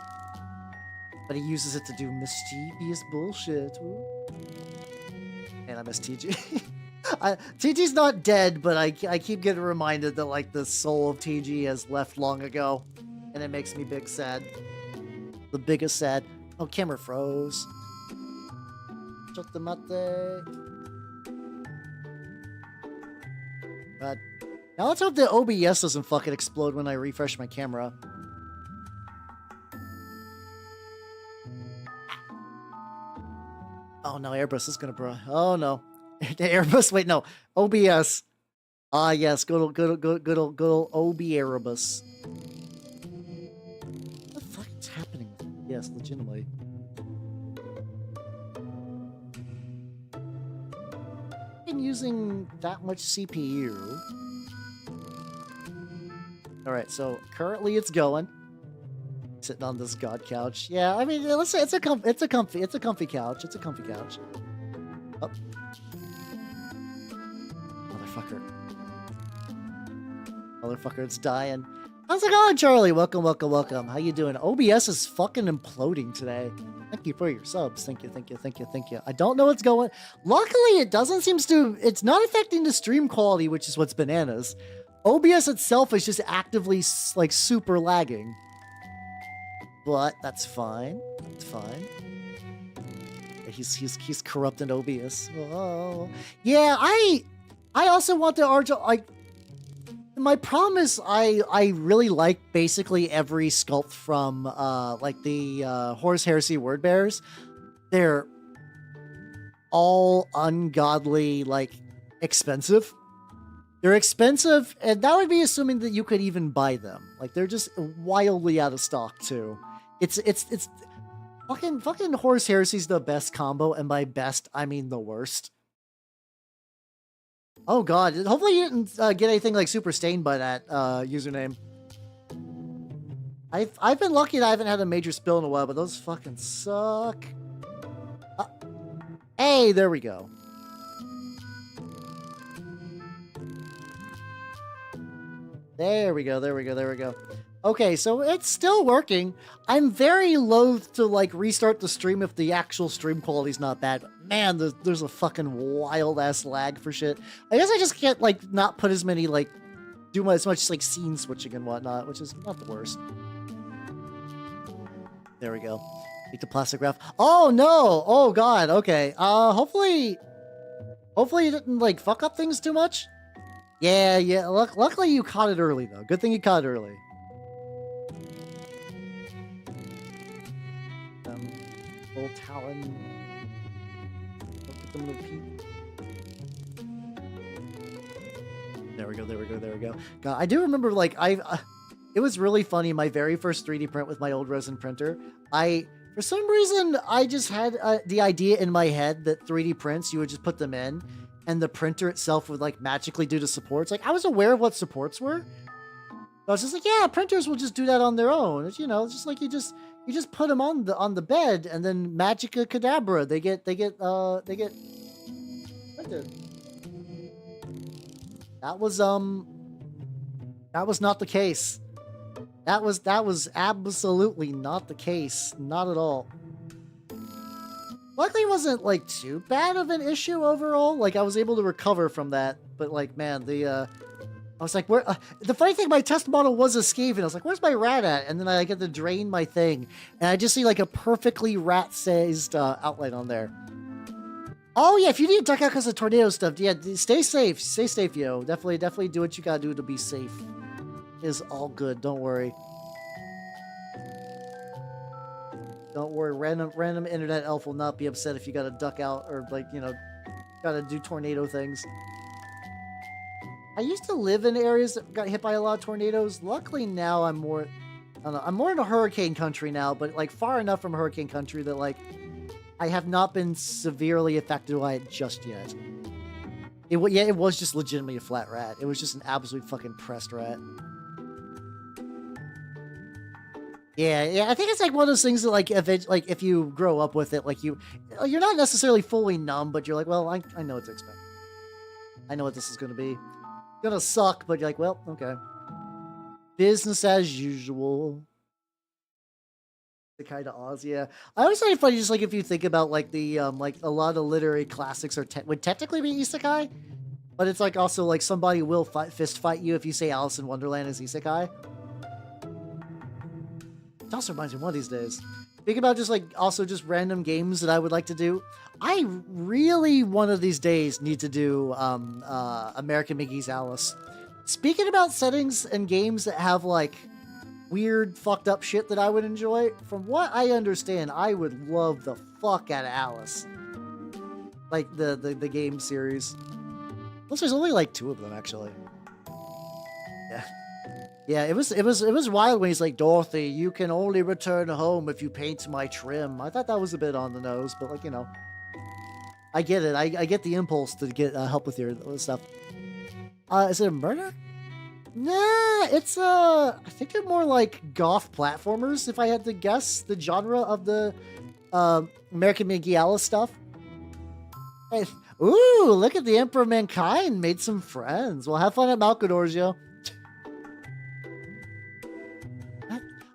But he uses it to do mischievous bullshit. Ooh. And I miss TG. TG's not dead, but I keep getting reminded that like the soul of TG has left long ago. And it makes me big sad. The biggest sad. Oh, camera froze. Mate. But now let's hope the OBS doesn't fucking explode when I refresh my camera. Oh no, Airbus is gonna bro. Oh no. Airbus, wait, no. OBS. Ah yes, good old OB Airbus. What the fuck is happening? Yes, legitimately. Using that much CPU. All right, so currently it's going. Sitting on this god couch. Yeah, I mean, let's say it's a comfy couch. It's a comfy couch. Oh. Motherfucker, it's dying. How's it going, Charlie? Welcome. How you doing? OBS is fucking imploding today. Thank you for your subs. Thank you. I don't know what's going. Luckily, it doesn't seem to. It's not affecting the stream quality, which is what's bananas. OBS itself is just actively like super lagging. But that's fine. It's fine. He's corrupting OBS. Oh yeah, I also want the art. Like, my problem is I really like basically every sculpt from like the Horus Heresy Word Bearers. They're all ungodly like expensive. They're expensive, and that would be assuming that you could even buy them. Like, they're just wildly out of stock too. It's fucking Horus Heresy's the best combo, and by best I mean the worst. Oh god, hopefully you didn't get anything like super stained by that username. I've been lucky that I haven't had a major spill in a while, but those fucking suck. Hey, there we go. There we go. Okay, so it's still working. I'm very loath to like restart the stream if the actual stream quality's not bad. But man, there's a fucking wild ass lag for shit. I guess I just can't like not put as many like as much like scene switching and whatnot, which is not the worst. There we go. Take the plastic wrap. Oh no! Oh god. Okay. Hopefully you didn't like fuck up things too much. Yeah. Luckily you caught it early though. Good thing you caught it early. Old Talon. There we go. God, I do remember like it was really funny. My very first 3D print with my old resin printer. For some reason I just had the idea in my head that 3D prints you would just put them in, and the printer itself would like magically do the supports. Like, I was aware of what supports were. I was just like, yeah, printers will just do that on their own. It's, you know, it's just like you just put them on the bed, and then Magica Cadabra, they get printed. That was not the case. That was absolutely not the case. Not at all. Luckily, it wasn't like too bad of an issue overall. Like, I was able to recover from that, but like, man, I was like, where? The funny thing, my test model was escaping. I was like, where's my rat at? And then I get to drain my thing, and I just see like a perfectly rat-sized outline on there. Oh yeah, if you need to duck out because of tornado stuff, yeah, stay safe. Stay safe, yo. Definitely do what you gotta do to be safe. It's all good. Don't worry. Don't worry. Random internet elf will not be upset if you gotta duck out or like, you know, gotta do tornado things. I used to live in areas that got hit by a lot of tornadoes. Luckily now I'm more in a hurricane country now, but like far enough from hurricane country that like I have not been severely affected by it just yet. It was just legitimately a flat rat. It was just an absolute fucking pressed rat. Yeah, I think it's like one of those things that like if you grow up with it, like you're not necessarily fully numb, but you're like, well, I know what to expect. I know what this is gonna be. It's gonna suck, but you're like, well, okay. Business as usual. The kind of Oz, yeah. I always find it funny, just like if you think about like the like a lot of literary classics would technically be isekai, but it's like also like somebody will fist fight you if you say Alice in Wonderland is isekai. It also reminds me of one of these days. Think about just like also just random games that I would like to do. I really one of these days need to do American McGee's Alice. Speaking about settings and games that have like weird fucked up shit that I would enjoy, from what I understand, I would love the fuck out of Alice. Like the game series. Plus there's only like 2 of them actually. Yeah. Yeah, it was wild when he's like, Dorothy, you can only return home if you paint my trim. I thought that was a bit on the nose, but like, you know, I get it. I get the impulse to get help with your stuff. Is it a murder? Nah, it's I think they're more like goth platformers. If I had to guess the genre of the American Miguel stuff. Hey, ooh, look at the Emperor of Mankind made some friends. Well, have fun at Malcadorzio.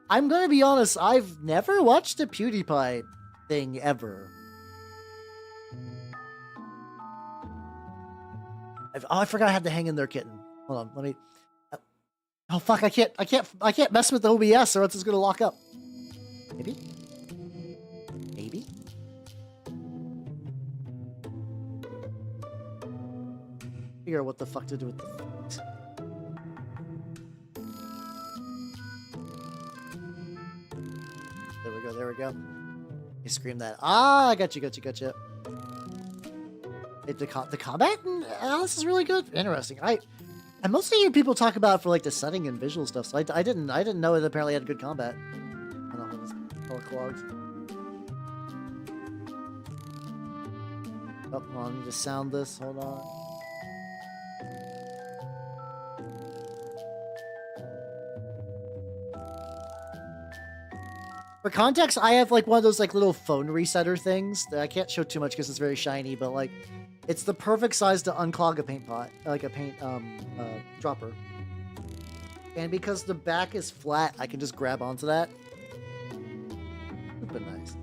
I'm gonna be honest, I've never watched a PewDiePie thing ever. I forgot I had to hang in there, kitten. Hold on, let me. Oh fuck! I can't mess with the OBS or else it's gonna lock up. Maybe. Figure out what the fuck to do with the. There we go. You scream that. Ah, I got you. The combat in Alice is really good. Interesting. I mostly hear people talk about it for like the setting and visual stuff. So I didn't know it apparently had good combat. I don't know if it's all clogged. Oh, hold on, I need to sound this. Hold on. For context, I have like one of those like little phone resetter things that I can't show too much because it's very shiny, but like it's the perfect size to unclog a paint pot, like a paint dropper. And because the back is flat, I can just grab onto that. Super nice.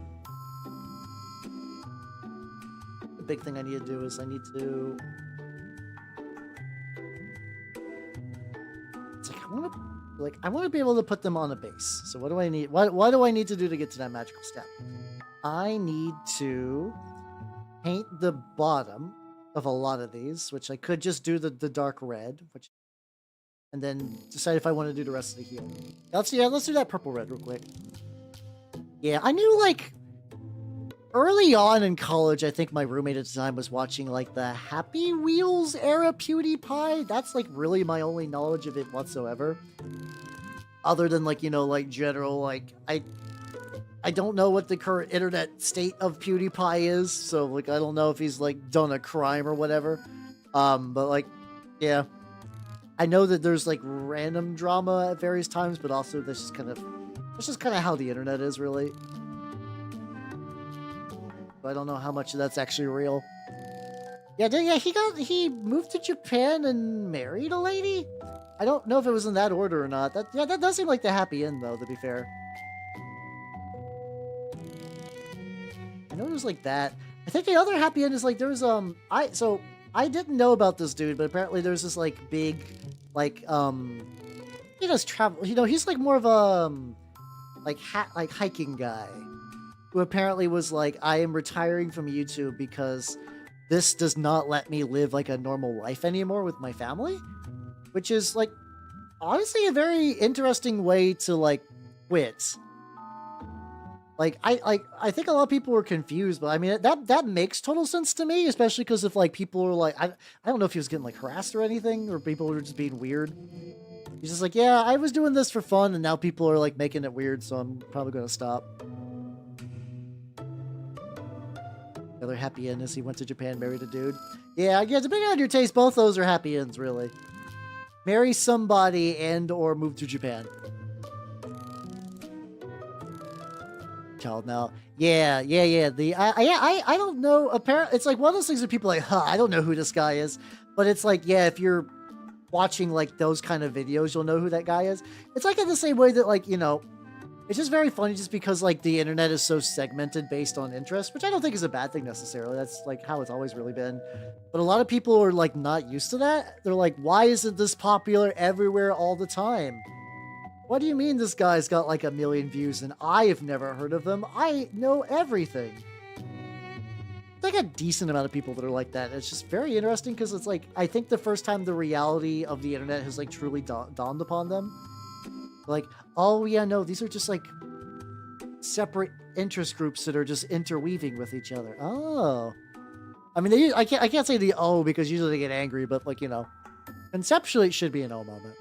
The big thing I need to do is I need to. It's like I want to be able to put them on a base. So what do I need? What do I need to do to get to that magical step? I need to paint the bottom of a lot of these, which I could just do the dark red, and then decide if I want to do the rest of the heel. Let's do that purple red real quick. Yeah, I knew like early on in college, I think my roommate at the time was watching like the Happy Wheels era PewDiePie. That's like really my only knowledge of it whatsoever. Other than like, you know, like general, like I don't know what the current internet state of PewDiePie is. So like, I don't know if he's like done a crime or whatever. But like, yeah, I know that there's like random drama at various times, but also that's just kind of how the internet is really. I don't know how much of that's actually real. Yeah, he moved to Japan and married a lady? I don't know if it was in that order or not. That does seem like the happy end though, to be fair. I know it was like that. I think the other happy end is like there's I didn't know about this dude, but apparently there's this like big like he does travel, you know, he's like more of a like hiking guy, who apparently was like, I am retiring from YouTube because this does not let me live like a normal life anymore with my family, which is like honestly a very interesting way to like quit. Like I think a lot of people were confused, but I mean that makes total sense to me, especially because if like people were like I don't know if he was getting like harassed or anything, or people were just being weird. He's just like, yeah, I was doing this for fun, and now people are like making it weird, so I'm probably gonna stop. The other happy end is he went to Japan, married a dude. Yeah, depending on your taste, both those are happy ends, really. Marry somebody and or move to Japan. Child now. Yeah. I don't know. Apparently, it's like one of those things that people are like, I don't know who this guy is. But it's like, yeah, if you're watching like those kind of videos, you'll know who that guy is. It's like in the same way that like, you know, it's just very funny just because like the internet is so segmented based on interest, which I don't think is a bad thing necessarily. That's like how it's always really been. But a lot of people are like not used to that. They're like, why isn't this popular everywhere all the time? What do you mean this guy's got like 1 million views and I've never heard of him? I know everything. Like a decent amount of people that are like that. It's just very interesting because it's like, I think the first time the reality of the internet has like truly dawned upon them. Like, oh yeah, no, these are just like separate interest groups that are just interweaving with each other. Oh, I mean, I can't say the oh because usually they get angry, but like, you know, conceptually it should be an oh moment.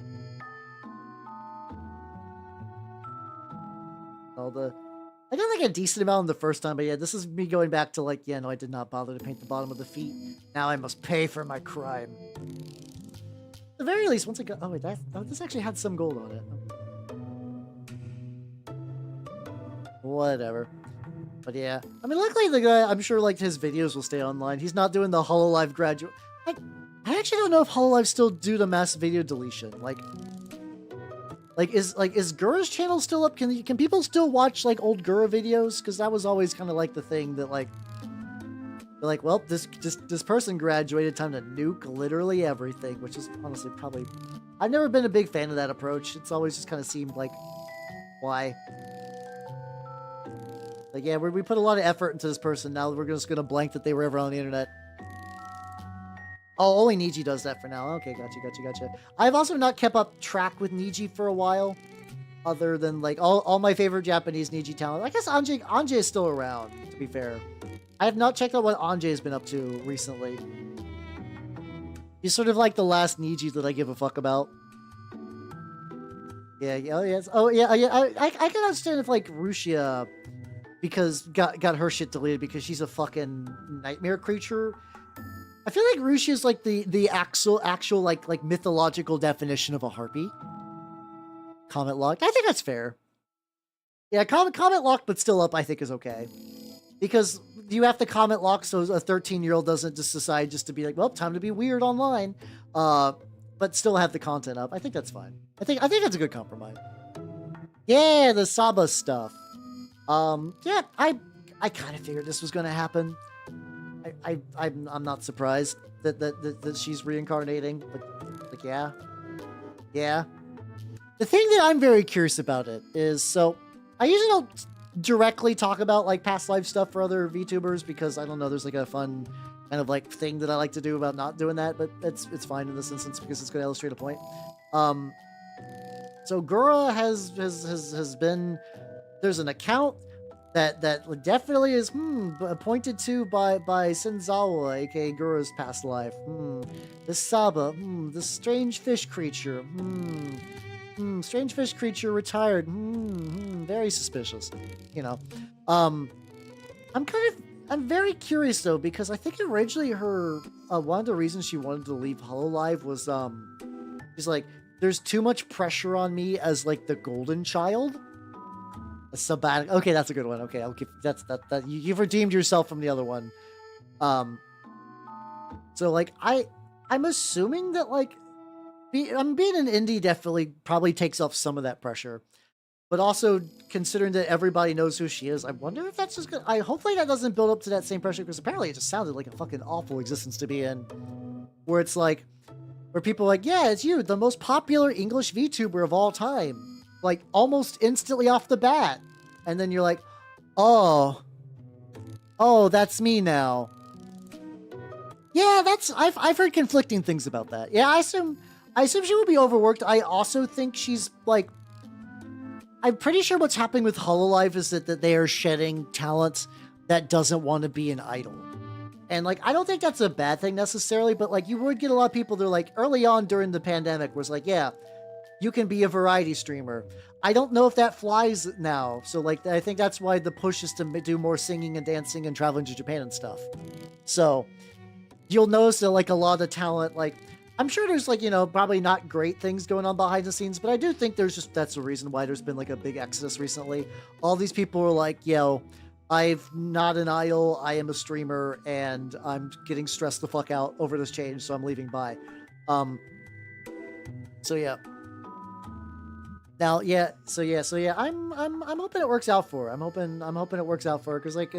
I did like a decent amount the first time, but yeah, this is me going back to like, yeah, no, I did not bother to paint the bottom of the feet. Now I must pay for my crime. the very least, once it got, oh wait, this actually had some gold on it. Whatever. But yeah, I mean, luckily the guy, I'm sure like his videos will stay online. He's not doing the HoloLive graduate. I actually don't know if HoloLive still do the mass video deletion. Is Gura's channel still up? Can people still watch like old Gura videos? Because that was always kind of like the thing that like, they're like, well, this person graduated, time to nuke literally everything, which is honestly probably, I've never been a big fan of that approach. It's always just kind of seemed like, why? Like, yeah, we put a lot of effort into this person. Now we're just gonna blank that they were ever on the internet. Oh, only Niji does that for now. Okay, gotcha. I've also not kept up track with Niji for a while, other than like all my favorite Japanese Niji talent. I guess Anjay is still around, to be fair. I have not checked out what Anjay has been up to recently. He's sort of like the last Niji that I give a fuck about. Yeah, oh yes, oh yeah. I can understand if like Rushia, because got her shit deleted because she's a fucking nightmare creature. I feel like Rushia is like the actual like mythological definition of a harpy. Comment locked. I think that's fair. Yeah, comment locked, but still up, I think is okay. Because you have to comment lock so a 13-year-old doesn't just decide just to be like, well, time to be weird online. But still have the content up. I think that's fine. I think that's a good compromise. Yeah, the Saba stuff. Yeah, I kind of figured this was gonna happen. I'm not surprised that she's reincarnating, but like, yeah. The thing that I'm very curious about it is, so I usually don't directly talk about like past life stuff for other VTubers because I don't know, there's like a fun kind of like thing that I like to do about not doing that, but it's fine in this instance because it's going to illustrate a point. So Gura has been, there's an account that definitely is appointed to by Senzawa, aka Gura's past life. This Saba, this strange fish creature. Strange fish creature retired. Very suspicious. You know. I'm very curious though, because I think originally her one of the reasons she wanted to leave HoloLive was she's like, there's too much pressure on me as like the golden child. A sabbatical. Okay, that's a good one. Okay, I'll give that you've redeemed yourself from the other one. So like I'm assuming that like being an indie definitely probably takes off some of that pressure. But also considering that everybody knows who she is, I wonder if that's just good. Hopefully that doesn't build up to that same pressure, because apparently it just sounded like a fucking awful existence to be in. Where it's like, where people are like, yeah, it's you, the most popular English VTuber of all time. Like almost instantly off the bat. And then you're like, oh, that's me now. Yeah, I've heard conflicting things about that. Yeah, I assume she will be overworked. I also think she's like, I'm pretty sure what's happening with HoloLive is that they are shedding talent that doesn't want to be an idol. And like, I don't think that's a bad thing necessarily, but like you would get a lot of people that are like early on during the pandemic was like, yeah, you can be a variety streamer. I don't know if that flies now. So like, I think that's why the push is to do more singing and dancing and traveling to Japan and stuff. So you'll notice that like a lot of talent, like I'm sure there's like, you know, probably not great things going on behind the scenes, but I do think that's the reason why there's been like a big exodus recently. All these people are like, yo, I'm not an idol, I am a streamer, and I'm getting stressed the fuck out over this change, so I'm leaving by. So yeah. Now, yeah, so yeah, I'm hoping it works out for her. I'm hoping it works out for her, because like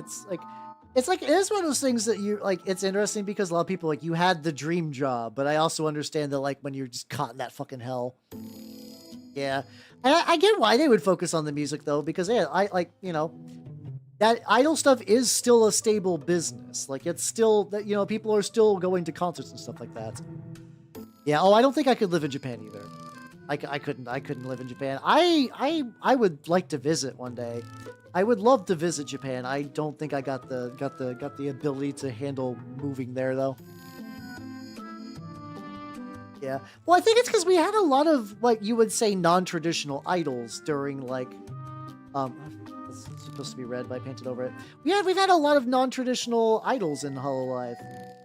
it is one of those things that you like. It's interesting because a lot of people like, you had the dream job, but I also understand that like when you're just caught in that fucking hell. Yeah, and I get why they would focus on the music though, because yeah, I like, you know, that idol stuff is still a stable business. Like it's still that, you know, people are still going to concerts and stuff like that. Yeah. Oh, I don't think I could live in Japan either. I couldn't live in Japan. I would like to visit one day. I would love to visit Japan. I don't think I got the ability to handle moving there though. Yeah. Well, I think it's because we had a lot of like, you would say, non-traditional idols during like the It's supposed to be red, but I painted over it. We've had a lot of non-traditional idols in Hololive,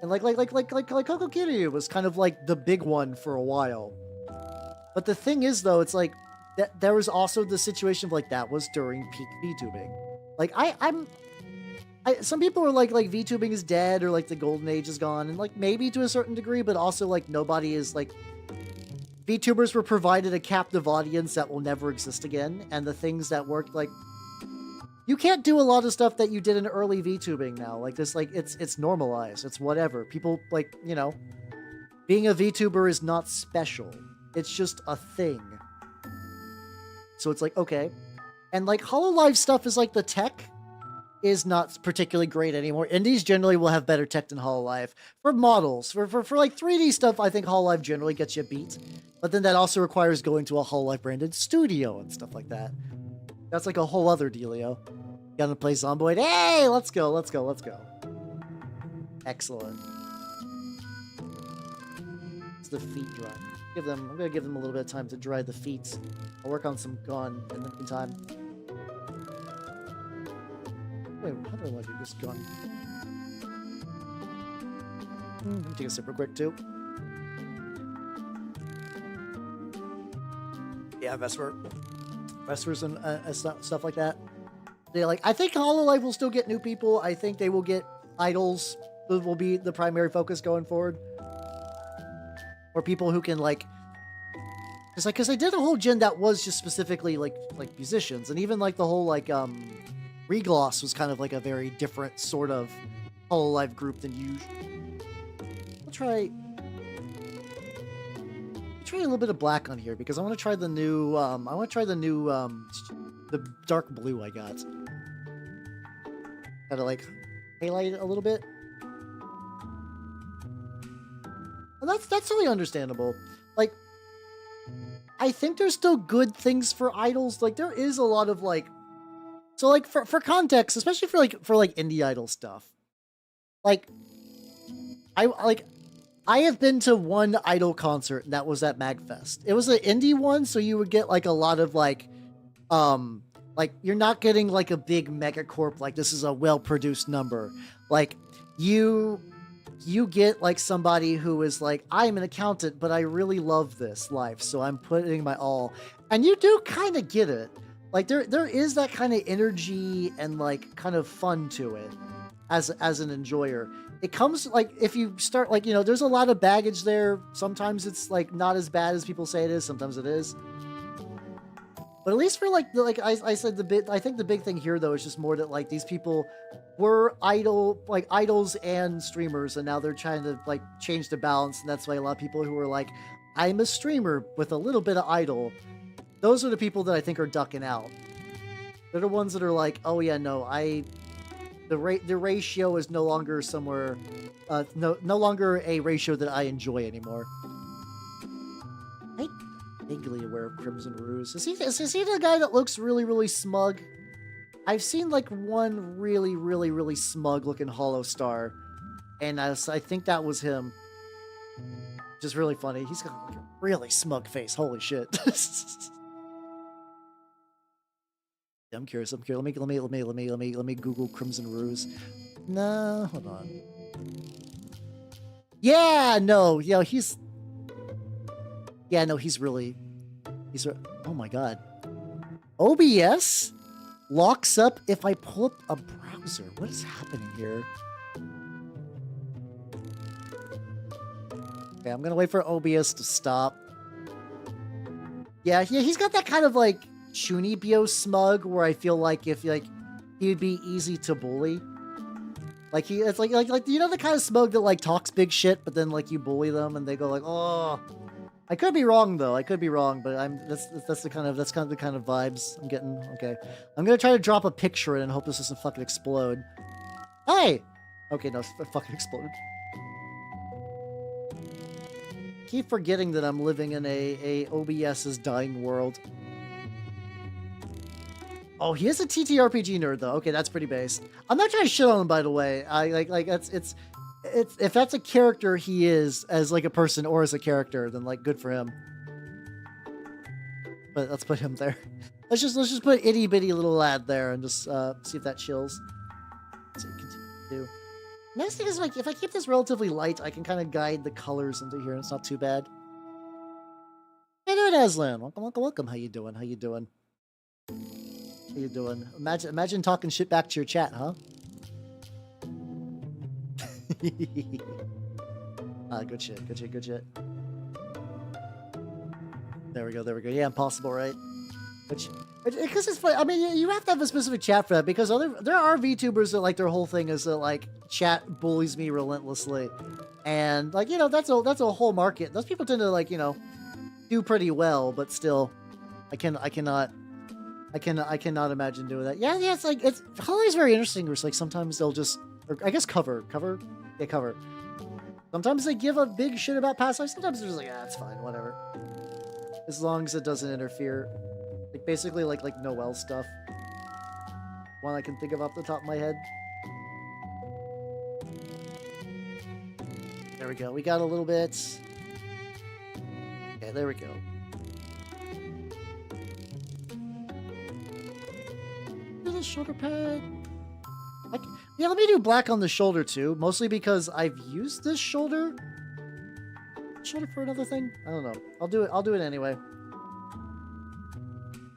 and like Coco Kiryu was kind of like the big one for a while. But the thing is, though, it's like there was also the situation of like that was during peak VTubing. Like some people are like VTubing is dead or like the golden age is gone, and like maybe to a certain degree, but also like nobody is like VTubers were provided a captive audience that will never exist again, and the things that worked, like you can't do a lot of stuff that you did in early VTubing now. Like this, like it's normalized. It's whatever. People like, you know, being a VTuber is not special. It's just a thing. So it's like, okay. And like Hololive stuff is like the tech is not particularly great anymore. Indies generally will have better tech than Hololive. For models, for like 3D stuff, I think Hololive generally gets you beat. But then that also requires going to a Hololive branded studio and stuff like that. That's like a whole other dealio. Gonna play Zomboid. Hey, let's go, let's go, let's go. Excellent. It's the feet dry. I'm gonna give them a little bit of time to dry the feet. I'll work on some gun in the meantime. Wait, how do I want to do this gun? Let me take a sip real quick too. Yeah, Vespers and stuff like that. They like. I think Hololive will still get new people. I think they will get idols. Those will be the primary focus going forward. Or people who can like, because I did a whole gen that was just specifically like musicians, and even like the whole like Regloss was kind of like a very different sort of Hololive group than usual. I'll try a little bit of black on here because I want to try the new the dark blue I got. Gotta like highlight it a little bit. And that's totally understandable. Like, I think there's still good things for idols. Like, there is a lot of like, so like for context, especially for like indie idol stuff. Like, I have been to one idol concert, and that was at MagFest. It was an indie one, so you would get like a lot of like you're not getting like a big megacorp, like this is a well-produced number. Like you get like somebody who is like, I'm an accountant, but I really love this life, so I'm putting my all. And you do kind of get it. Like there is that kind of energy and like kind of fun to it as an enjoyer. It comes like if you start like, you know, there's a lot of baggage there. Sometimes it's like not as bad as people say it is. Sometimes it is. But at least for like I said, I think the big thing here though is just more that like these people were idols and streamers, and now they're trying to like change the balance, and that's why a lot of people who are like, I'm a streamer with a little bit of idol, those are the people that I think are ducking out. They're the ones that are like, oh yeah, no, the ratio is no longer somewhere, no longer a ratio that I enjoy anymore. I'm vaguely aware of Crimson Ruse. Is he the guy that looks really, really smug? I've seen like one really, really, really smug looking Hollow Star, and I think that was him. Just really funny. He's got like a really smug face. Holy shit. I'm curious. Let me Google Crimson Ruse. No, hold on. Yeah, no, he's really, oh my god. OBS locks up if I pull up a browser. What is happening here? Okay, I'm gonna wait for OBS to stop. Yeah, he's got that kind of like Chunibyo smug where I feel like if like he'd be easy to bully. Like it's like you know the kind of smug that like talks big shit, but then like you bully them and they go like, oh. I could be wrong though. I could be wrong, but that's kind of the kind of vibes I'm getting. Okay, I'm gonna try to drop a picture in and hope this doesn't fucking explode. Hey. Okay, no, it fucking exploded. Keep forgetting that I'm living in a OBS's dying world. Oh, he is a TTRPG nerd though. Okay, that's pretty base. I'm not trying to shit on him, by the way. I like it's if that's a character he is as like a person or as a character, then like good for him. But let's put him there. Let's just put itty bitty little lad there and just see if that chills. So continue to do. Next thing is, like, if I keep this relatively light, I can kind of guide the colors into here, and it's not too bad. How you doing, Aslan? Welcome, welcome, welcome. How you doing? How you doing? How you doing? Imagine talking shit back to your chat, huh? Good shit, good shit, good shit. There we go, there we go. Yeah, impossible, right? Because it's funny. I mean, you have to have a specific chat for that, because there are VTubers that, like, their whole thing is that, like, chat bullies me relentlessly, and, like, you know, that's a whole market. Those people tend to, like, you know, do pretty well, but still, I cannot imagine doing that. Yeah, it's like, Holly's very interesting. Where it's like sometimes they'll just, or I guess cover. Sometimes they give a big shit about past life. Sometimes they're just like, it's fine, whatever, as long as it doesn't interfere. Like, basically, like Noel stuff. One I can think of off the top of my head. There we go. We got a little bit. Okay, there we go. The shoulder pad. Yeah, let me do black on the shoulder too. Mostly because I've used this shoulder for another thing. I don't know. I'll do it anyway.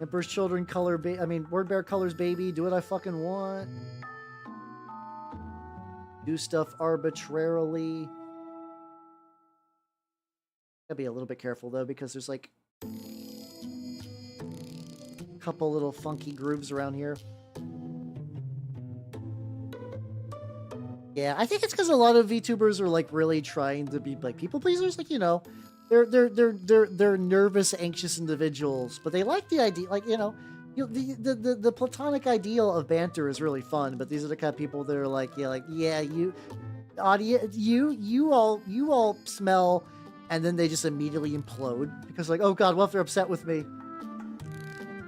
Emperor's Children color, Word Bear colors baby. Do what I fucking want. Do stuff arbitrarily. Gotta be a little bit careful though, because there's like a couple little funky grooves around here. Yeah, I think it's because a lot of VTubers are like really trying to be like people pleasers. Like, you know, they're nervous, anxious individuals, but they like the idea. Like, you know, the platonic ideal of banter is really fun. But these are the kind of people that are like, you all smell, and then they just immediately implode because, like, oh god, what if they're upset with me?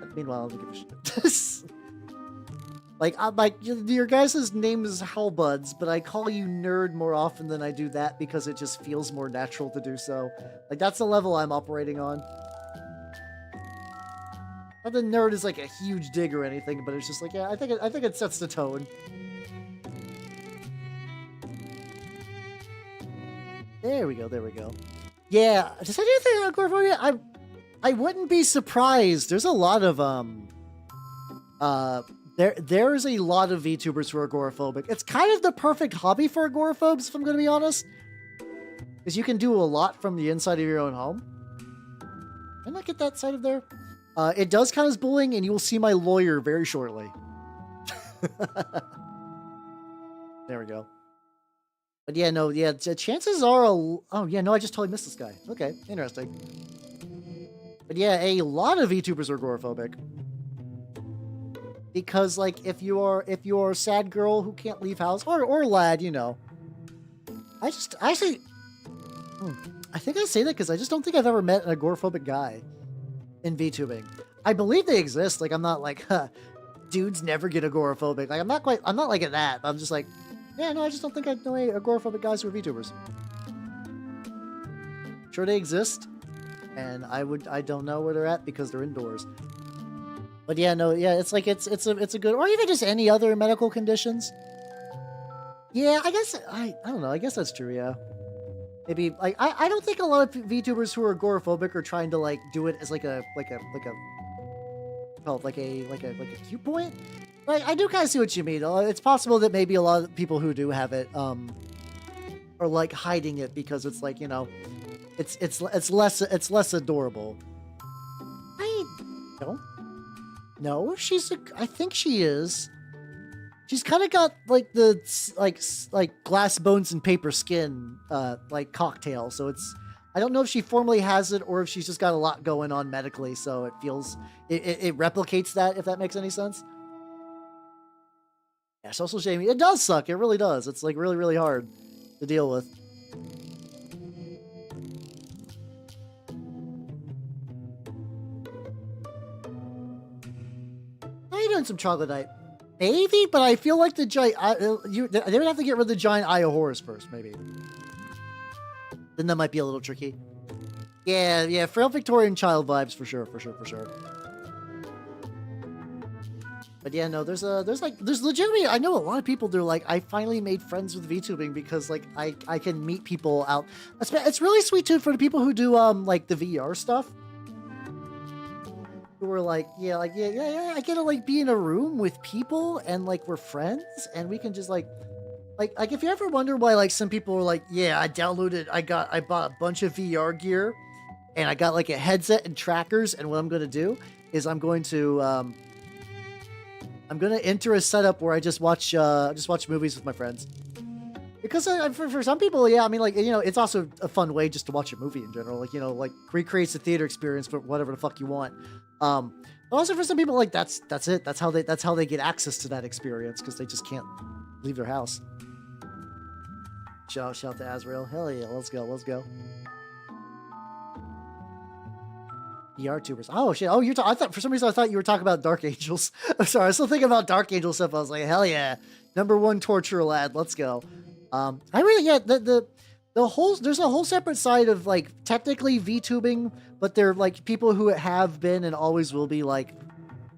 But meanwhile, I don't give a shit. Like, your guys' name is Hellbuds, but I call you nerd more often than I do that because it just feels more natural to do so. Like, that's the level I'm operating on. Not that nerd is like a huge dig or anything, but it's just like, yeah, I think it sets the tone. There we go, there we go. Yeah, does anything on agoraphobia? I wouldn't be surprised. There's a lot of There's a lot of VTubers who are agoraphobic. It's kind of the perfect hobby for agoraphobes, if I'm going to be honest. Because you can do a lot from the inside of your own home. Can I get that side of there? It does count as bullying, and you will see my lawyer very shortly. There we go. But yeah, no, yeah, chances are... Oh, yeah, no, I just totally missed this guy. Okay, interesting. But yeah, a lot of VTubers are agoraphobic. Because, like, if you're a sad girl who can't leave house, or lad, you know. I think I say that because I just don't think I've ever met an agoraphobic guy in VTubing. I believe they exist. Like, I'm not like, dudes never get agoraphobic. Like, I'm not like at that. I'm just like, yeah, no, I just don't think I know any agoraphobic guys who are VTubers. Sure, they exist, and I don't know where they're at because they're indoors. But yeah, no, yeah, it's like it's a good, or even just any other medical conditions. Yeah, I guess I don't know. I guess that's true. Yeah, maybe like I don't think a lot of VTubers who are agoraphobic are trying to like do it as like a cute point. Like, I do kind of see what you mean. It's possible that maybe a lot of people who do have it are like hiding it because it's like, you know, it's less adorable. I don't. No, I think she is. She's kind of got like the like glass bones and paper skin like cocktail. So it's, I don't know if she formally has it or if she's just got a lot going on medically. So it feels it replicates that, if that makes any sense. Yeah, social shaming, it does suck. It really does. It's like really, really hard to deal with. How you doing, some chocolate night? Maybe, but I feel like the giant... they would have to get rid of the giant Eye of Horus first, maybe. Then that might be a little tricky. Yeah, frail Victorian child vibes for sure, for sure, for sure. But yeah, no, there's legitimately, I know a lot of people, they're like, I finally made friends with VTubing because like I can meet people out. It's really sweet too for the people who do like the VR stuff. Who were like, yeah, I get to like be in a room with people and like we're friends and we can just like if you ever wonder why like some people are like, yeah, I bought a bunch of VR gear and I got like a headset and trackers, and what I'm gonna do is I'm gonna enter a setup where I just watch movies with my friends. Because for some people, yeah, I mean, like, you know, it's also a fun way just to watch a movie in general. Like, you know, like recreates the theater experience for whatever the fuck you want. But also for some people, like that's it. That's how they get access to that experience because they just can't leave their house. Shout out to Azrael. Hell yeah, let's go. Vtubers. Oh shit. Oh, I thought for some reason I thought you were talking about Dark Angels. I'm sorry. I was still thinking about Dark Angel stuff. I was like, hell yeah, #1 torture lad. Let's go. I really, yeah, there's a whole separate side of like technically VTubing, but they're like people who have been and always will be like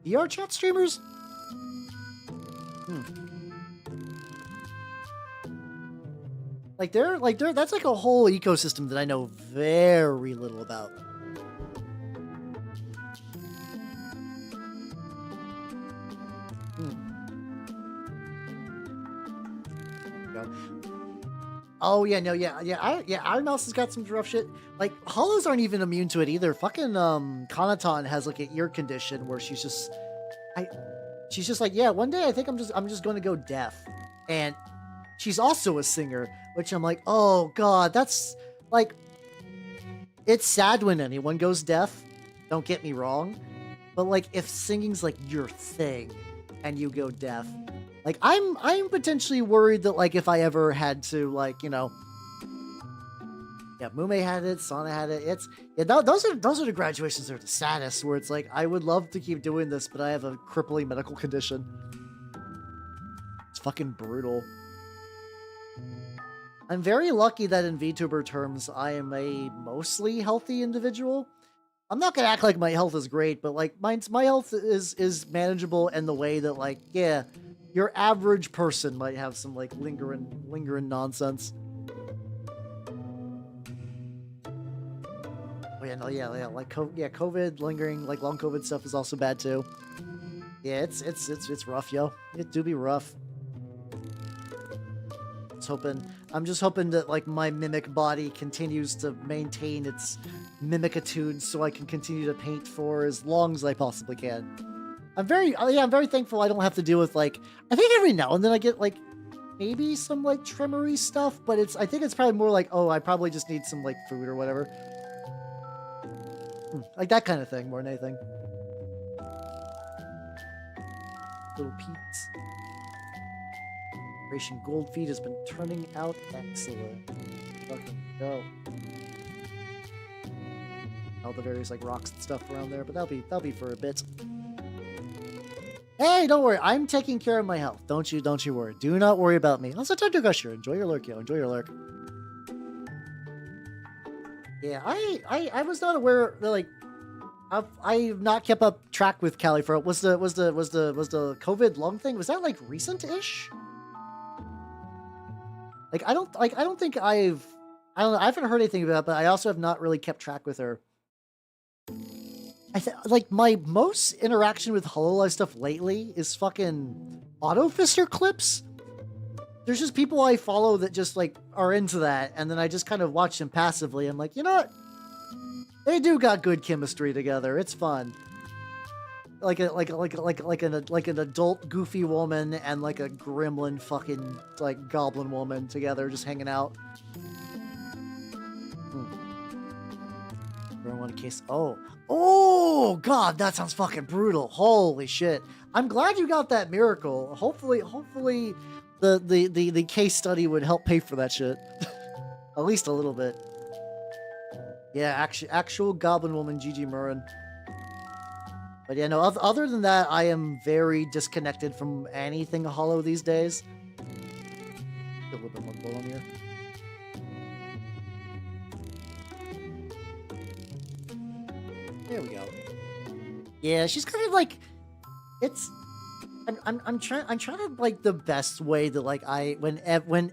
VR chat streamers. Like they're that's like a whole ecosystem that I know very little about. Oh yeah, no, yeah, Iron Mouse has got some rough shit. Like Hollows aren't even immune to it either. Fucking Konaton has like an ear condition where she's just like, yeah, one day I think I'm just going to go deaf, and she's also a singer, which I'm like, oh god, that's like, it's sad when anyone goes deaf. Don't get me wrong, but like if singing's like your thing, and you go deaf. Like, I'm potentially worried that, like, if I ever had to, like, you know... Yeah, Mume had it, Sana had it, those are the graduations that are the saddest, where it's like, I would love to keep doing this, but I have a crippling medical condition. It's fucking brutal. I'm very lucky that in VTuber terms, I am a mostly healthy individual. I'm not gonna act like my health is great, but, like, my health is manageable in the way that, like, yeah... Your average person might have some like lingering nonsense. Oh yeah, no, yeah, like COVID lingering, like long COVID stuff is also bad too. Yeah, it's rough, yo. It do be rough. I'm just hoping that like my mimic body continues to maintain its mimicitude so I can continue to paint for as long as I possibly can. I'm very thankful I don't have to deal with, like, I think every now and then I get, like, maybe some, like, tremory stuff, but I think it's probably more like, oh, I probably just need some, like, food or whatever. Like, that kind of thing, more than anything. Little Pete's. Operation Gold Feed has been turning out excellent. Fucking go. All the various, like, rocks and stuff around there, but that'll be for a bit. Hey, don't worry. I'm taking care of my health. Don't you worry. Do not worry about me. Also, time to gusher. Enjoy your lurk, yo. Enjoy your lurk. Yeah, I was not aware that, like, I've not kept up track with Cali for was the COVID lung thing. Was that like recent-ish? Like I don't think I haven't heard anything about it, but I also have not really kept track with her. Like, my most interaction with HoloLive stuff lately is fucking Autofister clips. There's just people I follow that just, like, are into that, and then I just kind of watch them passively. I'm like, you know what? They do got good chemistry together. It's fun. Like an adult goofy woman and, like, a gremlin fucking, like, goblin woman together just hanging out. Everyone in case... Oh, God, that sounds fucking brutal. Holy shit. I'm glad you got that miracle. Hopefully the case study would help pay for that shit. At least a little bit. Yeah, actual Goblin Woman Gigi Murren. But yeah, no, other than that, I am very disconnected from anything Hollow these days. A little bit more glow on here. There we go. Yeah, she's kind of like... I'm trying to like the best way that like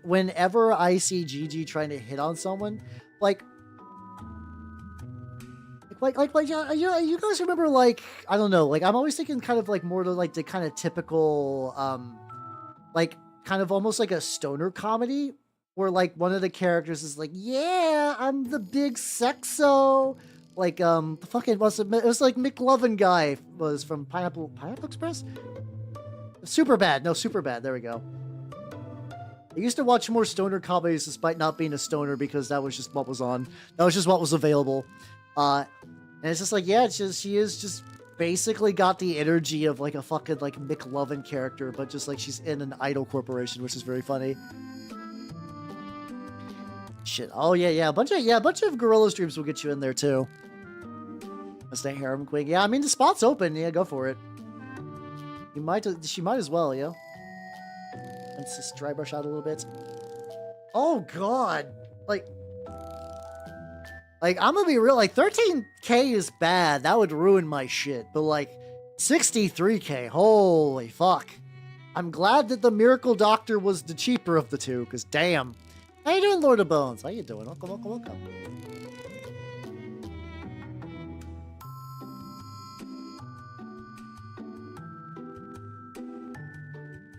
whenever I see Gigi trying to hit on someone, like yeah, you guys remember like I don't know, like I'm always thinking kind of like more to like the kind of typical like kind of almost like a stoner comedy where like one of the characters is like, yeah, I'm the big sexo. Like the fucking it was like McLovin guy was from Pineapple Express? Super bad. No, super bad. There we go. I used to watch more stoner comedies despite not being a stoner because that was just what was on. That was just what was available. And it's just like, yeah, it's just she is just basically got the energy of like a fucking like McLovin character, but just like she's in an idol corporation, which is very funny. Shit. Oh yeah. A bunch of gorilla streams will get you in there too. That's the harem queen. Yeah, I mean the spot's open. Yeah, go for it. She might as well, yeah. Let's just dry brush out a little bit. Oh god, like I'm gonna be real. Like 13K is bad. That would ruin my shit. But like 63K, holy fuck. I'm glad that the Miracle Doctor was the cheaper of the two, because damn. How you doing, Lord of Bones? How you doing? Welcome.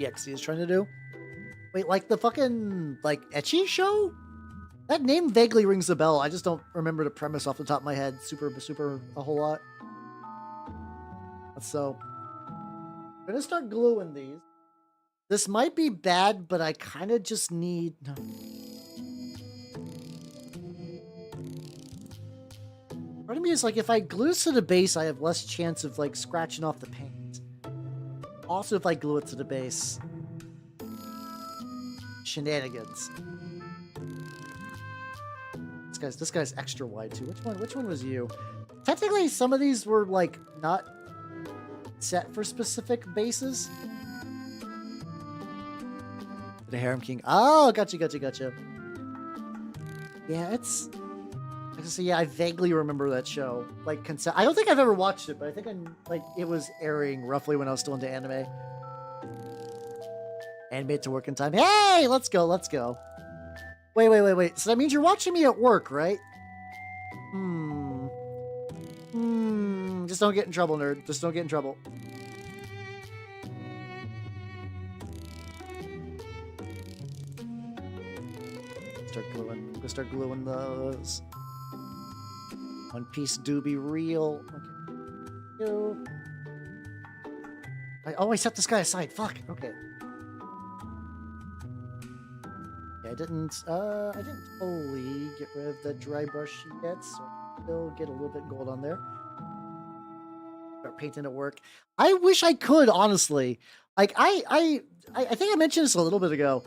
EXE is trying to do? Wait, like the fucking, like, ecchi show? That name vaguely rings a bell. I just don't remember the premise off the top of my head super a whole lot. So, I'm gonna start gluing these. This might be bad, but I kind of just need... No. Part of me is like, if I glue this to the base, I have less chance of, like, scratching off the paint. Also, if I glue it to the base. Shenanigans. This guy's extra wide too. Which one was you? Technically, some of these were like not set for specific bases. The Harem King. Oh, gotcha. Yeah, it's. I just say, yeah, I vaguely remember that show. Like, I don't think I've ever watched it, but I think it was airing roughly when I was still into anime. Animate to work in time. Hey, let's go. Wait. So that means you're watching me at work, right? Just don't get in trouble, nerd. Just don't get in trouble. Start gluing those. One Piece do be real. Okay. I always set this guy aside. Fuck. Okay. Yeah, I didn't fully get rid of the dry brush yet, so I still get a little bit gold on there. Start painting at work. I wish I could, honestly. Like I think I mentioned this a little bit ago.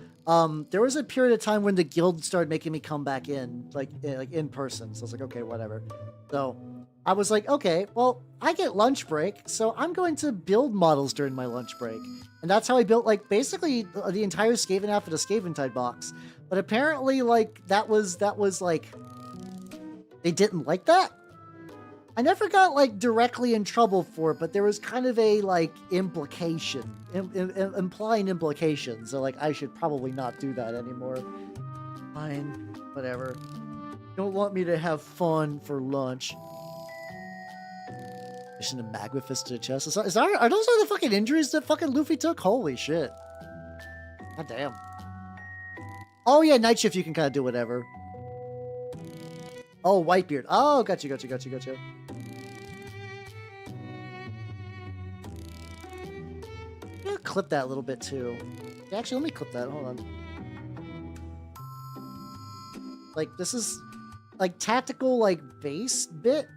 There was a period of time when the guild started making me come back in, like in person. So I was like, okay, whatever. So I was like, okay, well, I get lunch break, so I'm going to build models during my lunch break. And that's how I built, like, basically the entire Skaven half of the Skaventide box. But apparently, like, that was like, they didn't like that. I never got, like, directly in trouble for it, but there was kind of a, like, implication, implying implication. So, like, I should probably not do that anymore. Fine, whatever. Don't want me to have fun for lunch. Mission to Magma Fist to the chest. Are those the fucking injuries that fucking Luffy took? Holy shit. God damn. Oh yeah, night shift you can kind of do whatever. Oh, Whitebeard. Oh, gotcha. I'm gonna clip that a little bit too. Yeah, actually, let me clip that. Hold on. Like, this is like tactical, like base bit.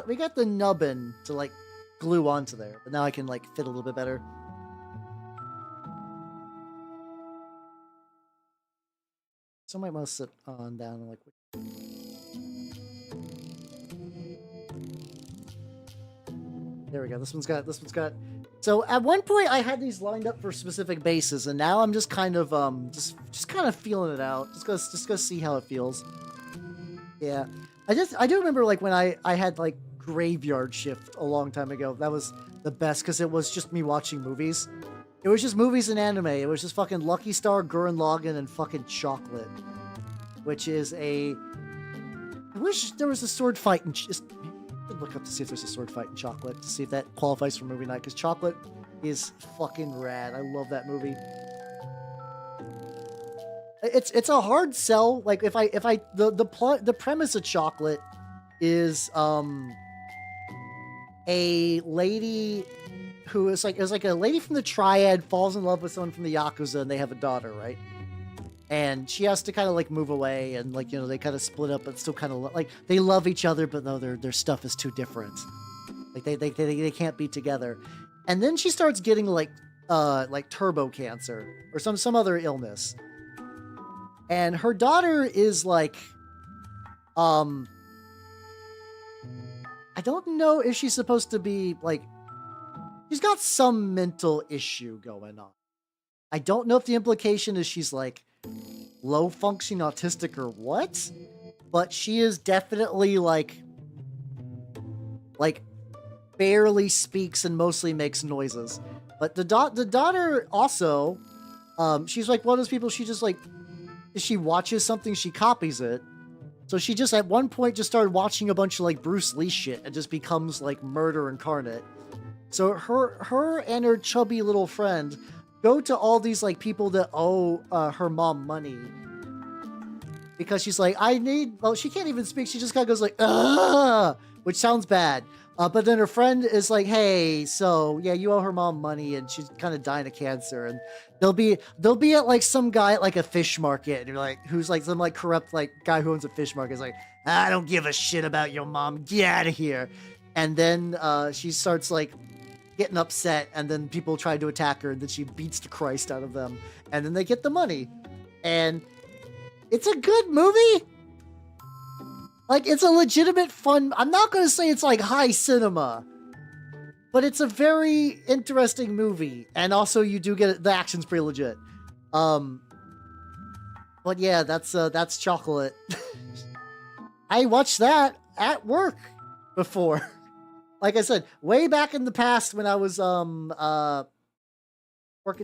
We got the nubbin to like glue onto there, but now I can like fit a little bit better. So I might want to sit on down and like. There we go. This one's got. So at one point I had these lined up for specific bases, and now I'm just kind of just kind of feeling it out. Just go see how it feels. Yeah. I do remember like when I had like Graveyard Shift a long time ago. That was the best because it was just me watching movies. It was just movies and anime. It was just fucking Lucky Star, Gurren Lagann, and fucking Chocolate, which is a. I wish there was a sword fight in. Just look up to see if there's a sword fight in Chocolate to see if that qualifies for movie night because Chocolate is fucking rad. I love that movie. It's a hard sell. Like if I the plot, the premise of Chocolate is a lady who is like, it was like a lady from the Triad falls in love with someone from the Yakuza and they have a daughter, right? And she has to kind of like move away and like, you know, they kind of split up but still kind of like they love each other, but no, their stuff is too different. Like they can't be together. And then she starts getting like turbo cancer or some other illness. And her daughter is like, I don't know if she's supposed to be like, she's got some mental issue going on. I don't know if the implication is she's like low functioning autistic or what, but she is definitely like barely speaks and mostly makes noises. But the daughter also, she's like one of those people, she just like, if she watches something, she copies it. So she just at one point just started watching a bunch of like Bruce Lee shit and just becomes like murder incarnate. So her and her chubby little friend go to all these like people that owe her mom money because she's like, well, she can't even speak. She just kind of goes like, ugh, which sounds bad. But then her friend is like, hey, so yeah, you owe her mom money and she's kind of dying of cancer. And they'll be at like some guy at like a fish market and you're like, who's like some like corrupt like guy who owns a fish market is like, I don't give a shit about your mom. Get out of here. And then she starts like getting upset and then people try to attack her and then she beats the Christ out of them. And then they get the money. And it's a good movie. Like, it's a legitimate fun... I'm not going to say it's, like, high cinema. But it's a very interesting movie. And also, you do get... The action's pretty legit. But yeah, that's Chocolate. I watched that at work before. Like I said, way back in the past when I was,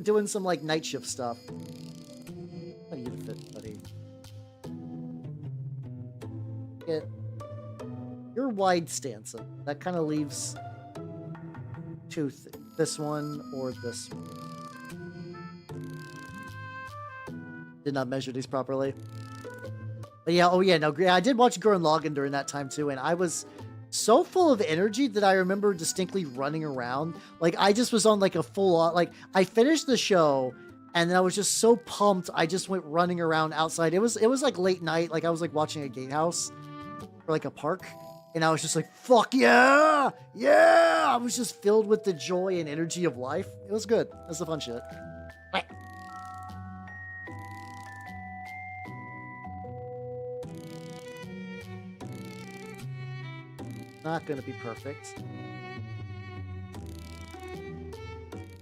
doing some, like, night shift stuff. How do you fit, buddy? Get your wide stance. That kind of leaves two this one or this one. Did not measure these properly. But yeah, oh yeah, no, I did watch Gurren Lagann during that time too, and I was so full of energy that I remember distinctly running around. Like I just was on like a full on, like I finished the show and then I was just so pumped. I just went running around outside. It was like late night. Like I was like watching a gatehouse. Or like a park, and I was just like, fuck yeah! Yeah! I was just filled with the joy and energy of life. It was good. It was the fun shit. Not gonna be perfect.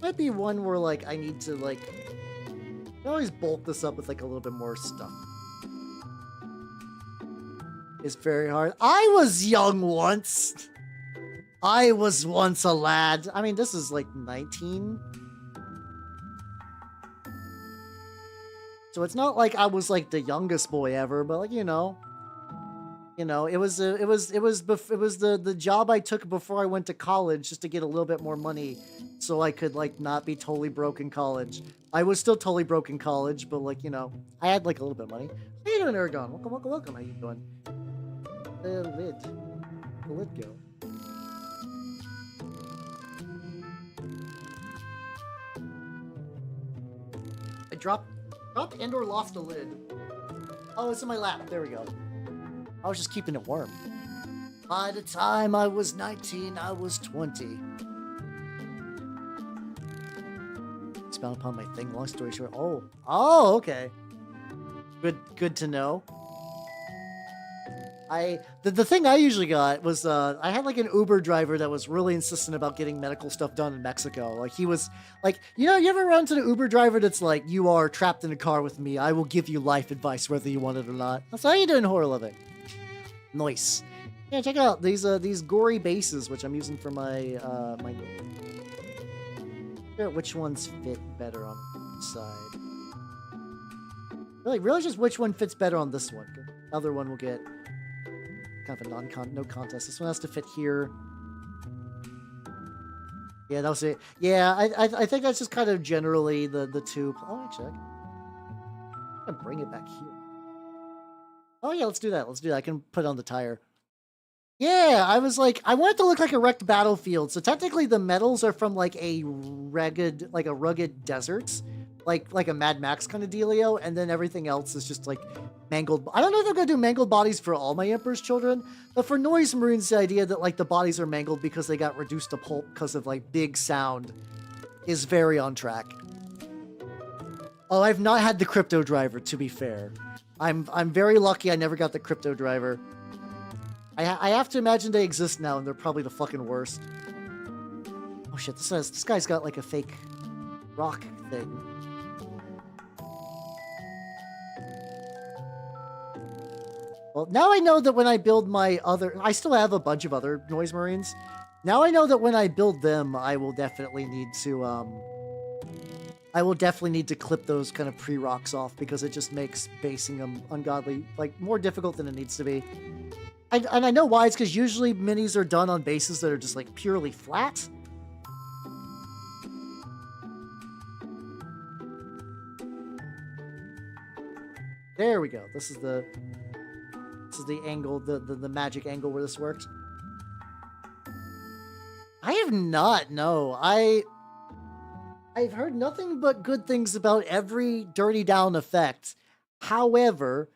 Might be one where like I need to like I always bulk this up with like a little bit more stuff. It's very hard. I was young once. I was once a lad. I mean, this is like 19. So it's not like I was like the youngest boy ever, but like, you know, it was the job I took before I went to college just to get a little bit more money so I could like not be totally broke in college. I was still totally broke in college, but like, you know, I had like a little bit of money. How you doing, Aragon? Welcome. How you doing? The lid go. I dropped and or lost a lid. Oh, it's in my lap. There we go. I was just keeping it warm. By the time I was 19, I was 20. Expound upon my thing. Long story short. Oh, okay. Good to know. The thing I usually got was I had like an Uber driver that was really insistent about getting medical stuff done in Mexico. Like he was like, you know, you ever run to the Uber driver that's like, you are trapped in a car with me. I will give you life advice whether you want it or not. That's how you do in horror living. Nice. Yeah, check out these gory bases, which I'm using for my my. Which ones fit better on each side? Really, just which one fits better on this one. The other one will get kind of a no contest. This one has to fit here. Yeah, that was it. Yeah, I think that's just kind of generally the two. Oh, actually, I'm gonna bring it back here. Oh yeah, let's do that. Let's do that. I can put it on the tire. Yeah, I was like, I want it to look like a wrecked battlefield. So technically, the metals are from like a rugged desert, like a Mad Max kind of dealio, and then everything else is just like mangled. I don't know if I'm gonna do mangled bodies for all my Emperor's Children, but for Noise Marines, the idea that like the bodies are mangled because they got reduced to pulp because of like big sound is very on track. Oh, I've not had the crypto driver, to be fair. I'm very lucky I never got the crypto driver. I have to imagine they exist now, and they're probably the fucking worst. Oh shit, this guy's got like a fake rock thing. Well, now I know that when I build my other... I still have a bunch of other Noise Marines. Now I know that when I build them, I will definitely need to, clip those kind of pre-rocks off, because it just makes basing them ungodly, like, more difficult than it needs to be. And I know why. It's because usually minis are done on bases that are just, like, purely flat. There we go. This is the angle, the magic angle where this works. I have not, no. I've heard nothing but good things about every Dirty Down effect. However,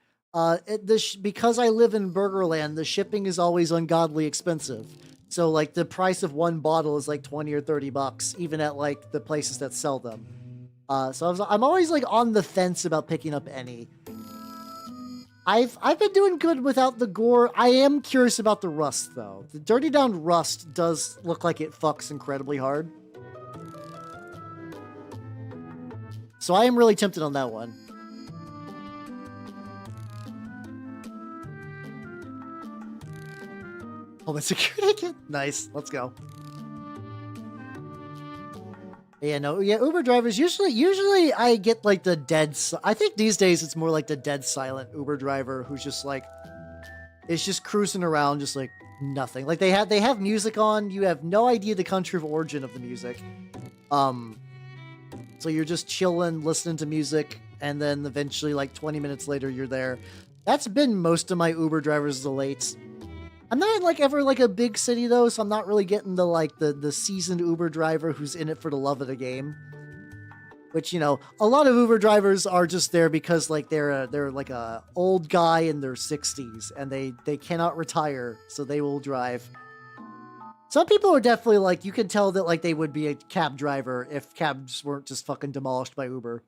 because I live in Burgerland, the shipping is always ungodly expensive. So, like, the price of one bottle is like 20 or 30 bucks, even at, like, the places that sell them. So I'm always, like, on the fence about picking up any. I've been doing good without the gore. I am curious about the rust, though. The Dirty Down rust does look like it fucks incredibly hard. So I am really tempted on that one. Oh, my security kit? Nice. Let's go. Yeah, no, yeah, Uber drivers, usually I get, like, the dead... I think these days it's more like the dead silent Uber driver who's just, like... is just cruising around, just, like, nothing. Like, they have music on, you have no idea the country of origin of the music. So you're just chilling, listening to music, and then eventually, like, 20 minutes later, you're there. That's been most of my Uber drivers as of late. I'm not, like, ever, like, a big city, though, so I'm not really getting the, like, the seasoned Uber driver who's in it for the love of the game. Which, you know, a lot of Uber drivers are just there because, like, they're like, a old guy in their 60s, and they cannot retire, so they will drive. Some people are definitely, like, you can tell that, like, they would be a cab driver if cabs weren't just fucking demolished by Uber.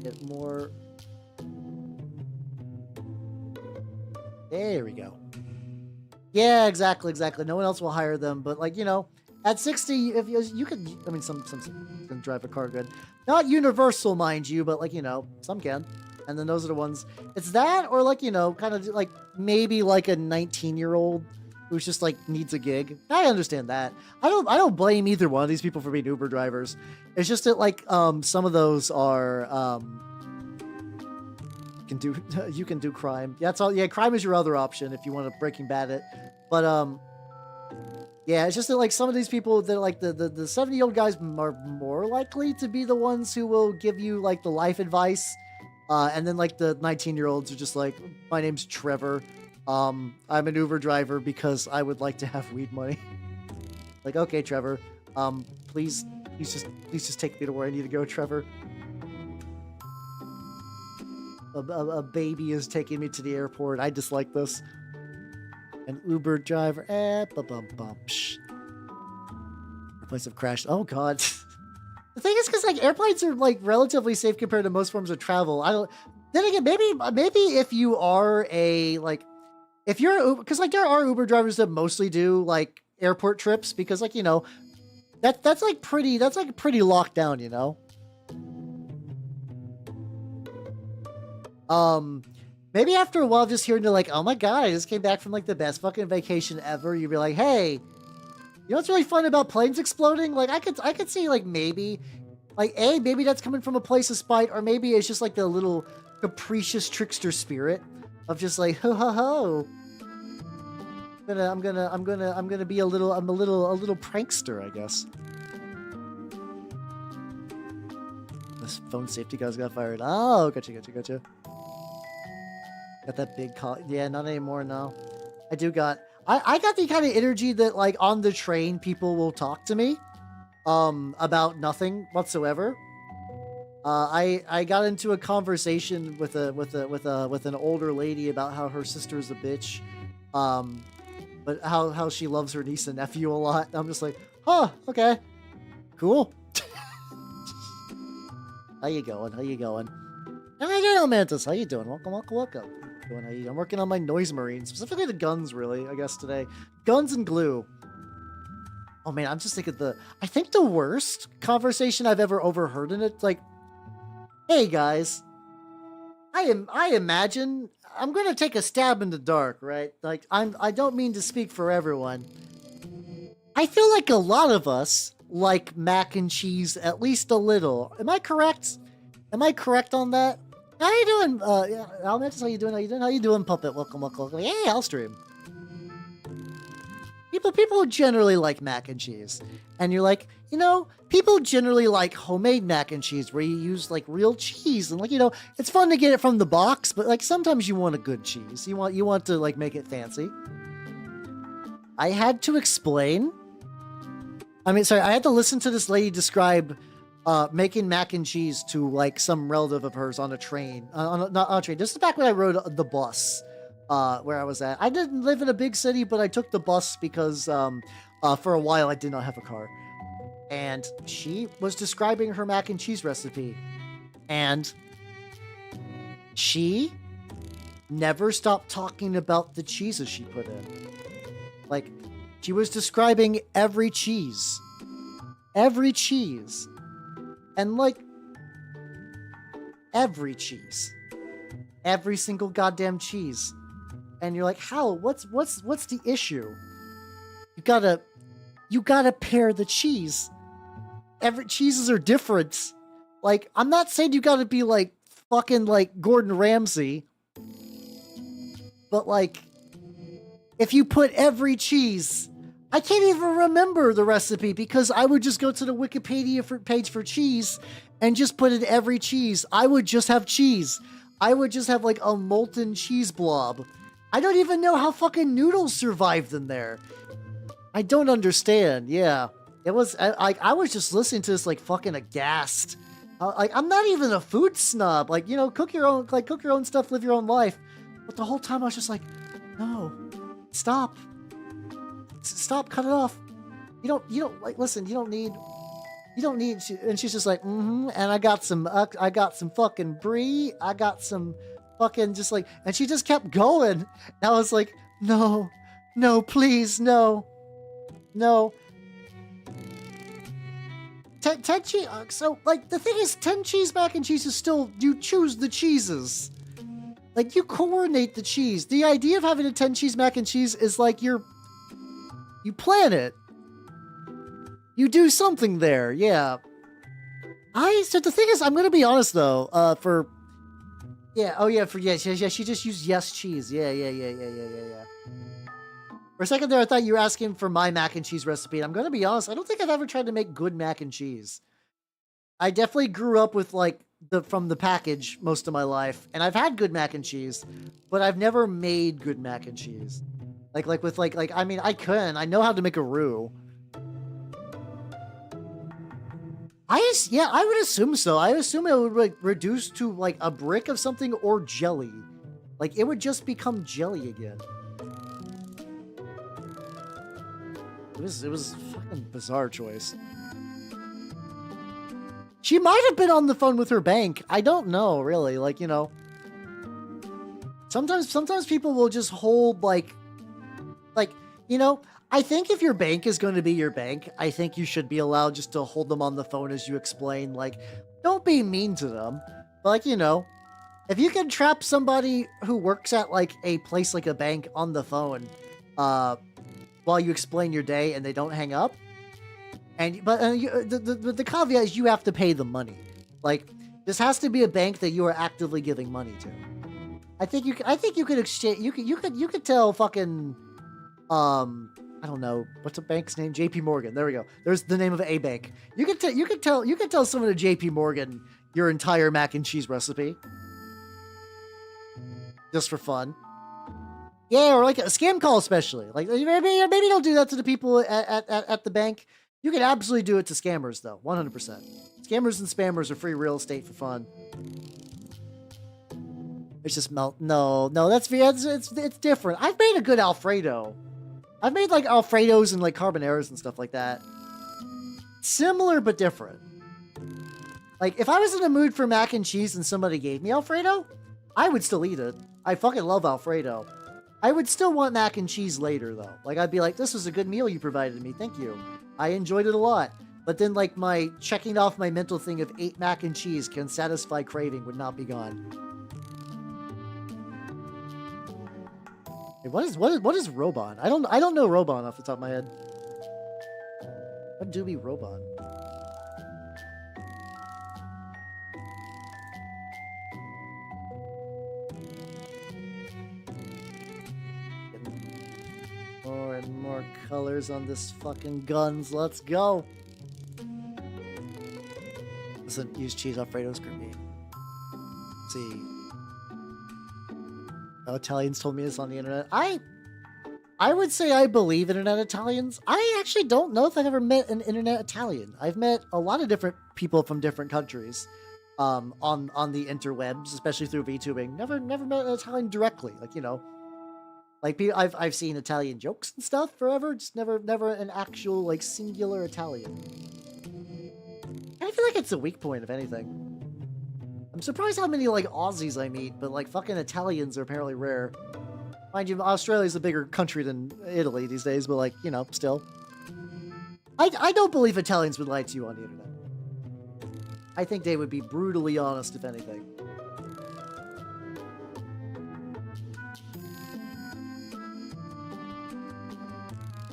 Get more... There we go. Yeah, exactly. No one else will hire them, but, like, you know, at 60, if you could, I mean, some can drive a car good. Not universal, mind you, but, like, you know, some can. And then those are the ones. It's that, or, like, you know, kind of like maybe like a 19-year-old who's just, like, needs a gig. I understand that. I don't blame either one of these people for being Uber drivers. It's just that, like, some of those are you can do crime. Yeah, that's all. Yeah, crime is your other option if you want to Breaking Bad it. But yeah, it's just that, like, some of these people that, like, the 70-year-old guys are more likely to be the ones who will give you, like, the life advice. And then, like, the 19-year-olds are just like, my name's Trevor. I'm an Uber driver because I would like to have weed money. Like, okay, Trevor. Please just take me to where I need to go, Trevor. A baby is taking me to the airport. I dislike this. An Uber driver. Airplanes have crashed. Oh, God. The thing is, because, like, airplanes are, like, relatively safe compared to most forms of travel. I don't... Then again, maybe if you are a, like... If you're Uber... Because, like, there are Uber drivers that mostly do, like, airport trips. Because, like, you know... That's pretty locked down, you know? Maybe after a while, just hearing you're like, oh my god, I just came back from like the best fucking vacation ever. You'd be like, hey, you know what's really fun about planes exploding? Like I could see like maybe maybe that's coming from a place of spite, or maybe it's just like the little capricious trickster spirit of just like ho ho ho. I'm gonna be a little prankster, I guess. This phone safety guys got fired. Oh, gotcha. Got that big call. Yeah, not anymore, no. I got the kind of energy that like on the train people will talk to me about nothing whatsoever. I got into a conversation with an older lady about how her sister's a bitch. But how she loves her niece and nephew a lot. I'm just like, huh, okay. Cool. How you going? How you doing, Mantis? How you doing? Welcome. How you doing? I'm working on my noise marine, specifically the guns, really, I guess, today. Guns and glue. Oh, man, I'm just thinking I think the worst conversation I've ever overheard in it, like, hey, guys, I imagine I'm going to take a stab in the dark, right? Like, I don't mean to speak for everyone. I feel like a lot of us like mac and cheese at least a little. Am I correct? Am I correct on that? How you doing? Yeah, Almantis, how you doing, Puppet? Welcome. Hey, I'll stream. People generally like mac and cheese. And you're like, you know, people generally like homemade mac and cheese where you use like real cheese. And like, you know, it's fun to get it from the box, but like sometimes you want a good cheese. You want to like make it fancy. I had to explain. I had to listen to this lady describe making mac and cheese to like some relative of hers on a train. Not on a train. This is back when I rode the bus. Where I was at. I didn't live in a big city, but I took the bus because for a while I did not have a car. And she was describing her mac and cheese recipe. And she never stopped talking about the cheeses she put in. Like, she was describing every cheese. Every cheese. And like, every cheese. Every single goddamn cheese. And you're like, how? What's the issue? You gotta pair the cheese. Every cheeses are different. Like, I'm not saying you gotta be like fucking like Gordon Ramsay. But like, if you put every cheese, I can't even remember the recipe because I would just go to the Wikipedia page for cheese and just put in every cheese. I would just have cheese. I would just have like a molten cheese blob. I don't even know how fucking noodles survived in there. I don't understand. Yeah, it was I was just listening to this like fucking aghast. Like, I'm not even a food snob. Like, you know, cook your own stuff, live your own life. But the whole time I was just like, no, stop, cut it off. You don't like listen. You don't need. And she's just like, and I got some fucking brie. I got some fucking just like, and she just kept going. And I was like, no, please, no. 10 cheese. So like the thing is, 10 cheese mac and cheese is still, you choose the cheeses. Like you coordinate the cheese. The idea of having a 10 cheese mac and cheese is like you plan it. You do something there, yeah. So the thing is, I'm gonna be honest though, she just used yes cheese. Yeah. For a second there, I thought you were asking for my mac and cheese recipe. And I'm gonna be honest, I don't think I've ever tried to make good mac and cheese. I definitely grew up with like from the package most of my life, and I've had good mac and cheese, but I've never made good mac and cheese. I mean, I know how to make a roux. I would assume so. I assume it would like reduce to like a brick of something or jelly. Like it would just become jelly again. It was a fucking bizarre choice. She might have been on the phone with her bank. I don't know, really. Like, you know, sometimes people will just hold like, you know, I think if your bank is going to be your bank, I think you should be allowed just to hold them on the phone as you explain. Like, don't be mean to them. But like, you know, If you can trap somebody who works at like a place like a bank on the phone, while you explain your day and they don't hang up, but the caveat is you have to pay the money. Like this has to be a bank that you are actively giving money to. I think you could exchange. You could tell fucking I don't know what's a bank's name. JP Morgan. There we go. There's the name of a bank. You could tell someone at JP Morgan your entire mac and cheese recipe. Just for fun. Yeah, or like a scam call especially. Like maybe don't do that to the people at the bank. You can absolutely do it to scammers though, 100%. Scammers and spammers are free real estate for fun. It's just melt. No, it's different. I've made a good Alfredo. I've made like Alfredos and like carbonaras and stuff like that. Similar but different. Like if I was in a mood for mac and cheese and somebody gave me Alfredo, I would still eat it. I fucking love Alfredo. I would still want mac and cheese later though. Like I'd be like, this was a good meal you provided me. Thank you. I enjoyed it a lot. But then like my checking off my mental thing of 8 mac and cheese can satisfy craving would not be gone. Hey, what is Robon? I don't know Robon off the top of my head. What do be Robon? More and more colors on this fucking guns. Let's go. Listen, use cheese Alfredo's creepy. Let's see. Oh, Italians told me this on the internet. I would say I believe internet Italians. I actually don't know if I've ever met an internet Italian. I've met a lot of different people from different countries on the interwebs, especially through VTubing. Never met an Italian directly. Like, you know, like I've seen Italian jokes and stuff forever, just never an actual like singular Italian. I feel like it's a weak point, if anything. I'm surprised how many like Aussies I meet, but like fucking Italians are apparently rare. Mind you, Australia's a bigger country than Italy these days, but like, you know, still. I don't believe Italians would lie to you on the internet. I think they would be brutally honest, if anything.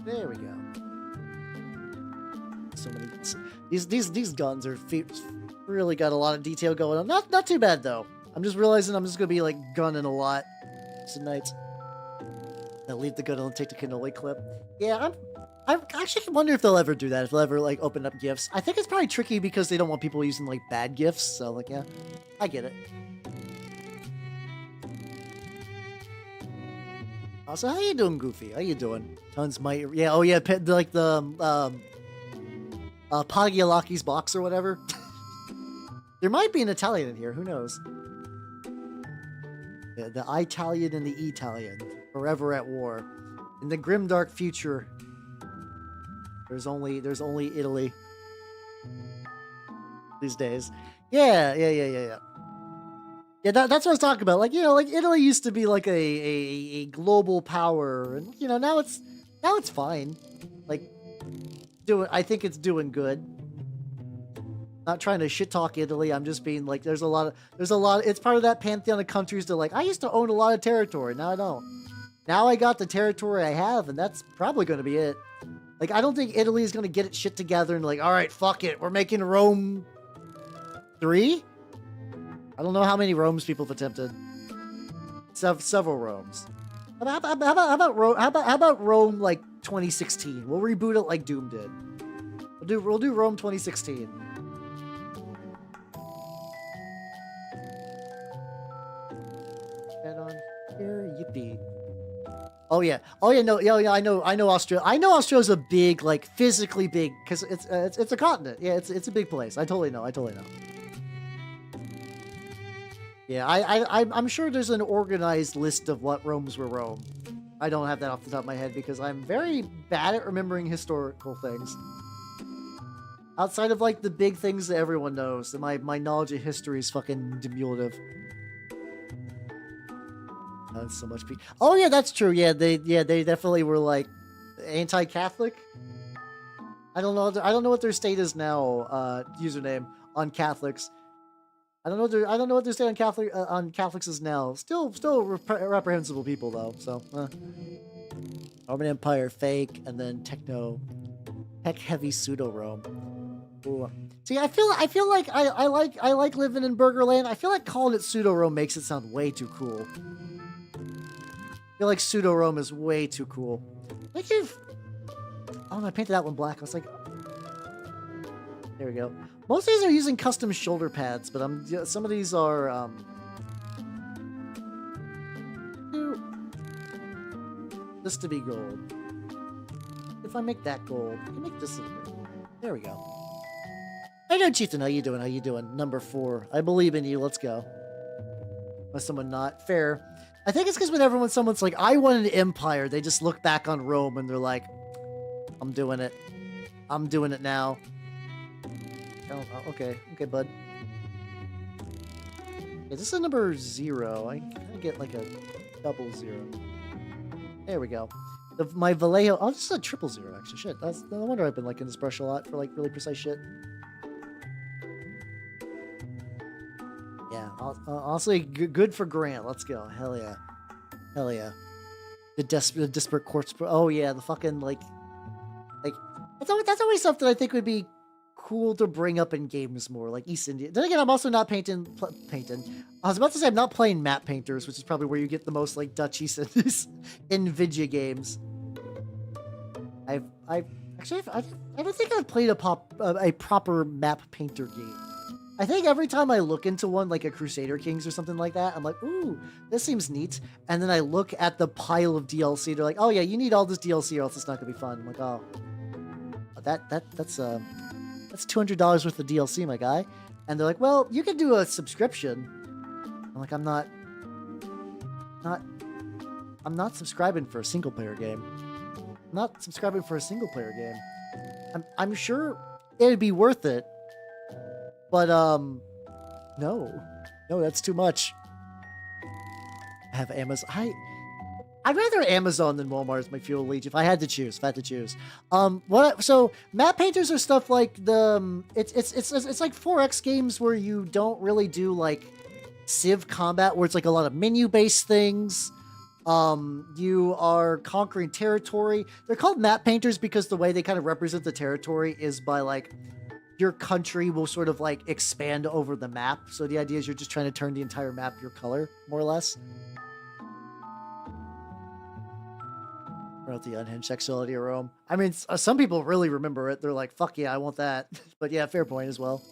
There we go. So many. These guns are really got a lot of detail going on. Not too bad though. I'm just realizing I'm just gonna be like gunning a lot tonight. I'll leave the gun and take the cannoli clip. Yeah, I actually wonder if they'll ever do that. If they'll ever like open up gifts. I think it's probably tricky because they don't want people using like bad gifts. So like, yeah, I get it. Also, how you doing, Goofy? How you doing? Tons might. Yeah. Oh yeah. Like the Paglialaki's box or whatever. There might be an Italian in here. Who knows? Yeah, the Italian and the Italian, forever at war. In the grimdark future, there's only Italy these days. Yeah. Yeah, that's what I was talking about. Like, you know, like Italy used to be like a global power, and you know now it's fine. Like, I think it's doing good. Not trying to shit talk Italy. I'm just being like, there's a lot. It's part of that pantheon of countries that like I used to own a lot of territory. Now I don't. Now I got the territory I have, and that's probably going to be it. Like, I don't think Italy is going to get its shit together and like, all right, fuck it, we're making Rome 3. I don't know how many Romes people have attempted. Several Romes. How about Rome like 2016? We'll reboot it like Doom did. We'll do Rome 2016. Head on here, yippee. Oh yeah. No, yeah. I know Australia. I know Australia's a big, like physically big, because it's a continent. Yeah, it's a big place. I totally know. Yeah, I'm sure there's an organized list of what Romes were Rome. I don't have that off the top of my head because I'm very bad at remembering historical things. Outside of like the big things that everyone knows, my knowledge of history is fucking diminutive. That's so much. Oh yeah, that's true. Yeah, they definitely were like anti-Catholic. I don't know what their state is now. Username on Catholics. I don't know. I don't know what they're saying on Catholics is now. Still reprehensible people though. So, Roman Empire fake, and then tech heavy pseudo Rome. Ooh. See, I feel like I like living in Burgerland. I feel like calling it pseudo Rome makes it sound way too cool. I feel like pseudo Rome is way too cool. Like oh, no, I painted that one black. I was like, there we go. Most of these are using custom shoulder pads, but some of these are this to be gold. If I make that gold, I can make this silver. There we go. How you doing, Chieftain? How you doing? How you doing? Number 4. I believe in you. Let's go. Was someone not fair? I think it's because when someone's like, I want an empire, they just look back on Rome and they're like, I'm doing it. I'm doing it now. Oh, okay. Okay, bud. Yeah, this is number 0. I get like a double 0. There we go. My Vallejo. Oh, this is a 000, actually. Shit. No wonder I've been liking this brush a lot for like really precise shit. Yeah, honestly, good for Grant. Let's go. Hell yeah. Hell yeah. The disparate quartz. Oh yeah, the fucking like that's always something I think would be cool to bring up in games more, like East India. Then again, I'm also not painting. I was about to say I'm not playing map painters, which is probably where you get the most like Dutch East Indies in video games. I don't think I've played a proper map painter game. I think every time I look into one, like a Crusader Kings or something like that, I'm like, ooh, this seems neat. And then I look at the pile of DLC. They're like, oh yeah, you need all this DLC or else it's not gonna be fun. I'm like, oh, that's $200 worth of DLC, my guy. And they're like, well, you can do a subscription. I'm like, I'm not subscribing for a single player game. I'm not subscribing for a single player game. I'm sure it'd be worth it. But, no, that's too much. I have Amazon. I'd rather Amazon than Walmart as my fuel leech if I had to choose. So map painters are stuff like it's like 4X games where you don't really do like Civ combat, where it's like a lot of menu based things. You are conquering territory. They're called map painters because the way they kind of represent the territory is by like your country will sort of like expand over the map. So the idea is you're just trying to turn the entire map your color, more or less. Wrote the unhinged sexuality of Rome. I mean, some people really remember it. They're like, fuck yeah, I want that. But yeah, fair point as well.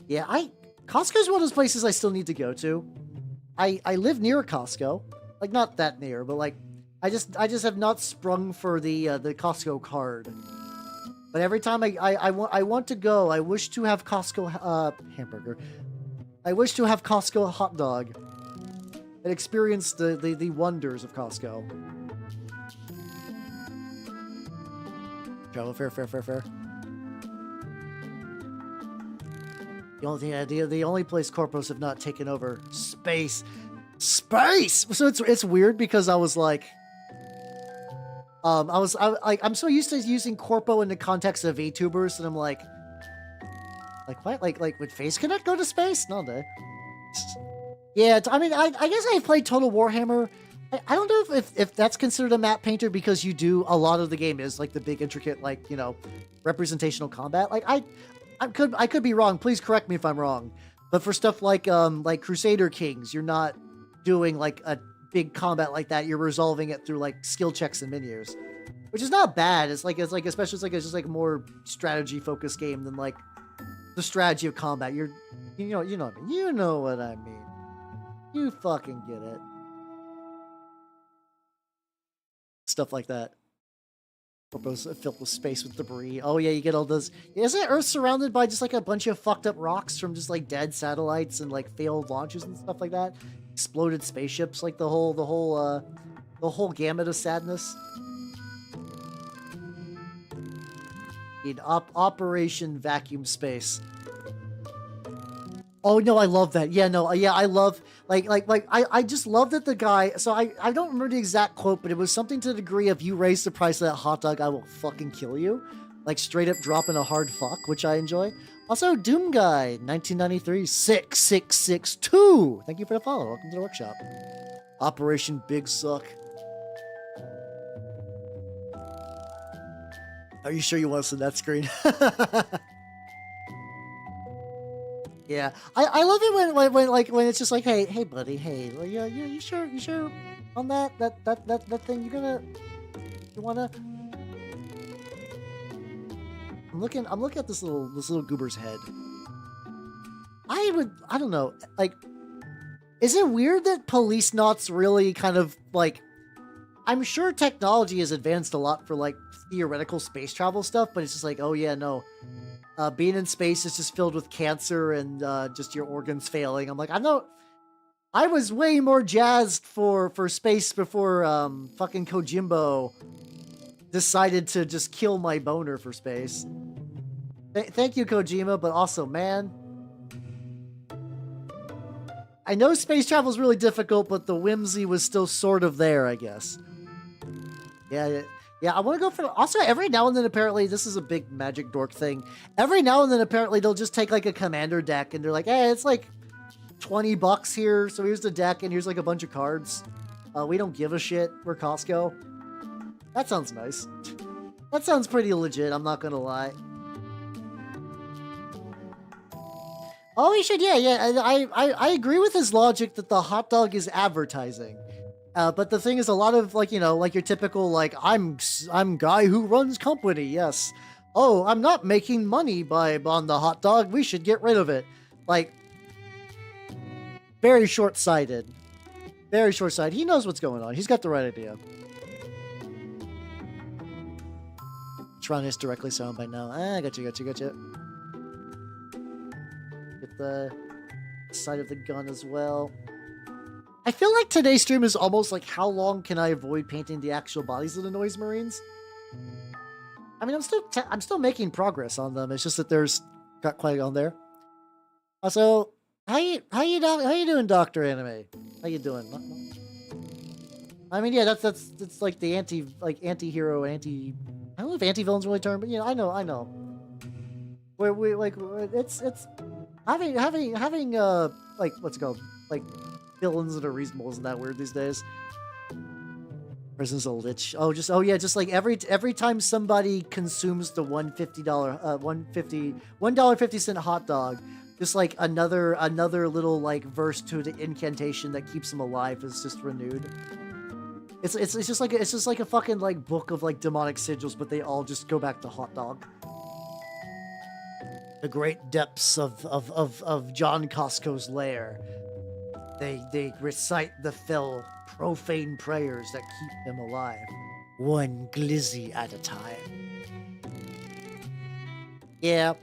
Yeah, Costco's one of those places I still need to go to. I live near a Costco. Like, not that near, but like, I just have not sprung for the Costco card. But every time I want to go, I wish to have Costco hamburger. I wish to have Costco hot dog and experience the wonders of Costco. Travel fair. The only place corpos have not taken over space. So it's weird because I was like, I'm so used to using corpo in the context of VTubers, and I'm like what? Like would Face Connect go to space? No, they. Yeah, I mean, I guess I've played Total Warhammer. I don't know if that's considered a map painter because you do a lot of the game is like the big intricate like representational combat. Like I could be wrong. Please correct me if I'm wrong. But for stuff like Crusader Kings, you're not doing like a big combat like that. You're resolving it through like skill checks and menus, which is not bad. It's especially it's just like a more strategy focused game than like the strategy of combat. You know what I mean. You know what I mean. You fucking get it. Stuff like that. Filled with space with debris. Oh yeah, you get all those. Isn't Earth surrounded by just like a bunch of fucked up rocks from just like dead satellites and like failed launches and stuff like that? Exploded spaceships, like the whole gamut of sadness. In Operation Vacuum Space. Oh no, I love that. Yeah, no, yeah, I love I just love that the guy. So I don't remember the exact quote, but it was something to the degree of you raise the price of that hot dog, I will fucking kill you. Like straight up dropping a hard fuck, which I enjoy. Also, Doom Guy, 1993, 6662. Thank you for the follow. Welcome to the workshop. Operation Big Suck. Are you sure you want to see that screen? Yeah, I love it when it's just like, hey buddy, hey, well, yeah, you sure on that thing you wanna. I'm looking at this little goober's head. I don't know, like, is it weird that police knots really kind of like, I'm sure technology has advanced a lot for like theoretical space travel stuff, but it's just like, oh yeah, no. Being in space is just filled with cancer and just your organs failing. I'm like, I was way more jazzed for space before fucking Kojimbo decided to just kill my boner for space. Thank you, Kojima, but also, man, I know space travel is really difficult, but the whimsy was still sort of there, I guess. Yeah, I want to go for... Also, every now and then, apparently, this is a big magic dork thing. Every now and then, apparently, they'll just take, like, a commander deck, and they're like, hey, it's, like, $20 here, so here's the deck, and here's, like, a bunch of cards. We don't give a shit. We're Costco. That sounds nice. That sounds pretty legit, I'm not gonna lie. Oh, he should, yeah. I agree with his logic that the hot dog is advertising. But the thing is, a lot of, like, you know, like your typical, like, I'm guy who runs company, yes. Oh, I'm not making money on the hot dog, we should get rid of it. Like, very short-sighted. Very short-sighted. He knows what's going on. He's got the right idea. Tron is directly sound by now. Gotcha. Get the side of the gun as well. I feel like today's stream is almost like, how long can I avoid painting the actual bodies of the Noise Marines? I mean, I'm still making progress on them. It's just that there's got quite on there. Also, how you doing, Dr. Anime? How you doing? I mean, yeah, that's like the anti-hero, I don't know if anti-villain's really a term, but yeah, I know. Where we like it's having like, what's it called, like, villains that are reasonable isn't that weird these days. Prison's a lich. Just like every time somebody consumes the $1.50 hot dog, just like another little like verse to the incantation that keeps them alive is just renewed. It's just like a fucking like book of like demonic sigils, but they all just go back to hot dog. The great depths of John Costco's lair. They recite the fell, profane prayers that keep them alive, one glizzy at a time. Yeah,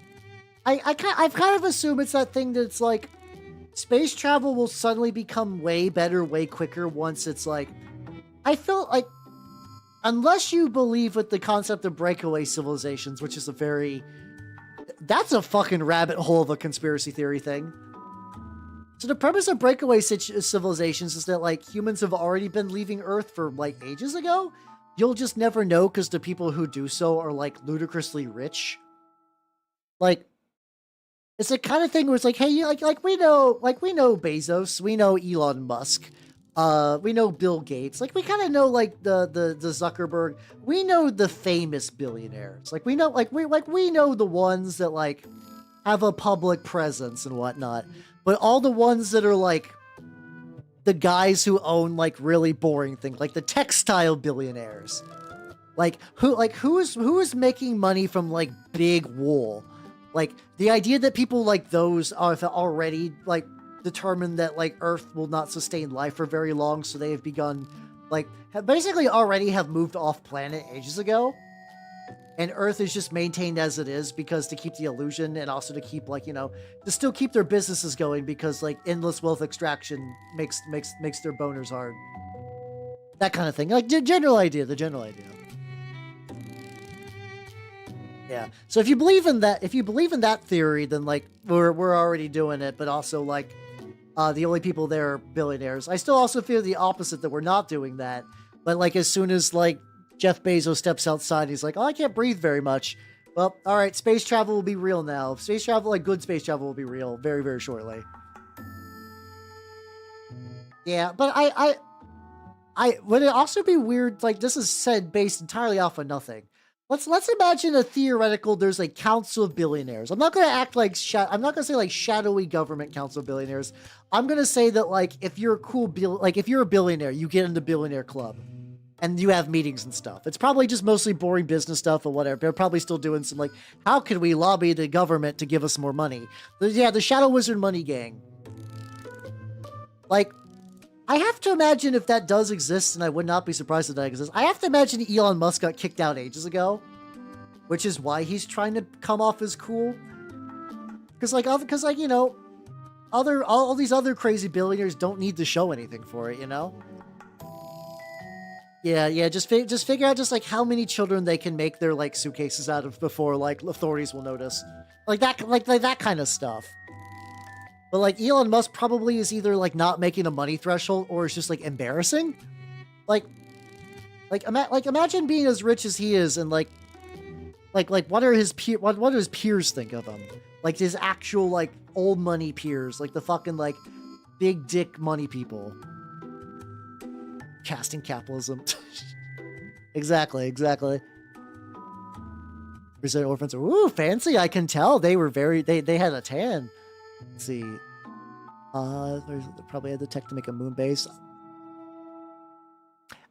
I've kind of assumed it's that thing that's like, space travel will suddenly become way better, way quicker once it's like, I feel like, unless you believe with the concept of breakaway civilizations, which is that's a fucking rabbit hole of a conspiracy theory thing. So the premise of breakaway civilizations is that, like, humans have already been leaving Earth for, like, ages ago. You'll just never know because the people who do so are, like, ludicrously rich. Like, it's the kind of thing where it's like, hey, like we know Bezos, we know Elon Musk, we know Bill Gates, like, we kind of know, like, the Zuckerberg, we know the famous billionaires, like, we know the ones that, like, have a public presence and whatnot. But all the ones that are, like, the guys who own, like, really boring things, like the textile billionaires, like, who is making money from, like, big wool? Like, the idea that people like those have already, like, determined that, like, Earth will not sustain life for very long, so they have begun, like, basically already have moved off planet ages ago. And Earth is just maintained as it is because to keep the illusion and also to keep, like, you know, to still keep their businesses going because, like, endless wealth extraction makes their boners hard. That kind of thing. Like, the general idea. Yeah. So if you believe in that theory, then, like, we're already doing it, but also, like, the only people there are billionaires. I still also feel the opposite, that we're not doing that. But, like, as soon as, like, Jeff Bezos steps outside, he's like, oh, I can't breathe very much. Well, all right. Space travel will be real now. Space travel, like good space travel, will be real very, very shortly. Yeah, but would it also be weird? Like this is said based entirely off of nothing. Let's imagine a theoretical. There's a council of billionaires. I'm not gonna act like I'm not gonna say like shadowy government council of billionaires. I'm gonna say that like if you're a cool if you're a billionaire, you get in the billionaire club, and you have meetings and stuff. It's probably just mostly boring business stuff or whatever. They're probably still doing some like, how can we lobby the government to give us more money? Yeah, the Shadow Wizard Money Gang. Like, I have to imagine if that does exist, and I would not be surprised if that exists. I have to imagine Elon Musk got kicked out ages ago, which is why he's trying to come off as cool. Because you know, all these other crazy billionaires don't need to show anything for it, you know. Yeah. Just figure out just like how many children they can make their like suitcases out of before like authorities will notice, like that kind of stuff. But like Elon Musk probably is either like not making a money threshold or it's just like embarrassing. Like imagine being as rich as he is and like what do his peers think of him? Like his actual like old money peers, like the fucking like big dick money people. Casting capitalism. Exactly. Present orphans. Ooh, fancy! I can tell they were they had a tan. Let's see. They probably had the tech to make a moon base.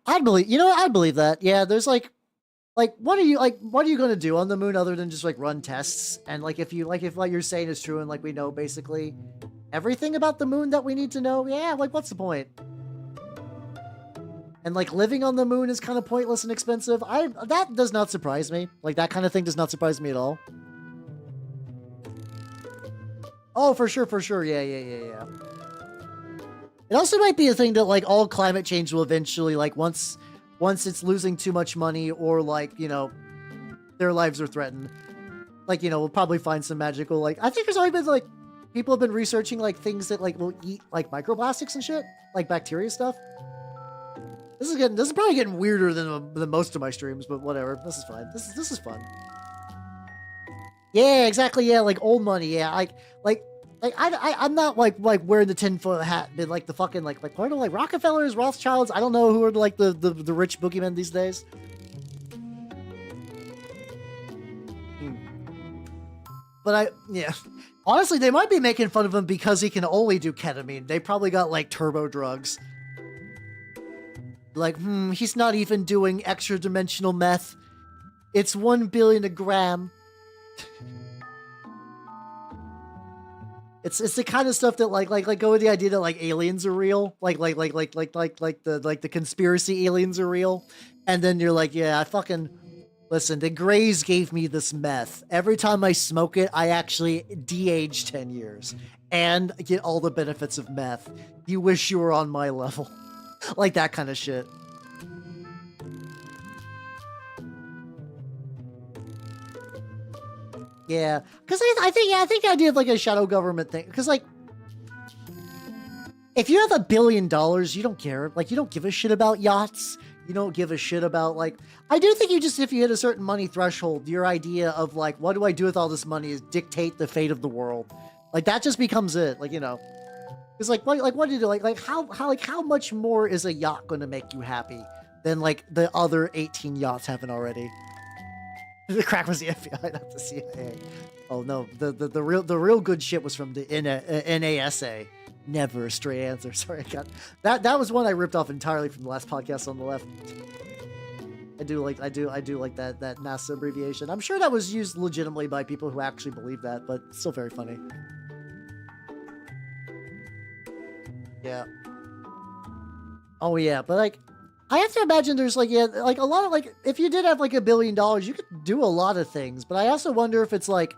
I'd believe that. Yeah, there's like what are you gonna do on the moon other than just like run tests? And like if what you're saying is true and like we know basically everything about the moon that we need to know, yeah, like what's the point? And like living on the moon is kind of pointless and expensive. That does not surprise me. Like that kind of thing does not surprise me at all. Oh, for sure. Yeah. It also might be a thing that like all climate change will eventually like once it's losing too much money or like, you know, their lives are threatened. Like, you know, we'll probably find some magical like I think there's always been like people have been researching like things that like will eat like microplastics and shit, like bacteria stuff. This is probably getting weirder than most of my streams, but whatever. This is fine. This is fun. Yeah, exactly. Yeah, like old money. Yeah, I'm not like wearing the tinfoil hat, but like the fucking like what are like Rockefellers, Rothschilds? I don't know who are like the rich boogeymen these days. But honestly, they might be making fun of him because he can only do ketamine. They probably got like turbo drugs. Like, he's not even doing extra dimensional meth. It's 1 billion a gram. It's the kind of stuff that like go with the idea that like aliens are real, like the conspiracy aliens are real, and then you're like, yeah, I fucking listen. The Greys gave me this meth. Every time I smoke it, I actually de-age 10 years and get all the benefits of meth. You wish you were on my level. Like that kind of shit. Yeah, because I think the idea of like a shadow government thing, because like if you have $1 billion, you don't care. Like you don't give a shit about yachts. You don't give a shit about like. I do think if you hit a certain money threshold, your idea of like what do I do with all this money is dictate the fate of the world. Like that just becomes it. Like you know. It's like what do you do? Like how much more is a yacht going to make you happy than like the other 18 yachts haven't already? The crack was the FBI, not the CIA. Oh no, the real good shit was from the NASA. Never a straight answer. Sorry, I got that was one I ripped off entirely from the last podcast on the left. I do like that NASA abbreviation. I'm sure that was used legitimately by people who actually believe that, but it's still very funny. Yeah. Oh yeah, but like, I have to imagine there's like like a lot of like if you did have like $1 billion, you could do a lot of things. But I also wonder if it's like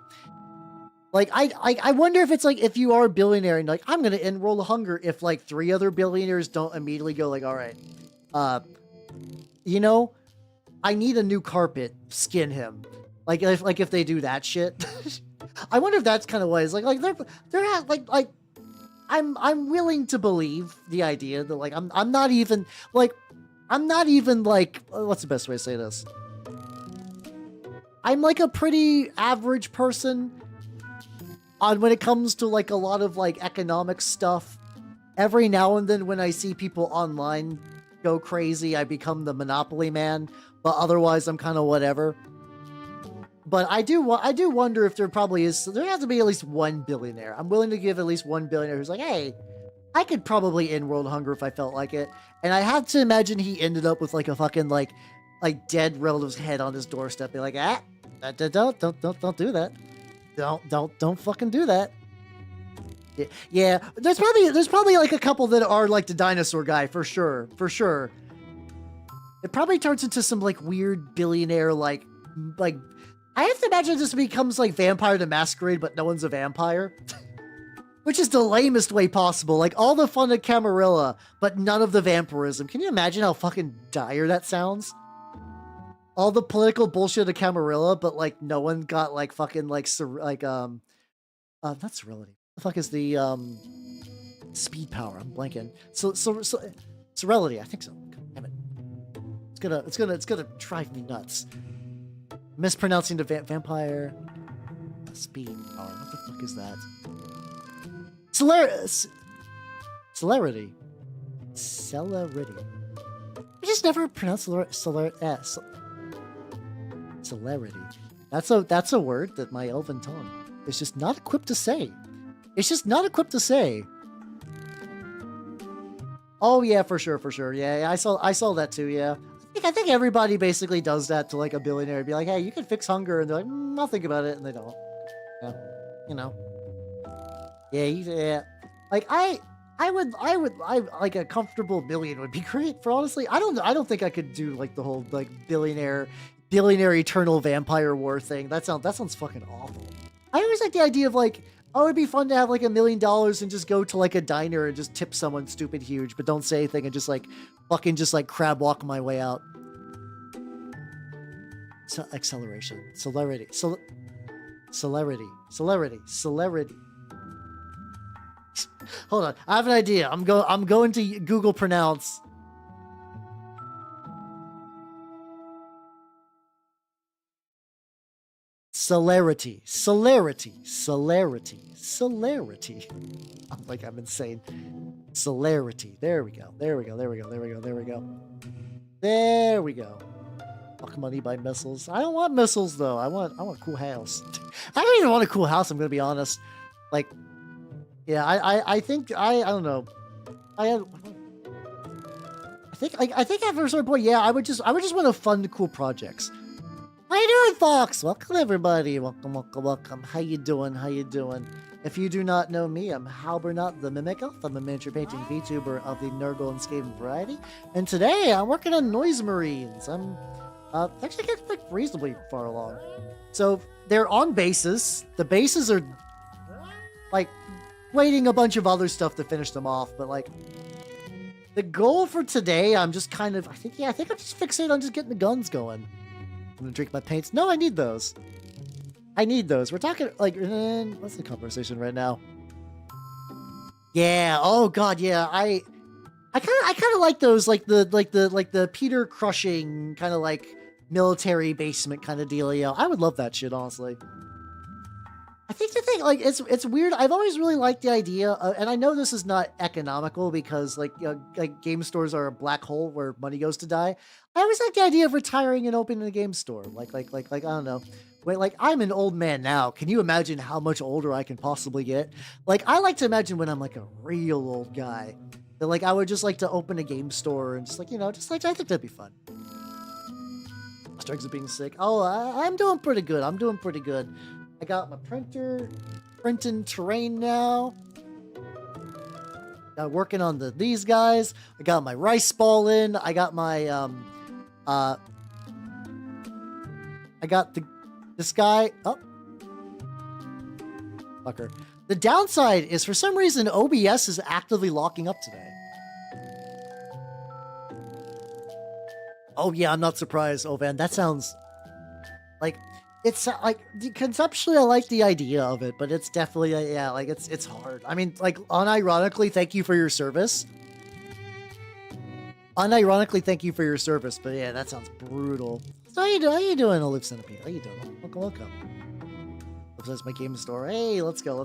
I wonder if it's like if you are a billionaire and like I'm gonna end world hunger if like 3 other billionaires don't immediately go like, all right, you know, I need a new carpet, skin him. Like if they do that shit, I wonder if that's kind of what it's like they're like. I'm willing to believe the idea that like I'm not even like what's the best way to say this? I'm like a pretty average person on when it comes to like a lot of like economic stuff. Every now and then when I see people online go crazy, I become the monopoly man, but otherwise I'm kind of whatever. But I do wonder if there probably is, there has to be at least one billionaire. I'm willing to give at least one billionaire who's like, hey, I could probably end world hunger if I felt like it. And I have to imagine he ended up with like a fucking like dead relative's head on his doorstep. Be like, don't do that. Don't fucking do that. Yeah, there's probably like a couple that are like the dinosaur guy for sure. It probably turns into some like weird billionaire like I have to imagine it just becomes like Vampire the Masquerade, but no one's a vampire. Which is the lamest way possible. Like all the fun at Camarilla, but none of the vampirism. Can you imagine how fucking dire that sounds? All the political bullshit of Camarilla, but like no one got like fucking like not Serenity. The fuck is the speed power? I'm blanking. So Serenity, I think so. God damn it. It's gonna drive me nuts. Mispronouncing the vampire speed power. What the fuck is that? Celerity. I just never pronounce celerity. That's a word that my elven tongue is just not equipped to say. It's just not equipped to say. Oh yeah, for sure. Yeah, I saw that too. Yeah, I think everybody basically does that to like a billionaire. Be like, hey, you can fix hunger, and they're like, I'll think about it, and they don't. Yeah, you know. Yeah. Like I like a comfortable million would be great for honestly. I don't think I could do like the whole like billionaire eternal vampire war thing. That sounds fucking awful. I always like the idea of like, oh, it'd be fun to have like $1 million and just go to like a diner and just tip someone stupid huge, but don't say anything and just like fucking just like crab walk my way out. So acceleration, celerity. Hold on, I have an idea. I'm going to Google pronounce. Celerity. I'm like, I'm insane. Celerity. There we go. Fuck money by missiles. I don't want missiles though. I want a cool house. I don't even want a cool house, I'm gonna be honest. Like, yeah, I think I don't know. I think after a certain point, yeah, I would just want to fund cool projects. How you doing, Fox? Welcome, everybody. Welcome. How you doing? If you do not know me, I'm Halbernot the Mimic Elf. I'm a miniature painting VTuber of the Nurgle and Skaven variety. And today, I'm working on Noise Marines. I'm actually getting like reasonably far along. So, they're on bases. The bases are, like, waiting a bunch of other stuff to finish them off. But, like, the goal for today, I'm just kind of, I think I'm just fixated on just getting the guns going. I'm gonna drink my paints. No, I need those. We're talking like what's the conversation right now? Yeah. Oh God. Yeah. I kind of like those, like the Peter crushing kind of like military basement kind of dealio. I would love that shit, honestly. I think the thing, like, it's weird. I've always really liked the idea, and I know this is not economical because, like game stores are a black hole where money goes to die. I always like the idea of retiring and opening a game store. Like I don't know. Wait, like I'm an old man now. Can you imagine how much older I can possibly get? Like I like to imagine when I'm like a real old guy, that like I would just like to open a game store and just like just like I think that'd be fun. Strikes of being sick. Oh, I'm doing pretty good. I got my printer, printing terrain now. Got working on these guys. I got my rice ball in. I got my I got this guy. Oh, fucker. The downside is for some reason OBS is actively locking up today. Oh yeah, I'm not surprised, Ovan. That sounds like. It's like conceptually, I like the idea of it, but it's definitely yeah, like it's hard. I mean, like unironically, thank you for your service. But yeah, that sounds brutal. How you doing, Olive Centipede? How you doing? Welcome, welcome. That's my game store. Hey, let's go.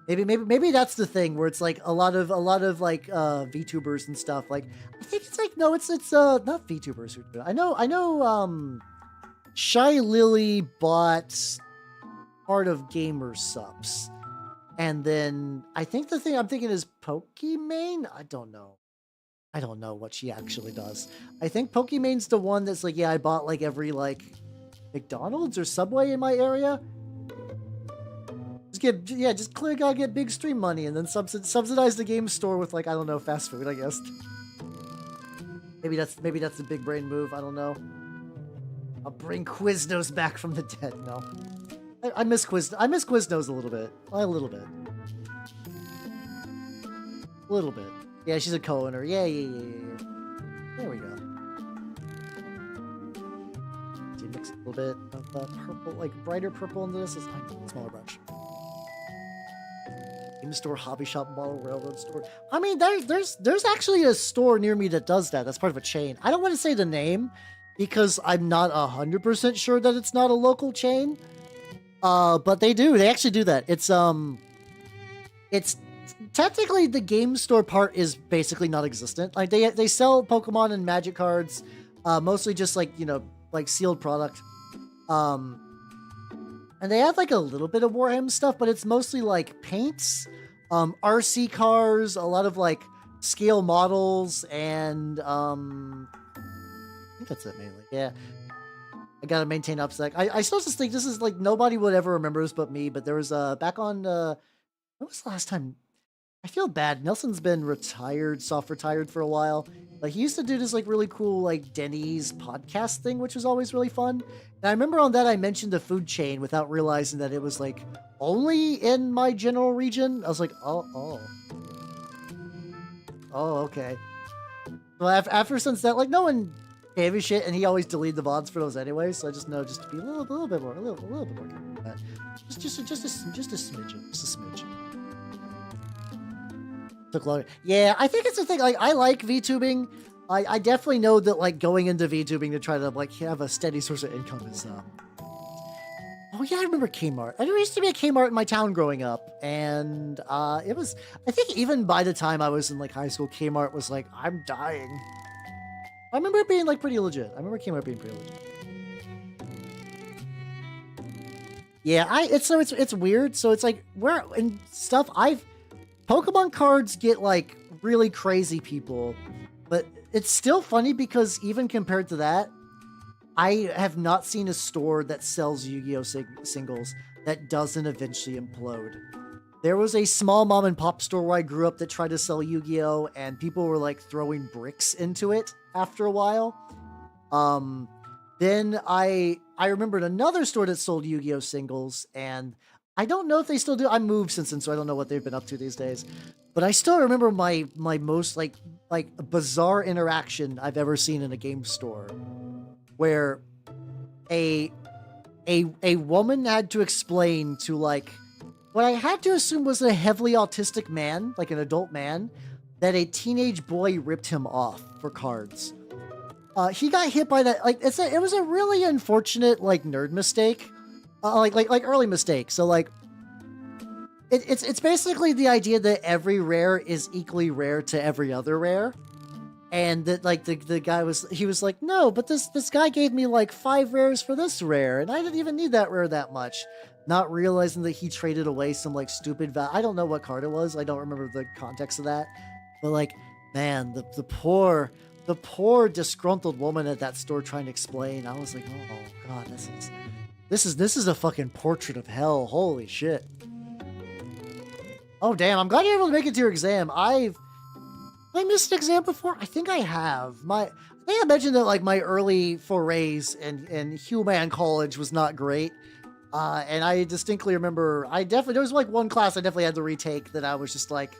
Maybe that's the thing where it's like a lot of like VTubers and stuff. Like I think it's like no, it's not VTubers. I know Shy Lily bought part of Gamer Subs, and then I think the thing I'm thinking is Pokimane. I don't know what she actually does. I think Pokimane's the one that's like, yeah, I bought like every like McDonald's or Subway in my area. Just clearly gotta get big stream money and then subsidize the game store with like, I don't know, fast food, I guess. Maybe that's a big brain move, I don't know. I'll bring Quiznos back from the dead. No. I miss Quiznos a little bit. A little bit. Yeah, she's a co-owner. Yeah. There we go. Do you mix a little bit of purple, like brighter purple into this? Smaller brush. Game store, hobby shop, model railroad store. I mean, there's actually a store near me that does that. That's part of a chain. I don't want to say the name because I'm not 100% sure that it's not a local chain. But they do. They actually do that. It's technically the game store part is basically non-existent. Like they sell Pokemon and Magic cards, mostly just like, you know, like sealed product. And they have like a little bit of Warhammer stuff, but it's mostly like paints, RC cars, a lot of like scale models, and I think that's it mainly. Yeah. I gotta maintain upsec. I still just think this is like nobody would ever remember this but me, but there was back on when was the last time? I feel bad. Nelson's been soft retired for a while. Like he used to do this like really cool like Denny's podcast thing, which was always really fun. And I remember on that I mentioned the food chain without realizing that it was like only in my general region. I was like, oh, okay. Well, after since that, like no one gave a shit, and he always deleted the VODs for those anyway. So I just know just to be a little bit more careful with that. Just a smidgen. Took longer. Yeah, I think it's a thing. Like I like VTubing. I definitely know that like going into VTubing to try to like have a steady source of income is Oh yeah, I remember Kmart. There used to be a Kmart in my town growing up, and it was. I think even by the time I was in like high school, Kmart was like, I'm dying. I remember it being like pretty legit. I remember Kmart being pretty legit. Yeah, it's weird. So it's like where and stuff Pokemon cards get like really crazy people, but it's still funny because even compared to that, I have not seen a store that sells Yu-Gi-Oh! Singles that doesn't eventually implode. There was a small mom and pop store where I grew up that tried to sell Yu-Gi-Oh! And people were like throwing bricks into it after a while. Then I remembered another store that sold Yu-Gi-Oh! Singles, and I don't know if they still do. I moved since then, so I don't know what they've been up to these days. But I still remember my most like bizarre interaction I've ever seen in a game store, where a woman had to explain to like what I had to assume was a heavily autistic man, like an adult man, that a teenage boy ripped him off for cards. He got hit by that. Like it was a really unfortunate like nerd mistake. Like early mistake. So like, it's basically the idea that every rare is equally rare to every other rare, and that like the guy was like, no, but this guy gave me like 5 rares for this rare, and I didn't even need that rare that much, not realizing that he traded away some like stupid I don't know what card it was. I don't remember the context of that, but like, man, the poor disgruntled woman at that store trying to explain. I was like, oh god, this is a fucking portrait of hell. Holy shit. Oh, damn. I'm glad you're able to make it to your exam. I missed an exam before? I think I have. I think I mentioned that, like, my early forays in human college was not great. And I distinctly remember, there was, like, one class I definitely had to retake that I was just, like,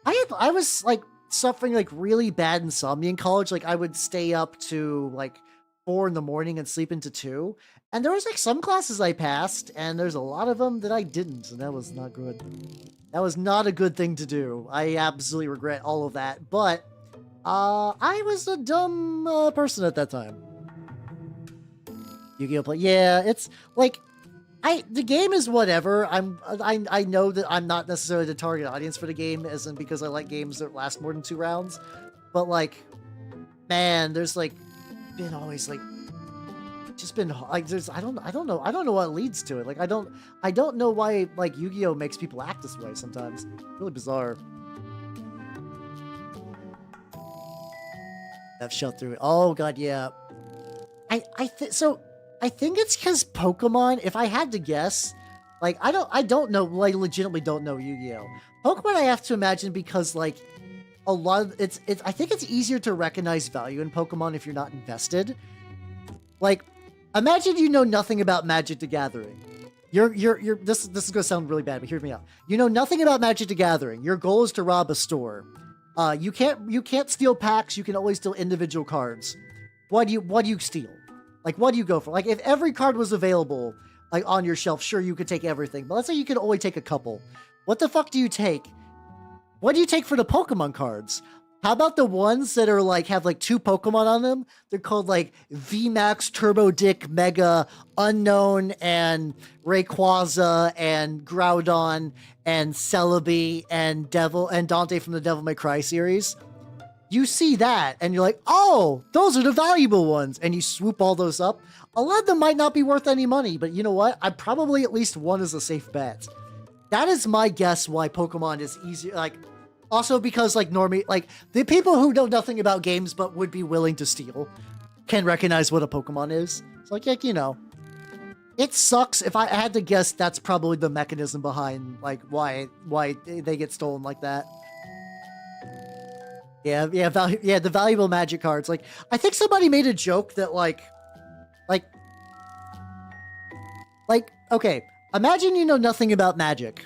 I was, like, suffering, like, really bad insomnia in college. Like, I would stay up to, like, 4 in the morning and sleep into 2. And there was like some classes I passed, and there's a lot of them that I didn't, and that was not good. That was not a good thing to do. I absolutely regret all of that, but I was a dumb person at that time. Yu-Gi-Oh! Play. Yeah, it's like the game is whatever. I know that I'm not necessarily the target audience for the game, isn't because I like games that last more than 2 rounds. But like, man, there's like been always like just been like there's I don't know what leads to it. Like I don't know why like Yu-Gi-Oh! Makes people act this way sometimes. Really bizarre. I've shot through it. Oh god, yeah. I think it's because Pokemon, if I had to guess, like I don't know, like legitimately don't know Yu-Gi-Oh! Pokemon I have to imagine because like a lot of it's I think it's easier to recognize value in Pokemon if you're not invested. Like, imagine you know nothing about Magic the Gathering. This is gonna sound really bad, but hear me out. You know nothing about Magic the Gathering. Your goal is to rob a store. You can't steal packs, you can only steal individual cards. What do you steal? Like, what do you go for? Like, if every card was available, like, on your shelf, sure, you could take everything. But let's say you could only take a couple. What the fuck do you take? What do you take for the Pokemon cards? How about the ones that are, like, have, like, 2 Pokemon on them? They're called, like, VMAX, Turbo Dick, Mega, Unknown, and Rayquaza, and Groudon, and Celebi, and Dante from the Devil May Cry series. You see that, and you're like, oh, those are the valuable ones. And you swoop all those up. A lot of them might not be worth any money, but you know what? I probably at least one is a safe bet. That is my guess why Pokemon is easier. Like, also because, like, normie, like, the people who know nothing about games but would be willing to steal can recognize what a Pokemon is. It's like, you know, it sucks. If I had to guess, that's probably the mechanism behind, like, why they get stolen like that. Yeah, the valuable Magic cards. Like, I think somebody made a joke that, like, okay, imagine you know nothing about Magic,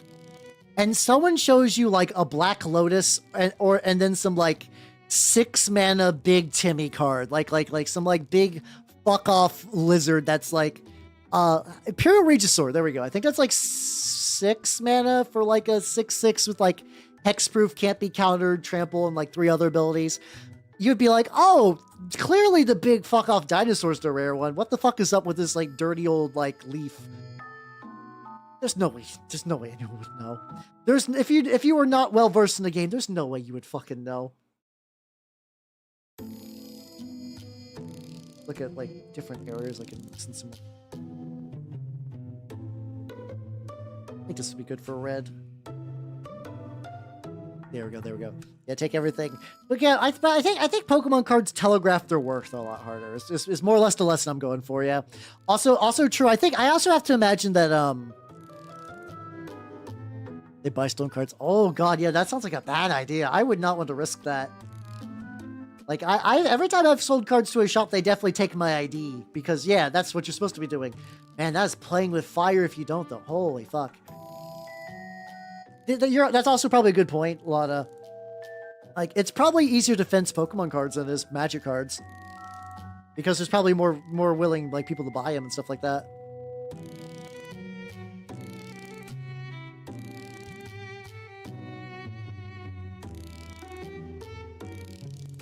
and someone shows you, like, a Black Lotus, and then some, like, 6 mana Big Timmy card, like some, like, big fuck-off lizard that's, like, Imperial Regisaur, there we go. I think that's, like, 6 mana for, like, a 6/6 with, like, hexproof, can't be countered, trample, and like 3 other abilities. You'd be like, oh, clearly the big fuck off dinosaur's the rare one. What the fuck is up with this like dirty old like leaf? There's no way anyone would know. If you were not well versed in the game, there's no way you would fucking know. Look at like different areas, like in some. I think this would be good for red. There we go. Yeah, take everything. But yeah, I think Pokemon cards telegraph their worth a lot harder. It's more or less the lesson I'm going for, yeah. Also true, I think I also have to imagine that they buy stone cards. Oh god, yeah, that sounds like a bad idea. I would not want to risk that. Like I every time I've sold cards to a shop, they definitely take my ID because yeah, that's what you're supposed to be doing. Man, that is playing with fire if you don't though. Holy fuck. That's also probably a good point, Lana. Like, it's probably easier to fence Pokemon cards than it is Magic cards. Because there's probably more willing, like, people to buy them and stuff like that.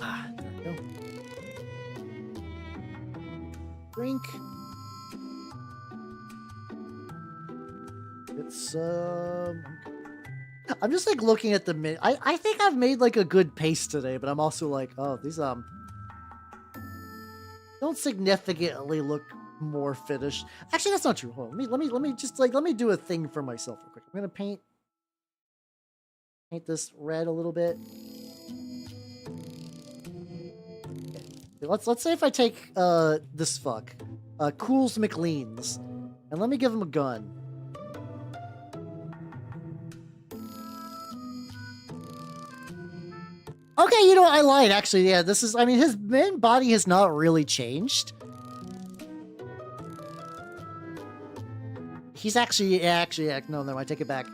Ah, there we go. Drink. It's, I'm just like looking at the I think I've made like a good pace today, but I'm also like, oh, these don't significantly look more finished. Actually, that's not true. Hold on. Let me just like let me do a thing for myself real quick. I'm gonna paint this red a little bit. Okay. Let's say if I take this fuck, Cools McLean's, and let me give him a gun. Okay, you know what? I lied, actually. Yeah, this is... I mean, his main body has not really changed. He's actually... Yeah, no, I take it back.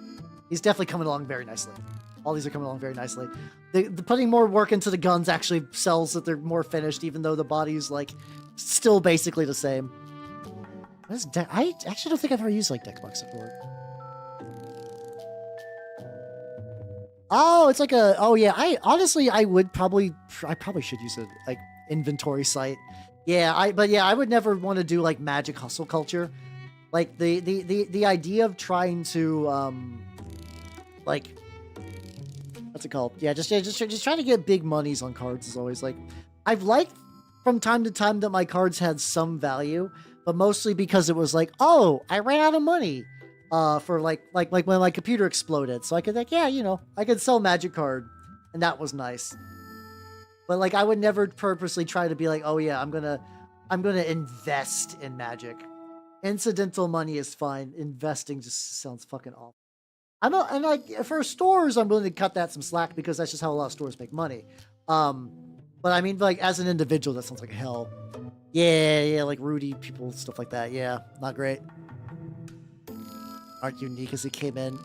He's definitely coming along very nicely. All these are coming along very nicely. The putting more work into the guns actually sells that they're more finished, even though the body's, like, still basically the same. I actually don't think I've ever used, like, Deckbox before. Oh, it's like a... Oh, yeah. I probably should use it. Like, inventory site. Yeah, I would never want to do like magic hustle culture. Like the idea of trying to like, what's it called? Yeah, just trying to get big monies on cards is always like, I've liked from time to time that my cards had some value, but mostly because it was like, oh, I ran out of money for like when my computer exploded, so I could like, yeah, you know, I could sell magic card, and that was nice. But like, I would never purposely try to be like, oh yeah, I'm gonna invest in magic. Incidental money is fine. Investing just sounds fucking awful. I know, and like for stores, I'm willing to cut that some slack because that's just how a lot of stores make money. But I mean, like as an individual, that sounds like hell. Yeah, like Rudy people, stuff like that. Yeah, not great. Aren't unique as it came in.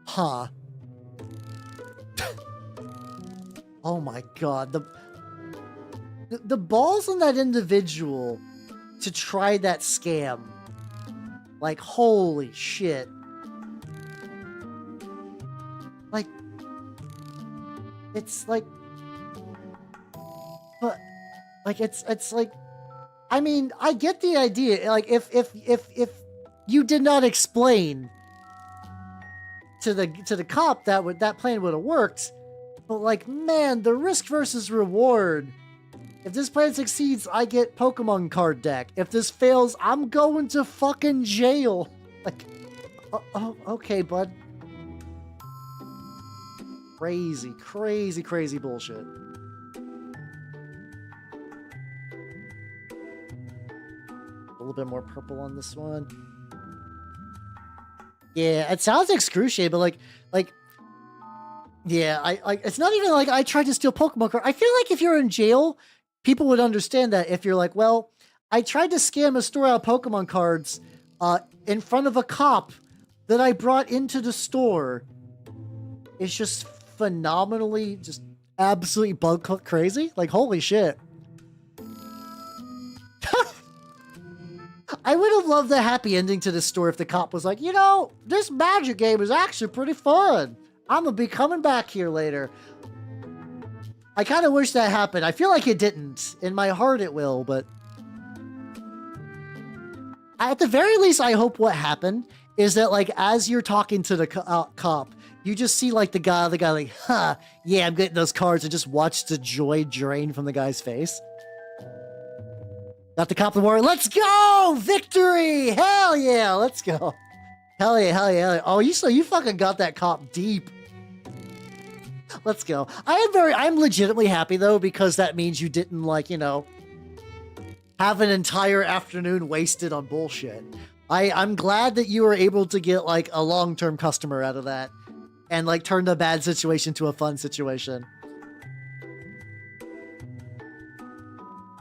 Huh. Oh my god, the balls on that individual to try that scam. Like, holy shit. Like, it's like, but like, it's like, I mean, I get the idea. Like, if you did not explain to the cop that plan would have worked, but like, man, the risk versus reward. If this plan succeeds, I get Pokemon card deck. If this fails, I'm going to fucking jail. Like, oh, okay, bud. Crazy, crazy, crazy bullshit. A little bit more purple on this one. Yeah, it sounds excruciating, but like, yeah, I it's not even like I tried to steal Pokemon card. I feel like if you're in jail, people would understand that if you're like, well, I tried to scam a store out of Pokemon cards in front of a cop that I brought into the store. It's just phenomenally, just absolutely bug crazy. Like, holy shit. I would have loved the happy ending to this story if the cop was like, you know, this magic game is actually pretty fun. I'm going to be coming back here later. I kind of wish that happened. I feel like it didn't. In my heart, it will, but at the very least, I hope what happened is that, like, as you're talking to the cop, you just see, like, the guy like, huh, yeah, I'm getting those cards, and just watch the joy drain from the guy's face. Got the cop in the war. Let's go! Victory! Hell yeah! Let's go. Hell yeah, hell yeah, hell yeah. Oh, you fucking got that cop deep. Let's go. I'm legitimately happy though, because that means you didn't, like, you know, have an entire afternoon wasted on bullshit. I'm glad that you were able to get like a long-term customer out of that and like turn the bad situation to a fun situation.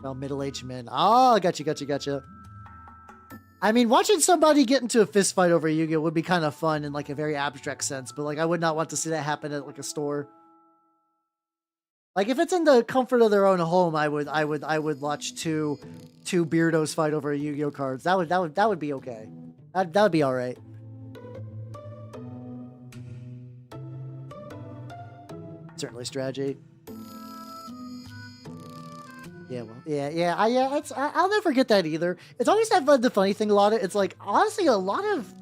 Well, middle-aged men. Oh, gotcha. I mean, watching somebody get into a fist fight over Yu-Gi-Oh would be kind of fun in like a very abstract sense, but like I would not want to see that happen at like a store. Like if it's in the comfort of their own home, I would watch two beardos fight over Yu-Gi-Oh cards. That would be okay. That would be all right. Certainly strategy. Yeah, well, yeah. I'll never get that either. It's always the funny thing about it. It's like, honestly, a lot of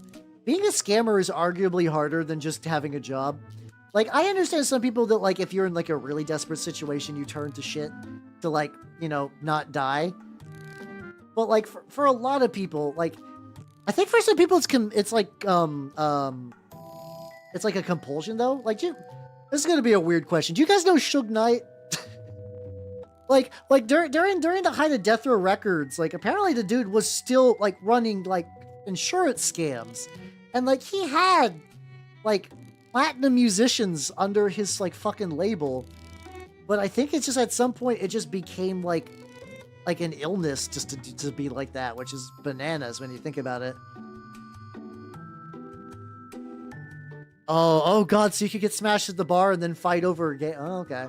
being a scammer is arguably harder than just having a job. Like, I understand some people that, like, if you're in, like, a really desperate situation, you turn to shit to, like, you know, not die. But, like, for a lot of people, like, I think for some people it's like a compulsion, though. Like, this is gonna be a weird question. Do you guys know Suge Knight? like during the height of Death Row Records, like, apparently the dude was still, like, running, like, insurance scams. And, like, he had, like, platinum musicians under his like fucking label, but I think it's just at some point it just became like an illness just to be like that, which is bananas when you think about it. Oh god, so you could get smashed at the bar and then fight over a game. Oh, okay.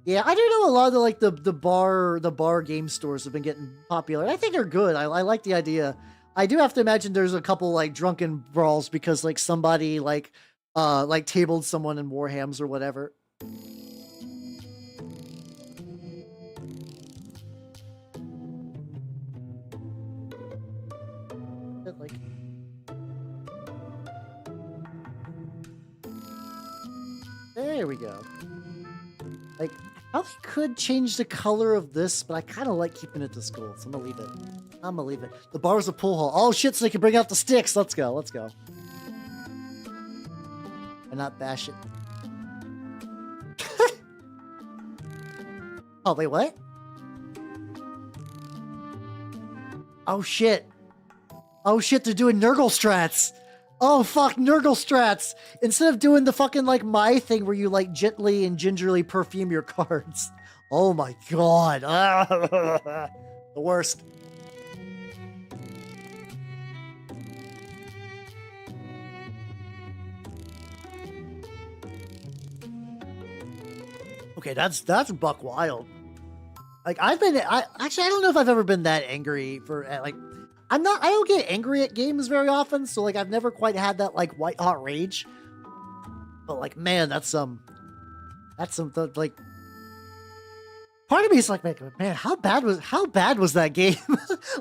Yeah, I do know a lot of the like the bar game stores have been getting popular. I think they're good. I like the idea. I do have to imagine there's a couple like drunken brawls because like somebody like tabled someone in Warhams or whatever. we go. Like, I probably could change the color of this, but I kind of like keeping it to school, so I'm gonna leave it. I'm gonna leave it. The bar's a pool hall. Oh shit, so they can bring out the sticks. Let's go, let's go. And not bash it. Oh, wait, what? Oh shit. Oh shit, they're doing Nurgle strats. Oh fuck, Nurgle strats. Instead of doing the fucking like my thing where you like gently and gingerly perfume your cards. Oh my god. The worst. Okay, that's buck wild. Like I don't know if I've ever been that angry for like I don't get angry at games very often, so like I've never quite had that like white hot rage. But like man, that's some like part of me is like man, how bad was that game?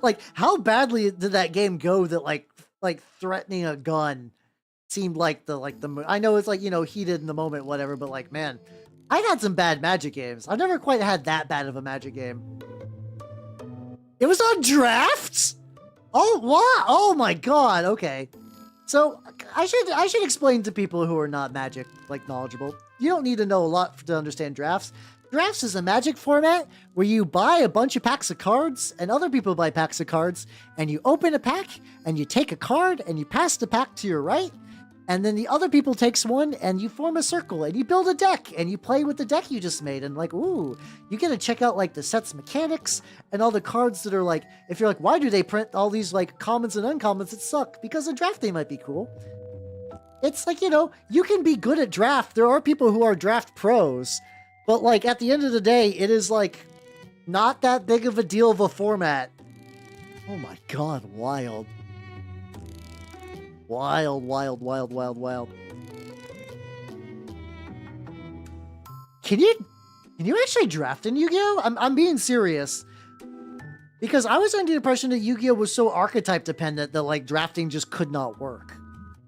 Like how badly did that game go that like threatening a gun seemed like the I know it's like, you know, heated in the moment, whatever, but like man, I've had some bad Magic games. I've never quite had that bad of a Magic game. It was on drafts? Oh, wow. Oh my god. Okay. So I should explain to people who are not Magic like knowledgeable. You don't need to know a lot to understand drafts. Drafts is a Magic format where you buy a bunch of packs of cards and other people buy packs of cards and you open a pack and you take a card and you pass the pack to your right. And then the other people takes one and you form a circle and you build a deck and you play with the deck you just made. And like, ooh, you get to check out like the set's mechanics and all the cards that are like, if you're like, why do they print all these like commons and uncommons that suck? Because a draft day might be cool. It's like, you know, you can be good at draft. There are people who are draft pros, but like at the end of the day, it is like not that big of a deal of a format. Oh my God, wild. Wild, wild, wild, wild, wild. Can you actually draft in Yu-Gi-Oh? I'm being serious. Because I was under the impression that Yu-Gi-Oh was so archetype dependent that like drafting just could not work.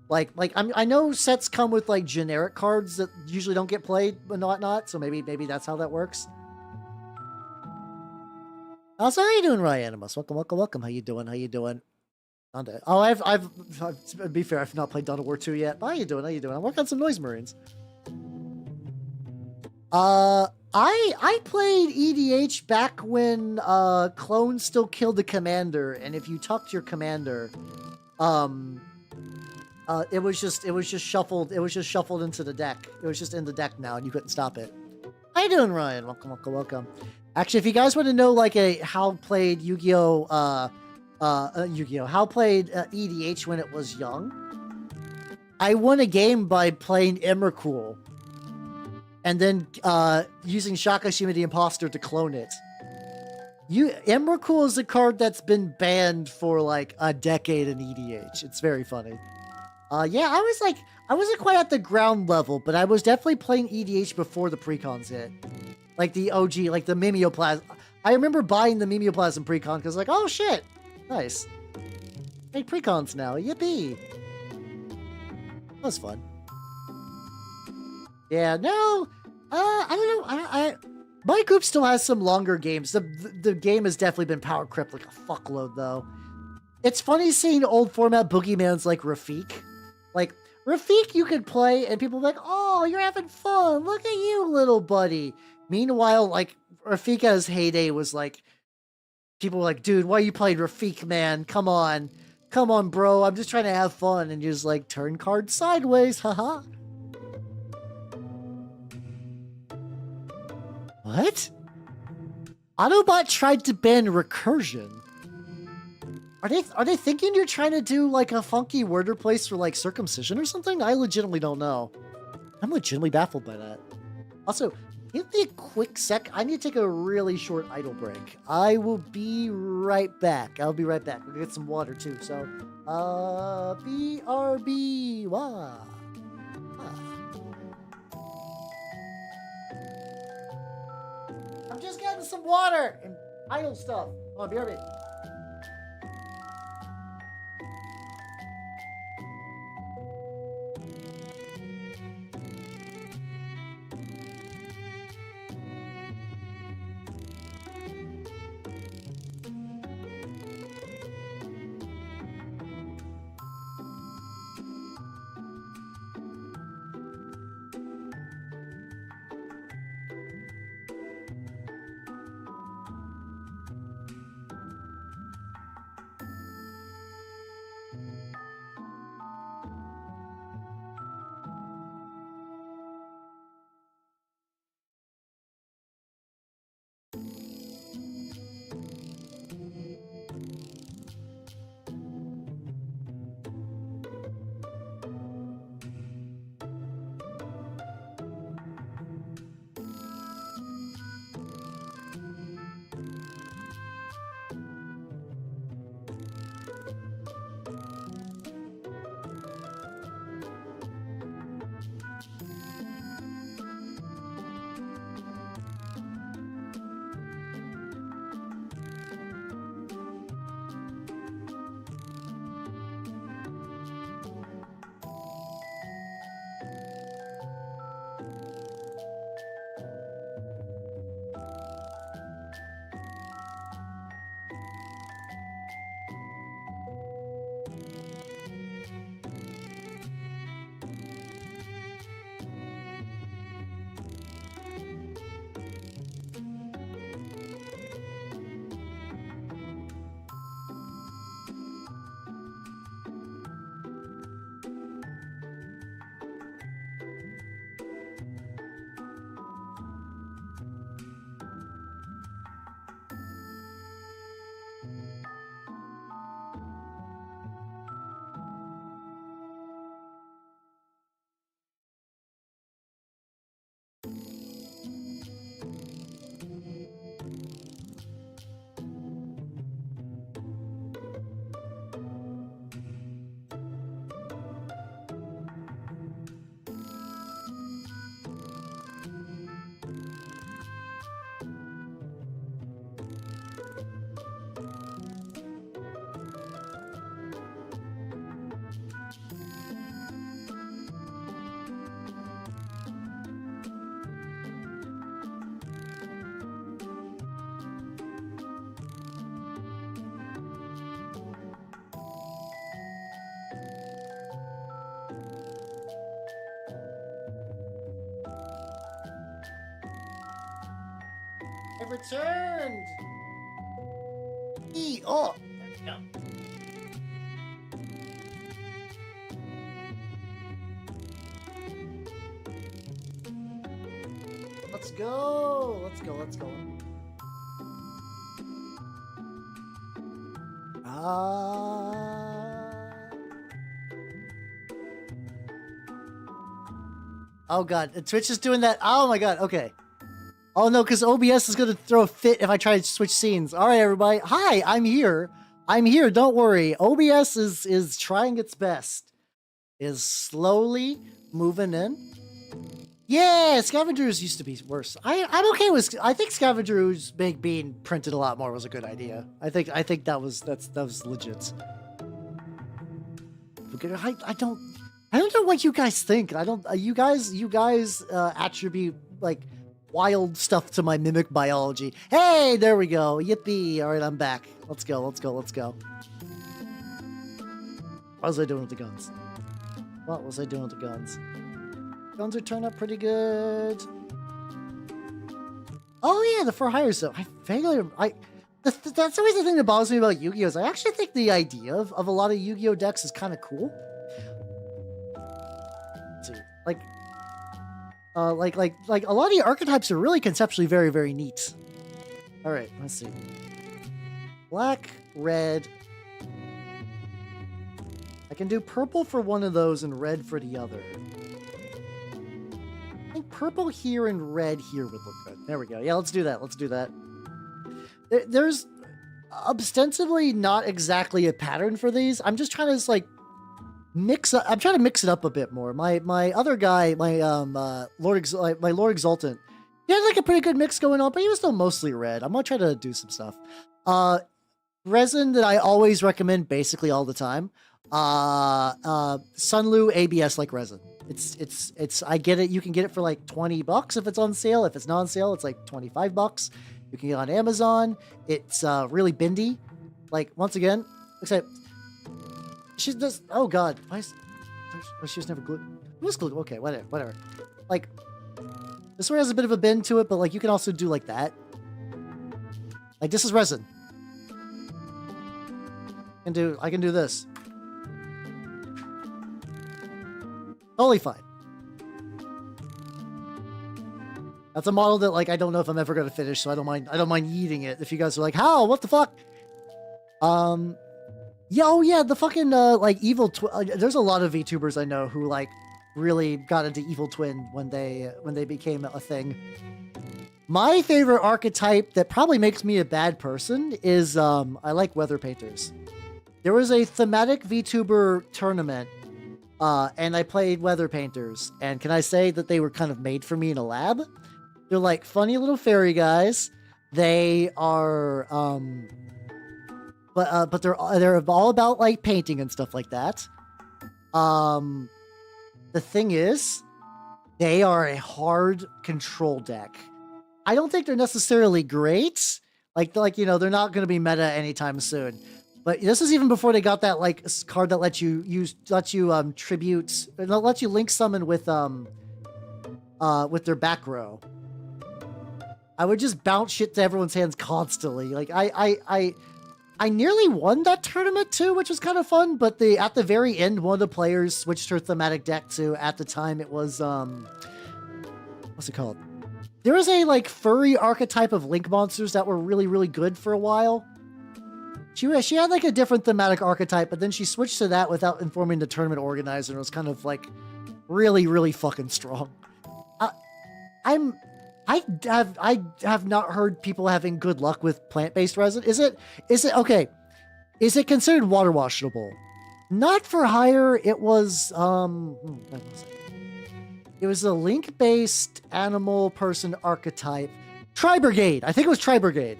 Like I know sets come with like generic cards that usually don't get played and whatnot, so maybe that's how that works. Also, how you doing, Ryan Animus? Welcome, welcome, welcome. How you doing? How you doing? Oh, I've to be fair, I've not played Dawn of War 2 yet. But how you doing? How you doing? I'm working on some Noise Marines. I played EDH back when clones still killed the commander, and if you tucked your commander, it was just shuffled. It was just shuffled into the deck. It was just in the deck now, and you couldn't stop it. How you doing, Ryan? Welcome, welcome, welcome. Actually, if you guys want to know like how played Yu-Gi-Oh, how played EDH when it was young, I won a game by playing Emrakul, and then using Shakashima the Imposter to clone it. Emrakul is a card that's been banned for like a decade in EDH. It's very funny. Yeah, I wasn't quite at the ground level, but I was definitely playing EDH before the precons hit. Like the OG, like the Mimeoplasm. I remember buying the Mimeoplasm precon because like, oh shit, nice. Make precons now, yippee. That was fun. Yeah, no, I don't know. My group still has some longer games. The game has definitely been power crept like a fuckload though. It's funny seeing old format boogeymans like Rafik. Like, Rafik you could play and people are like, oh, you're having fun. Look at you, little buddy. Meanwhile, like, Rafik at his heyday was like, people were like, dude, why you playing Rafik, man? Come on. Come on, bro. I'm just trying to have fun. And you just like, turn cards sideways. Haha. What? Autobot tried to ban recursion. Are they thinking you're trying to do like a funky word replace for like circumcision or something? I legitimately don't know. I'm legitimately baffled by that. Also, give me a quick sec. I need to take a really short idle break. I will be right back. I'll be right back. We're gonna get some water too. So, BRB. Wah. I'm just getting some water and idle stuff. Oh, BRB. I returned. Oh, there we go. Let's go. Let's go. Let's go. Oh god, Twitch is doing that. Oh my god. Okay. Oh no, because OBS is gonna throw a fit if I try to switch scenes. All right, everybody. Hi, I'm here. I'm here. Don't worry. OBS is trying its best. Is slowly moving in. Yeah, Scavengers used to be worse. I'm okay with. I think Scavengers being printed a lot more was a good idea. I think that was legit. I don't know what you guys think. I don't. You guys attribute like wild stuff to my mimic biology. Hey, there we go. Yippee! All right, I'm back. Let's go. Let's go. Let's go. What was I doing with the guns? What was I doing with the guns? Guns are turning up pretty good. Oh yeah, the for hire stuff. That's always the thing that bothers me about Yu-Gi-Oh! Is I actually think the idea of a lot of Yu-Gi-Oh! Decks is kind of cool. Let's see, like a lot of the archetypes are really conceptually very, very neat. All right, let's see. Black, red. I can do purple for one of those and red for the other. I think purple here and red here would look good. There we go. Yeah, let's do that. Let's do that. There's ostensibly not exactly a pattern for these. I'm just trying to like mix up. I'm trying to mix it up a bit more. My other guy, my Lord Exultant, he had like a pretty good mix going on, but he was still mostly red. I'm gonna try to do some stuff. Resin that I always recommend basically all the time. Sunlu ABS like resin. It's I get it. You can get it for like $20 if it's on sale. If it's not on sale, it's like $25. You can get it on Amazon. It's really bendy. Like once again, except she does. Oh god, why is she was never glued? It was glued. Okay, whatever. Like this one has a bit of a bend to it, but like you can also do like that. Like this is resin. I can do this. Totally fine. That's a model that like I don't know if I'm ever gonna finish, so I don't mind eating it. If you guys are like, how? What the fuck? Yeah, oh yeah, the fucking like evil twin. There's a lot of VTubers I know who like really got into evil twin when they became a thing. My favorite archetype that probably makes me a bad person is I like weather painters. There was a thematic VTuber tournament. And I played weather painters, and can I say that they were kind of made for me in a lab? They're like funny little fairy guys. They are, but they're all about like painting and stuff like that. The thing is, they are a hard control deck. I don't think they're necessarily great. Like you know, they're not going to be meta anytime soon. But this is even before they got that like card that lets you tribute, lets you link summon with their back row. I would just bounce shit to everyone's hands constantly. Like I nearly won that tournament too, which was kind of fun. But at the very end, one of the players switched her thematic deck to. At the time, it was what's it called? There was a like furry archetype of link monsters that were really, really good for a while. She had like a different thematic archetype, but then she switched to that without informing the tournament organizer, and it was kind of like really, really fucking strong. I have not heard people having good luck with plant-based resin. Is it okay? Is it considered water washable? Not for hire. It was it was a link-based animal person archetype. Tri-Brigade. I think it was Tri-Brigade.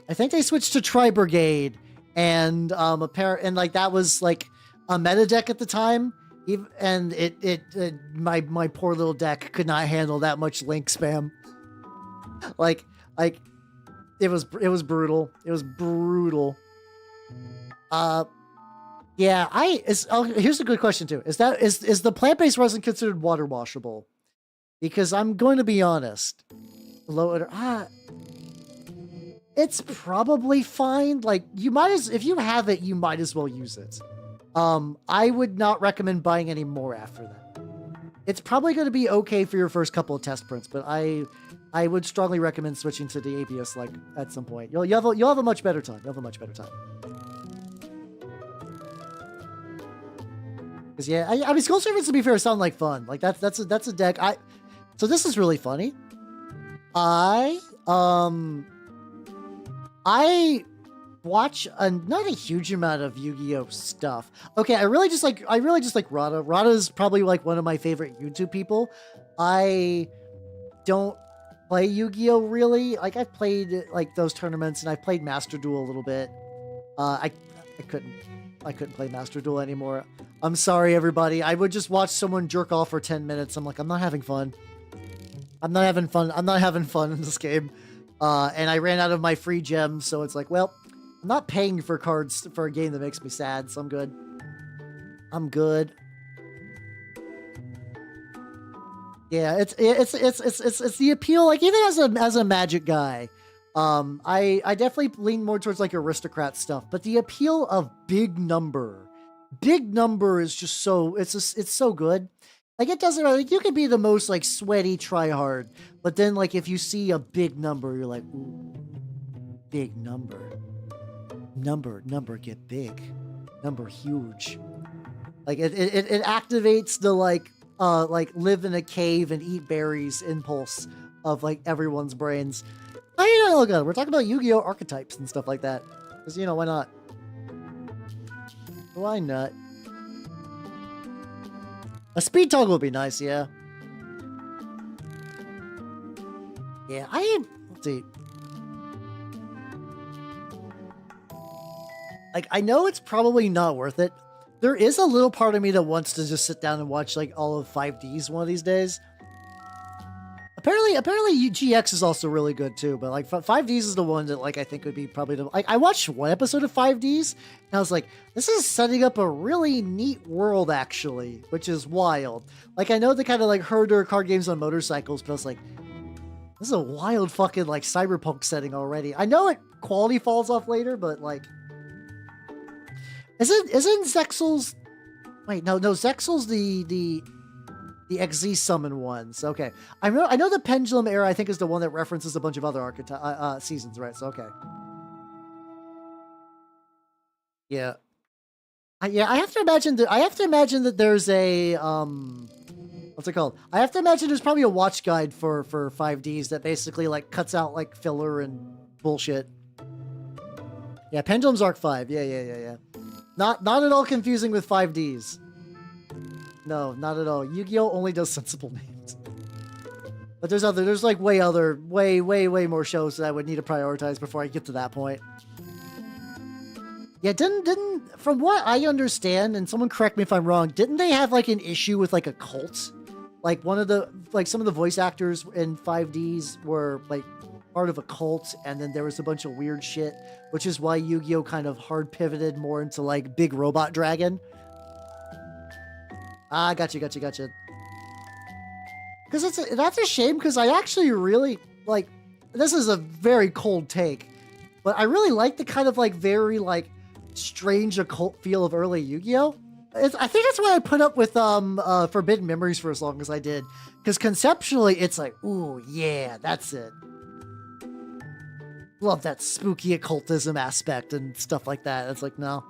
I think they switched to Tri-Brigade, and and like that was like a meta deck at the time, and my poor little deck could not handle that much link spam. like it was brutal. It was brutal. Yeah, here's a good question too. Is the plant-based resin considered water washable? Because I'm going to be honest. It's probably fine. Like, you might as, if you have it, you might as well use it. I would not recommend buying any more after that. It's probably going to be okay for your first couple of test prints, but I would strongly recommend switching to the ABS, like, at some point. You'll have a much better time. You'll have a much better time. Because, yeah, I mean, Skull Servants, to be fair, sound like fun. Like, that's a deck. So this is really funny. I watch not a huge amount of Yu-Gi-Oh stuff. Okay, I really just like Rada. Rada's probably like one of my favorite YouTube people. I don't play Yu-Gi-Oh really. Like, I've played like those tournaments, and I've played Master Duel a little bit. I couldn't play Master Duel anymore. I'm sorry, everybody. I would just watch someone jerk off for 10 minutes. I'm like, I'm not having fun. I'm not having fun in this game. And I ran out of my free gems, so it's like, well, I'm not paying for cards for a game that makes me sad, so I'm good. I'm good. Yeah, it's the appeal. Like, even as a Magic guy, I definitely lean more towards like aristocrat stuff. But the appeal of big number is just so it's so good. Like, it doesn't matter. Like, you can be the most like sweaty tryhard, but then like if you see a big number, you're like, ooh, big number. Number get big. Number huge. Like it activates the like live in a cave and eat berries impulse of like everyone's brains. I don't know, we're talking about Yu-Gi-Oh archetypes and stuff like that. Because, you know, why not? Why not? A speed toggle would be nice, yeah. Yeah, let's see. Like, I know it's probably not worth it. There is a little part of me that wants to just sit down and watch like all of 5Ds one of these days. Apparently GX is also really good too, but like 5Ds is the one that like I think would be probably the like I watched one episode of 5Ds and I was like, this is setting up a really neat world actually, which is wild. Like, I know they kind of like herder card games on motorcycles, but I was like, this is a wild fucking like cyberpunk setting already. I know it quality falls off later, but like, isn't Zexal's? Wait, no, Zexal's the XZ summon ones. Okay, I know the Pendulum era I think is the one that references a bunch of other seasons, right? So okay, yeah, I have to imagine that there's a what's it called? I have to imagine there's probably a watch guide for 5Ds that basically like cuts out like filler and bullshit. Yeah, Pendulum's Arc 5. Yeah. Not at all confusing with 5Ds. No, not at all. Yu-Gi-Oh only does sensible names. But there's like way more shows that I would need to prioritize before I get to that point. Yeah, didn't from what I understand, and someone correct me if I'm wrong, didn't they have like an issue with like a cult? Like some of the voice actors in 5Ds were like part of a cult, and then there was a bunch of weird shit, which is why Yu-Gi-Oh kind of hard pivoted more into like Big Robot Dragon. Ah, gotcha. Because that's a shame, because I actually really like, this is a very cold take, but I really like the kind of like very like strange occult feel of early Yu-Gi-Oh! I think that's why I put up with Forbidden Memories for as long as I did, because conceptually it's like, ooh yeah, that's it. Love that spooky occultism aspect and stuff like that. It's like, no.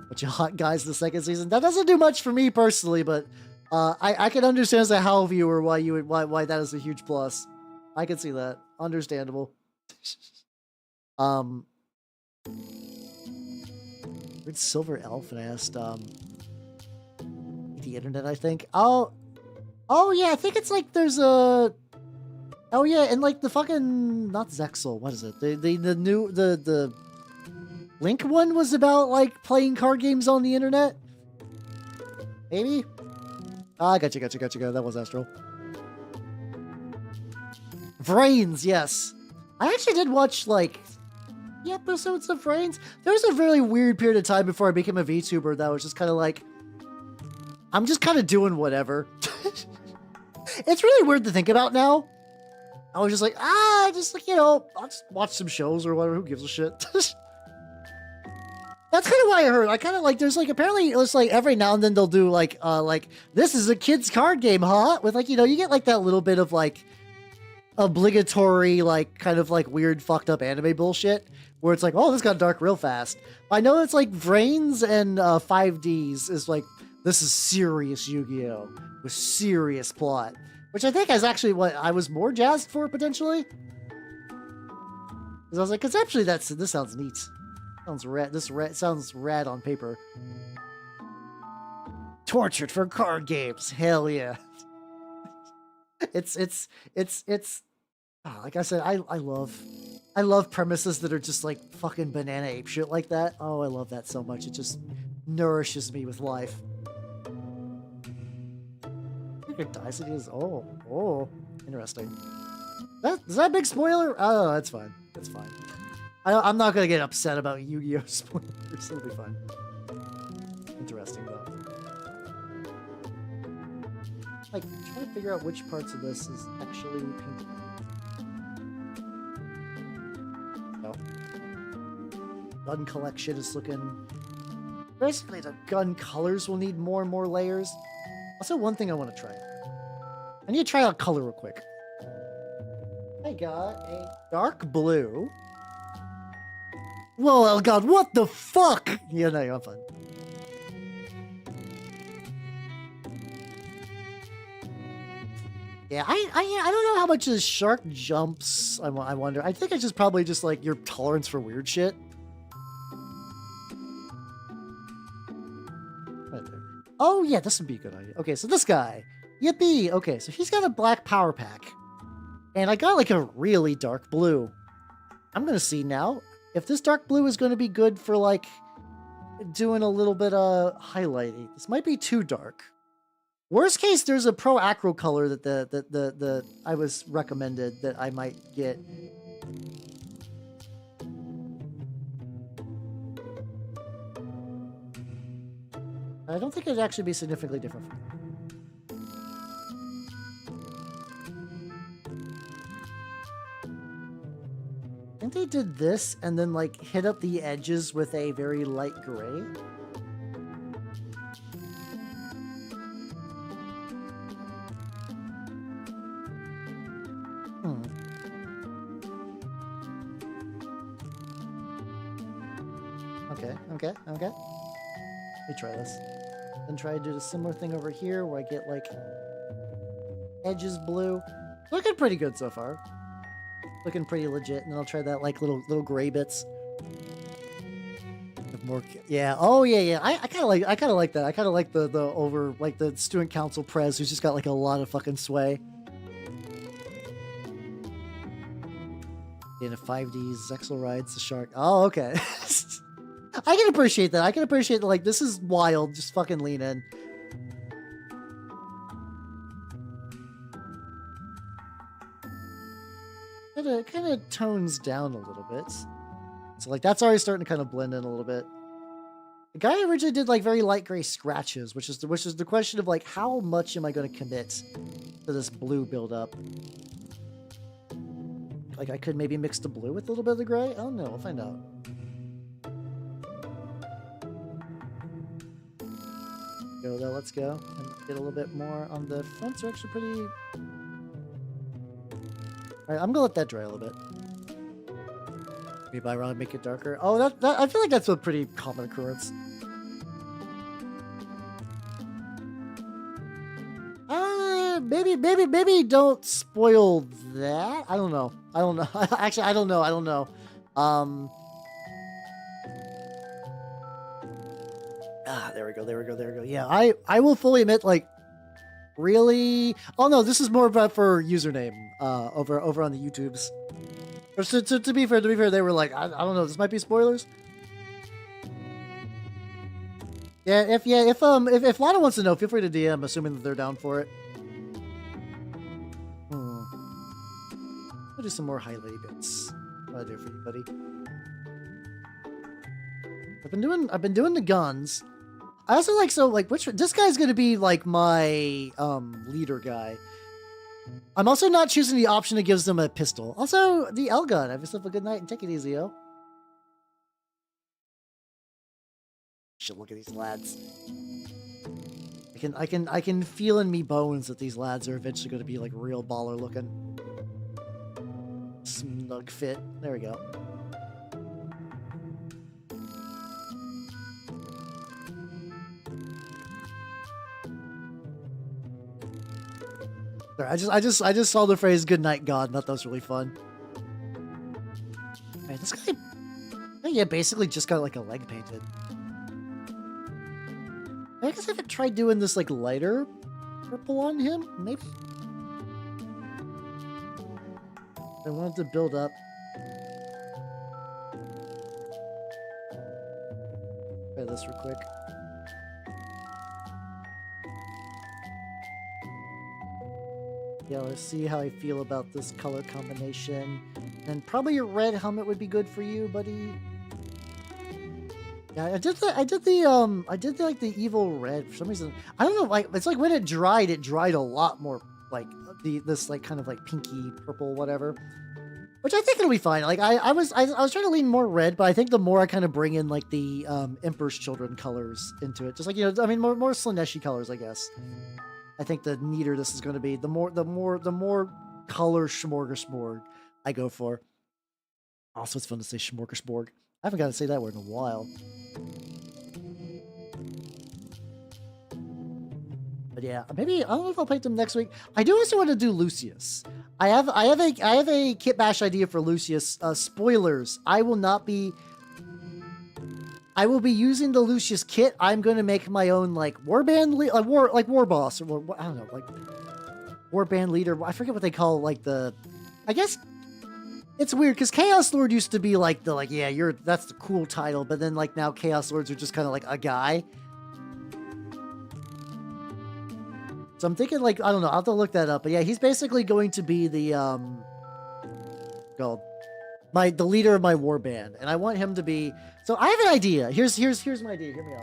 Bunch of hot guys in the second season. That doesn't do much for me personally, but I can understand as a HAL viewer why that is a huge plus. I can see that. Understandable. Where'd Silver Elf asked the internet, I think. Oh yeah, I think it's like there's a oh yeah, and like the fucking not Zexal, what is it? The Link one was about like playing card games on the internet. Maybe? Ah, gotcha. That was Astral. Vrains, yes. I actually did watch like the episodes of Vrains. There was a really weird period of time before I became a VTuber that was just kind of like, I'm just kind of doing whatever. It's really weird to think about now. I was just like, just like, I'll just watch some shows or whatever. Who gives a shit? That's kind of why I heard. I kind of like, there's like, apparently it's like every now and then they'll do like this is a kid's card game, huh? With like, you get like that little bit of like obligatory, like kind of like weird fucked up anime bullshit where it's like, oh, this got dark real fast. I know it's like Vrains and 5Ds is like, this is serious Yu-Gi-Oh! With serious plot. Which I think is actually what I was more jazzed for, potentially. Because I was like, conceptually, this sounds neat. Sounds rad. Sounds rad on paper. Tortured for card games. Hell yeah. It's like I said, I love premises that are just like fucking banana ape shit like that. Oh, I love that so much. It just nourishes me with life. Dice it is. Oh, interesting. Is that a big spoiler? Oh, that's fine. That's fine. I'm not gonna get upset about Yu-Gi-Oh! Spoilers. It'll be fine. Interesting though. Like, trying to figure out which parts of this is actually painted. No. Gun collection is looking. Basically, the gun colors will need more and more layers. Also, one thing I want to try. I need to try out color real quick. I got a dark blue. Whoa, oh god, what the fuck? Yeah, no, you're fine. Yeah, I don't know how much this shark jumps. I wonder. I think it's just probably just like your tolerance for weird shit. Right there. Oh yeah, this would be a good idea. Okay, so this guy. Yippee! Okay, so he's got a black power pack. And I got like a really dark blue. I'm gonna see now if this dark blue is gonna be good for like doing a little bit of highlighting. This might be too dark. Worst case, there's a pro acro color that the I was recommended that I might get. I don't think it'd actually be significantly different from that. I think they did this and then like hit up the edges with a very light gray. Okay. Let me try this. Then try to do a similar thing over here where I get like edges blue. Looking pretty good so far. Looking pretty legit, and then I'll try that like little gray bits. With more, yeah. Oh yeah. I kind of like that. I kind of like the over like the student council prez who's just got like a lot of fucking sway. In a 5D Zexel rides the shark. Oh, okay. I can appreciate that. I can appreciate that. Like, this is wild. Just fucking lean in. It kind of tones down a little bit. So, like, that's already starting to kind of blend in a little bit. The guy originally did, like, very light gray scratches, which is the question of, like, how much am I going to commit to this blue buildup? Like, I could maybe mix the blue with a little bit of the gray? I don't know. We'll find out. Go though, let's go and get a little bit more on the fronts. Are actually pretty. All right, I'm gonna let that dry a little bit. Maybe I want to make it darker. Oh, that I feel like that's a pretty common occurrence. Maybe don't spoil that. I don't know. Actually, I don't know. There we go. Yeah, I will fully admit, like, really. Oh no, this is more about for username. Over on the YouTubes. Or to be fair, they were like, I don't know, this might be spoilers. Yeah, if Lana wants to know, feel free to DM, assuming that they're down for it. I'll do some more highlighty bits. What do I do for you, buddy? I've been doing the guns. I also like, so like, this guy's gonna be like my leader guy. I'm also not choosing the option that gives them a pistol. Also, the L gun. Have yourself a good night and take it easy, yo. Should look at these lads. I can feel in me bones that these lads are eventually going to be like real baller looking. Snug fit. There we go. Sorry, I just saw the phrase "Good night, God," and thought that was really fun. Man, this guy, yeah, basically just got like a leg painted. I guess I haven't tried doing this like lighter purple on him. Maybe I wanted to build up. Try this real quick. Yeah, let's see how I feel about this color combination. And probably a red helmet would be good for you, buddy. Yeah, I did the evil red for some reason. I don't know, like it's like when it dried a lot more like this like kind of like pinky purple whatever. Which I think it'll be fine. Like I was trying to lean more red, but I think the more I kind of bring in like the Emperor's Children colors into it, just like, you know, I mean more Slaneshi colors, I guess. I think the neater this is going to be, the more color smorgasbord I go for. Also, it's fun to say smorgasbord. I haven't got to say that word in a while. But yeah, maybe I don't know if I'll paint them next week. I do also want to do Lucius. I have a kit bash idea for Lucius. Spoilers: I will be using the Lucius kit. I'm going to make my own like warband war boss, or I don't know, like warband leader. I forget what they call like the. I guess it's weird because Chaos Lord used to be like that's the cool title, but then like now Chaos Lords are just kind of like a guy. So I'm thinking like, I don't know, I'll have to look that up. But yeah, he's basically going to be the the leader of my war band, and I want him to be. So I have an idea. Here's my idea. Hear me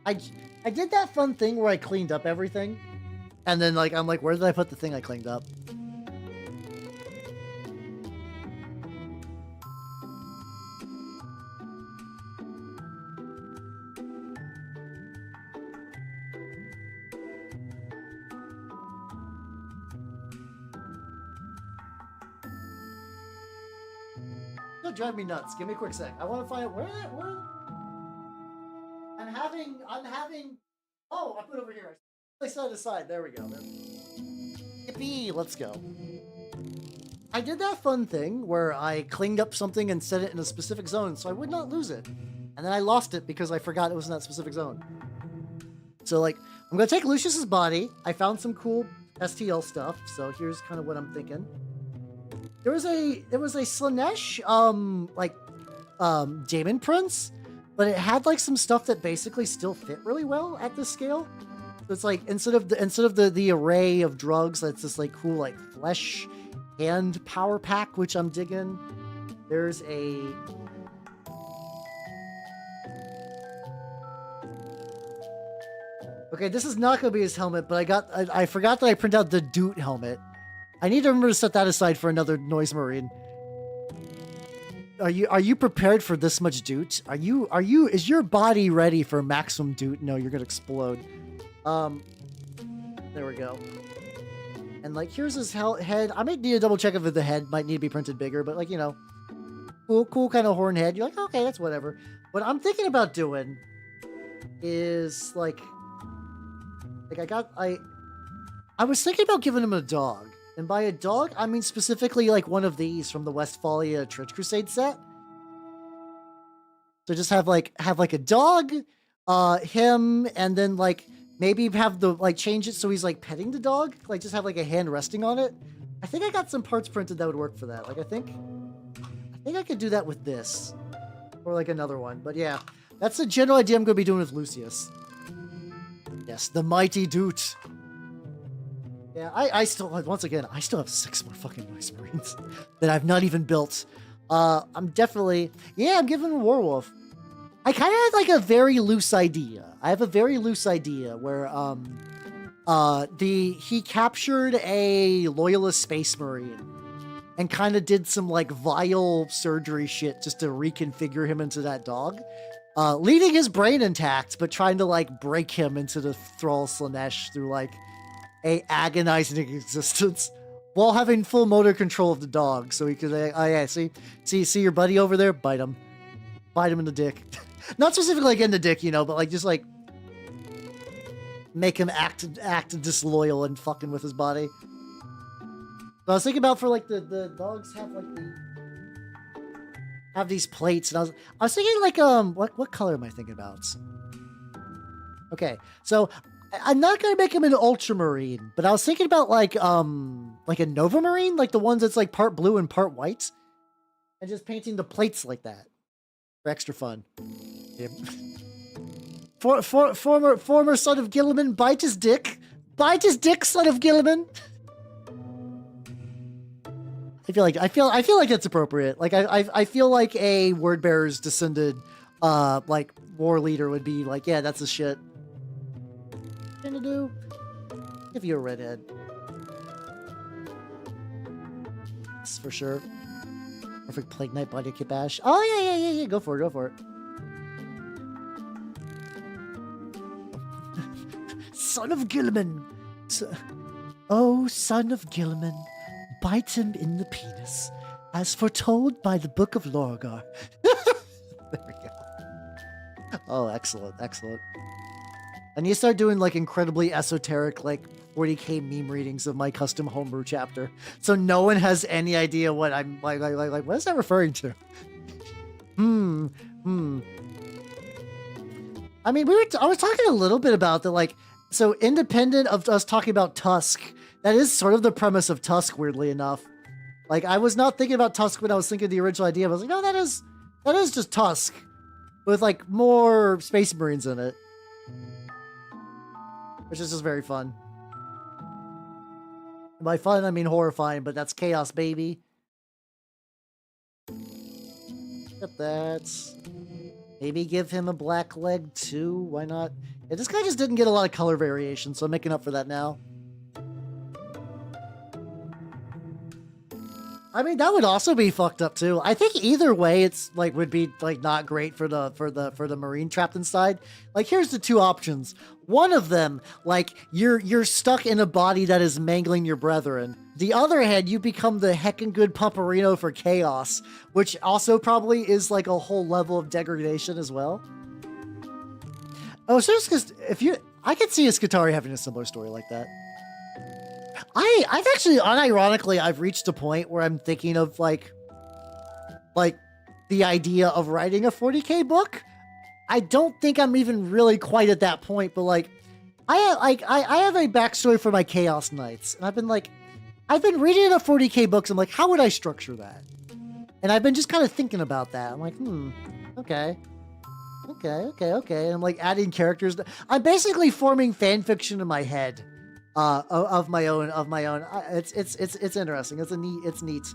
out. I did that fun thing where I cleaned up everything, and then like I'm like, where did I put the thing I cleaned up? Don't drive me nuts. Give me a quick sec. I want to find out where I'm having. Oh, I put it over here. I set it aside. There we go. Yippee! Let's go. I did that fun thing where I cleaned up something and set it in a specific zone, so I would not lose it. And then I lost it because I forgot it was in that specific zone. So like, I'm gonna take Lucius's body. I found some cool STL stuff, so here's kind of what I'm thinking. There was a Slanesh Demon Prince, but it had like some stuff that basically still fit really well at this scale. So it's like instead of the array of drugs, that's this like cool like flesh and power pack, which I'm digging. There's a okay, this is not gonna be his helmet, but I forgot that I printed out the Doot helmet. I need to remember to set that aside for another Noise Marine. Are you prepared for this much doot? Is your body ready for maximum doot? No, you're gonna explode. There we go. And like, here's his head. I might need to double check if the head might need to be printed bigger, but like, you know, cool kind of horn head. You're like, okay, that's whatever. What I'm thinking about doing is like I was thinking about giving him a dog. And by a dog, I mean specifically like one of these from the Westphalia Trench Crusade set. So just have like a dog, him, and then like maybe have the like change it so he's like petting the dog, like just have like a hand resting on it. I think I got some parts printed that would work for that. Like I think I could do that with this, or like another one. But yeah, that's the general idea I'm going to be doing with Lucius. Yes, the mighty Doot. Yeah, I still have 6 more fucking Noise Marines that I've not even built. I'm giving him Warwolf. I kind of had like a very loose idea. I have a very loose idea where he captured a loyalist space marine and kind of did some like vile surgery shit just to reconfigure him into that dog, leaving his brain intact, but trying to like break him into the thrall Slanesh through like a agonizing existence while having full motor control of the dog. So he could, yeah, see your buddy over there, bite him in the dick. Not specifically like in the dick, you know, but like just like make him act disloyal and fucking with his body. So I was thinking about for like the dogs have these plates, and I was thinking like what color am I thinking about? Okay, so I'm not gonna make him an ultramarine, but I was thinking about like a Nova Marine, like the ones that's like part blue and part white, and just painting the plates like that for extra fun. Yep. Former son of Gilliman, bite his dick, son of Gilliman. I feel like that's appropriate. Like I feel like a Wordbearer's descended like war leader would be like, yeah, that's the shit. What are you gonna do? Give you a redhead. That's for sure. Perfect Plague Knight body kibash. Oh yeah. Go for it. Son of Gilliman. Oh, son of Gilliman. Bite him in the penis, as foretold by the Book of Lorgar. There we go. Oh, excellent. I need to start doing like incredibly esoteric, like 40k meme readings of my custom homebrew chapter, so no one has any idea what I'm like. What is that referring to? I mean, I was talking a little bit about the like. So independent of us talking about Tusk. That is sort of the premise of Tusk, weirdly enough. Like, I was not thinking about Tusk when I was thinking of the original idea. I was like, no, that is just Tusk. With, like, more Space Marines in it. Which is just very fun. And by fun, I mean horrifying, but that's chaos, baby. Get that. Maybe give him a black leg, too. Why not? Yeah, this guy just didn't get a lot of color variation, so I'm making up for that now. I mean, that would also be fucked up too. I think either way, it's like would be like not great for the Marine trapped inside. Like, here's the two options. One of them, like you're stuck in a body that is mangling your brethren. The other hand, you become the heckin' good Pumperino for chaos, which also probably is like a whole level of degradation as well. Oh, so just I could see a Skitarii having a similar story like that. I've actually, unironically, I've reached a point where I'm thinking of like the idea of writing a 40k book. I don't think I'm even really quite at that point, but like, I have a backstory for my Chaos Knights, and I've been reading the 40k books. I'm like, how would I structure that? And I've been just kind of thinking about that. I'm like, okay. And I'm like adding characters. I'm basically forming fan fiction in my head. Of my own. It's interesting. It's neat.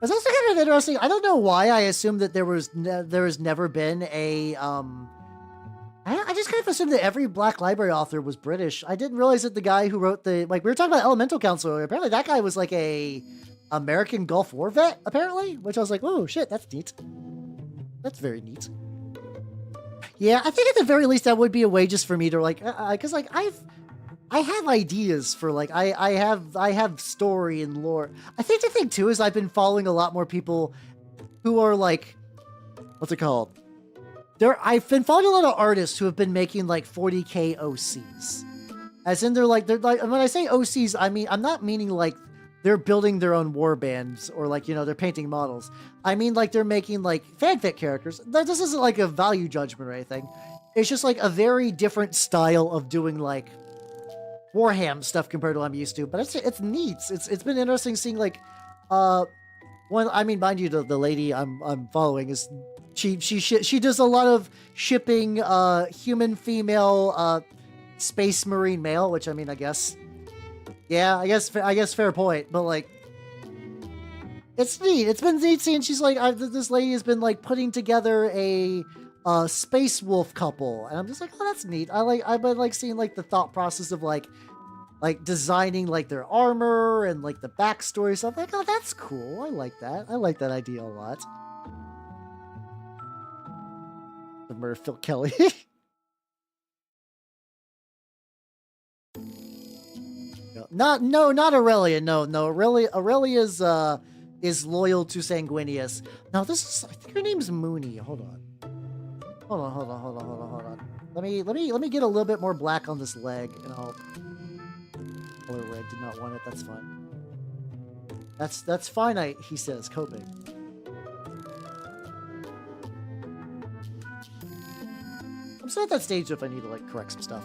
It's also kind of interesting. I don't know why I assumed that there has never been a I just kind of assumed that every Black Library author was British. I didn't realize that the guy who wrote we were talking about Elemental Council earlier. Apparently that guy was like a American Gulf War vet, apparently, which I was like, oh shit, that's neat. That's very neat. Yeah, I think at the very least that would be a way just for me to like, because like I have ideas for like I have story and lore. I think the thing too is I've been following a lot more people who are like, what's it called? I've been following a lot of artists who have been making like 40k OCs. As in they're like when I say OCs, I mean I'm not meaning like they're building their own war bands or like, you know, they're painting models. I mean like they're making like fanfic characters. This isn't like a value judgment or anything. It's just like a very different style of doing like Warhammer stuff compared to what I'm used to, but it's neat. It's been interesting seeing like, mind you, the lady I'm following is she does a lot of shipping human female space marine male, which I mean I guess fair point, but like It's neat. It's been neat seeing she's like, this lady has been like putting together a space wolf couple, and I'm just like, oh, that's neat. I've been like seeing like the thought process of like designing like their armor and like the backstory stuff. Like, oh, that's cool. I like that. I like that idea a lot. The murder Phil Kelly. Not Aurelia. No, Aurelia is loyal to Sanguinius. Now I think her name's Mooney. Hold on. Hold on. Let me get a little bit more black on this leg, and I'll color red. Did not want it. That's fine. That's fine. He says, coping. I'm still at that stage if I need to like correct some stuff.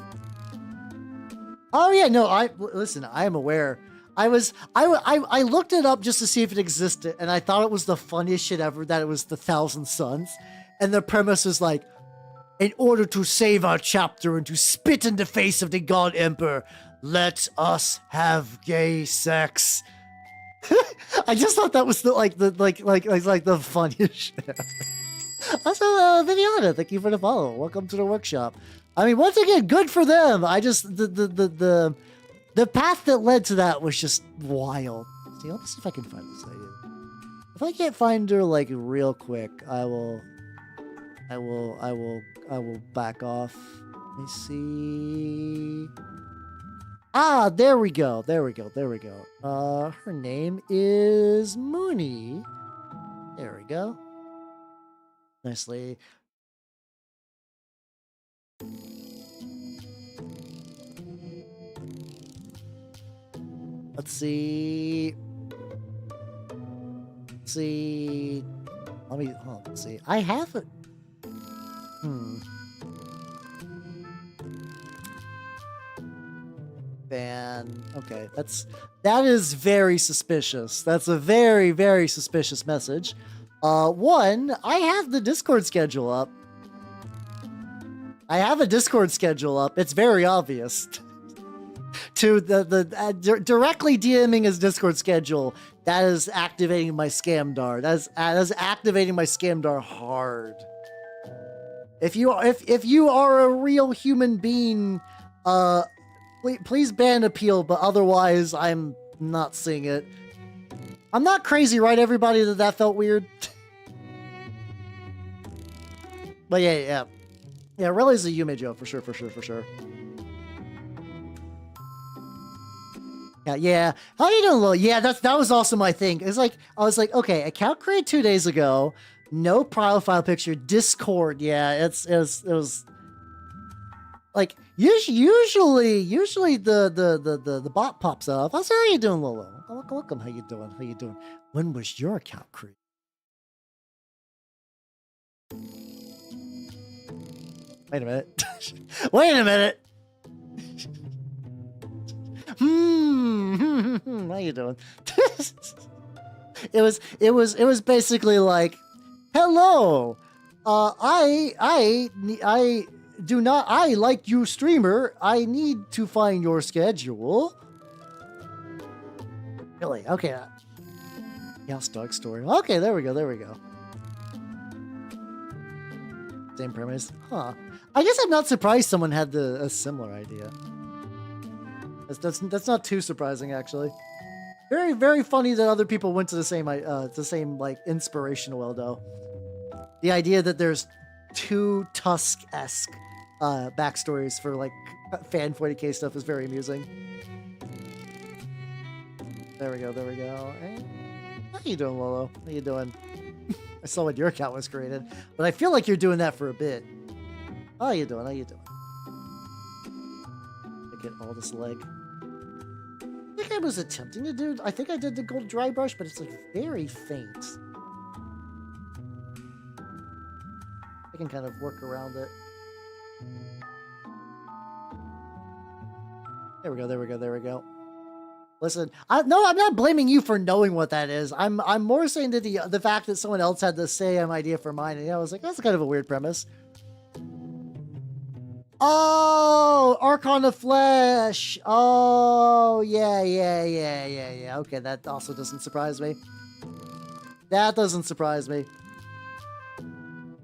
Oh yeah, no, listen, I am aware. I looked it up just to see if it existed, and I thought it was the funniest shit ever that it was the Thousand Sons. And the premise is like, in order to save our chapter and to spit in the face of the God Emperor, let us have gay sex. I just thought that was the funniest shit ever. Also, Viviana, thank you for the follow. Welcome to the workshop. I mean, once again, good for them. I just the path that led to that was just wild. See, let me see if I can find this lady. If I can't find her like real quick, I will back off. Let me see. Ah, there we go. Her name is Mooney. There we go. Nicely. Let's see. Let's see. I have it. Okay, that is very suspicious. That's a very, very suspicious message. One, I have the Discord schedule up. I have a Discord schedule up. It's very obvious. To directly DMing his Discord schedule, that is activating my Scamdar. That is activating my Scamdar hard. If you are a real human being, please ban appeal, but otherwise I'm not seeing it. I'm not crazy, right, everybody, that felt weird? But yeah, really is a Yume joke, for sure. Yeah. How you doing, Lil? Yeah, that was also my thing. It's like, I was like, okay, account created 2 days ago, no profile picture, Discord. Yeah, it was like, usually the bot pops up. I say, how you doing, Lolo? Welcome. How you doing? When was your account created? Wait a minute. How you doing? It was basically like, hello. I like you, streamer. I need to find your schedule. Really? Okay. Yes, dog story. Okay, there we go. Same premise. Huh. I guess I'm not surprised someone had a similar idea. That's not too surprising, actually. Very, very funny that other people went to the same like inspirational well, though. The idea that there's two Tusk-esque backstories for like fan 40k stuff is very amusing. There we go. Hey, how you doing, Lolo? How you doing? I saw when your account was created, but I feel like you're doing that for a bit. How you doing? Get all this leg. I think I was attempting to do. I think I did the gold dry brush, but it's like very faint. I can kind of work around it. There we go. Listen, I'm not blaming you for knowing what that is. I'm more saying that the fact that someone else had the same idea for mine, and I was like, that's kind of a weird premise. Oh, Archon of Flesh. Oh, yeah. Okay, that also doesn't surprise me. That doesn't surprise me.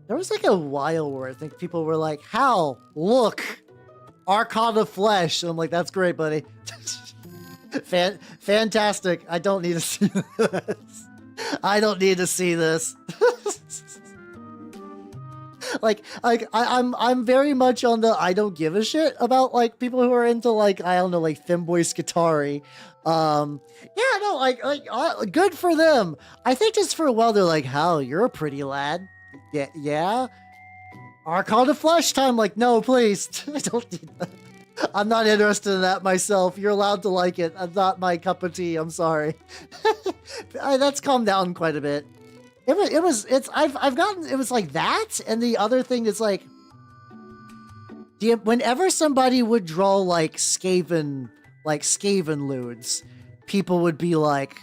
There was like a while where I think people were like, Hal, look, Archon of Flesh. And I'm like, that's great, buddy. Fantastic. I don't need to see this. I don't need to see this. I'm very much on the I don't give a shit about like people who are into like I don't know like Femboy Skitari. Yeah, no, good for them. I think just for a while they're like, Hal, you're a pretty lad. Yeah. Archon of Flesh time. Like, no, please. I don't need that. I'm not interested in that myself. You're allowed to like it. It's not my cup of tea. I'm sorry. That's calmed down quite a bit. I've gotten, it was like that. And the other thing is like, whenever somebody would draw like Skaven lewds, people would be like,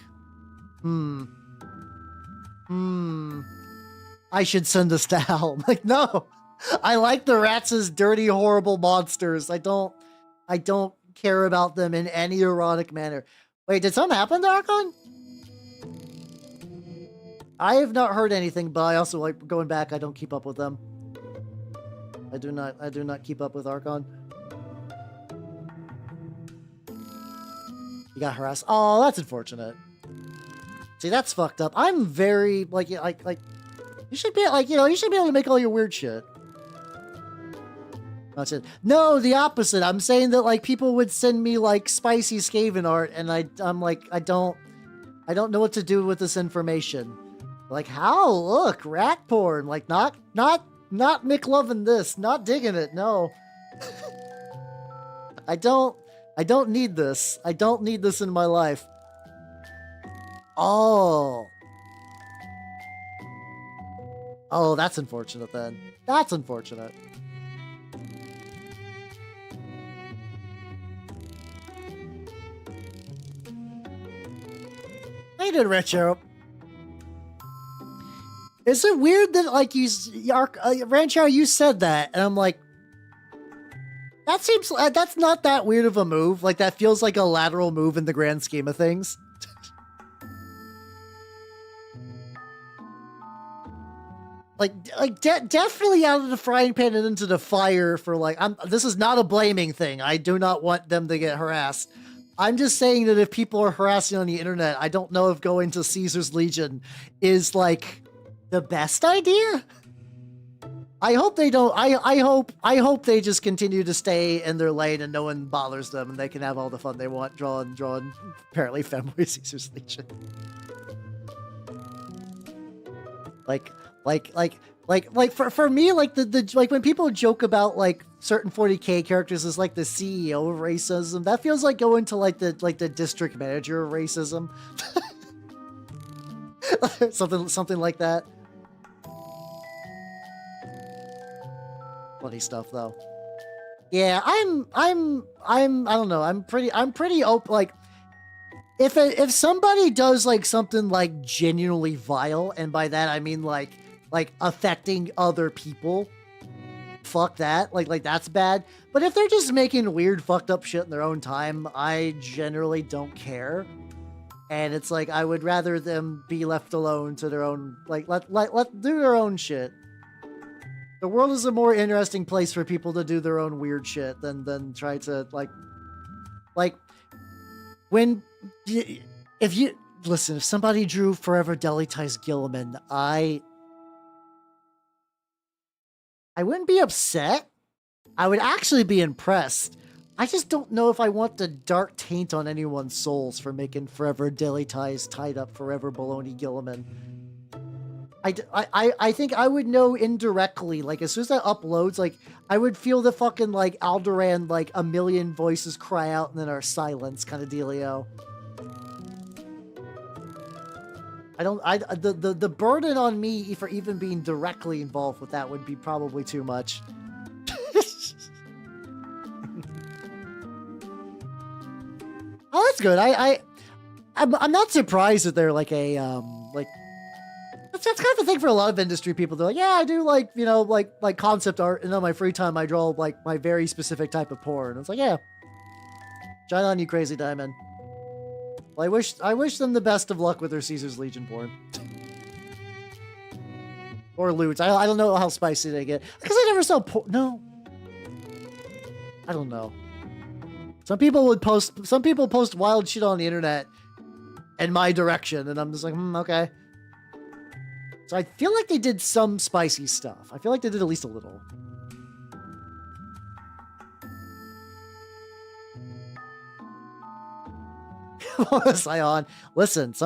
I should send this to Hal. I'm like, no, I like the rats as dirty, horrible monsters. I don't care about them in any erotic manner. Wait, did something happen to Archon? I have not heard anything, but I also like going back. I don't keep up with them. I do not keep up with Archon. You got harassed. Oh, that's unfortunate. See, that's fucked up. I'm very like you should be like, you should be able to make all your weird shit. That's it. No, the opposite. I'm saying that like people would send me like spicy Skaven art, and I'm like, I don't know what to do with this information. Like, how? Look, rat porn. Like, not McLovin' this. Not digging it. No. I don't need this. I don't need this in my life. Oh, that's unfortunate then. That's unfortunate. How you doing, Retro? Is it weird that like Rancho, you said that, and I'm like, that seems that's not that weird of a move. Like that feels like a lateral move in the grand scheme of things. Definitely out of the frying pan and into the fire for like, this is not a blaming thing. I do not want them to get harassed. I'm just saying that if people are harassing on the internet, I don't know if going to Caesar's Legion is like the best idea. I hope they don't. I hope they just continue to stay in their lane and no one bothers them and they can have all the fun they want drawing apparently femboy Caesar's Legion. For me, like the like when people joke about like certain 40K characters as like the CEO of racism, that feels like going to like the district manager of racism. something like that. Funny stuff though. Yeah, I don't know. I'm pretty open. Like, if somebody does like something like genuinely vile, and by that I mean like affecting other people, fuck that. Like that's bad. But if they're just making weird fucked up shit in their own time, I generally don't care. And it's like I would rather them be left alone to their own, like let do their own shit. The world is a more interesting place for people to do their own weird shit than try to like when if somebody drew Forever Delitize Gilliman, I wouldn't be upset. I would actually be impressed. I just don't know if I want the dark taint on anyone's souls for making Forever Delitize tied up Forever Baloney Gilliman. I think I would know indirectly, like as soon as that uploads, like I would feel the fucking like Alderaan, like a million voices cry out and then are silence kind of dealio. The burden on me for even being directly involved with that would be probably too much. Oh, that's good. I'm not surprised that they're like a like. That's kind of a thing for a lot of industry people. They're like, yeah, I do like, like concept art, and on my free time I draw like my very specific type of porn. And it's like, yeah, shine on you, Crazy Diamond. Well, I wish them the best of luck with their Caesar's Legion porn. Or loot. I don't know how spicy they get. Because I never saw no. I don't know. Some people post wild shit on the internet in my direction, and I'm just like, okay. So I feel like they did some spicy stuff. I feel like they did at least a little. Scion, listen, what's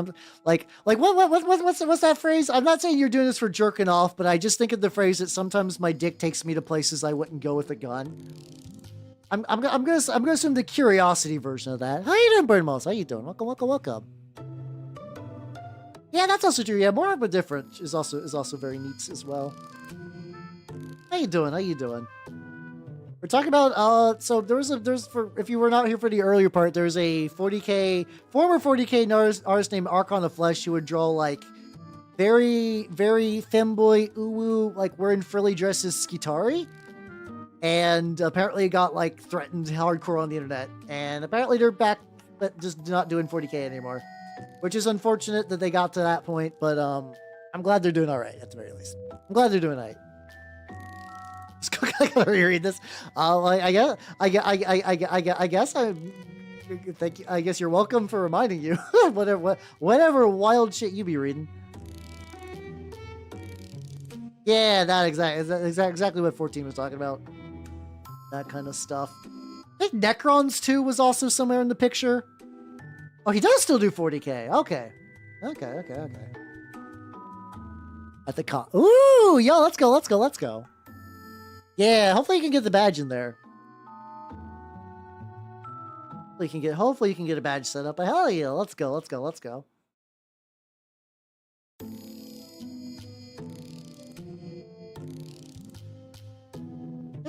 that phrase? I'm not saying you're doing this for jerking off, but I just think of the phrase that sometimes my dick takes me to places I wouldn't go with a gun. I'm gonna assume the curiosity version of that. How you doing, Burnmos? How you doing? Welcome. Yeah, that's also true. Yeah, more but different is also very neat as well. How you doing? We're talking about so if you were not here for the earlier part, there's a former 40K artist named Archon of Flesh who would draw like very, very femboy uwu, like wearing frilly dresses skitari. And apparently got like threatened hardcore on the internet. And apparently they're back but just not doing 40K anymore. Which is unfortunate that they got to that point, but I'm glad they're doing alright at the very least. I'm glad they're doing alright. I gotta reread this. I guess you're welcome for reminding you. whatever wild shit you be reading. Yeah, exactly what 14 was talking about. That kind of stuff. I think Necrons 2 was also somewhere in the picture. Oh, he does still do 40K. Okay. At the con. Ooh, yo, let's go. Yeah, hopefully you can get the badge in there. Hopefully you can get a badge set up. Hell yeah, let's go. It's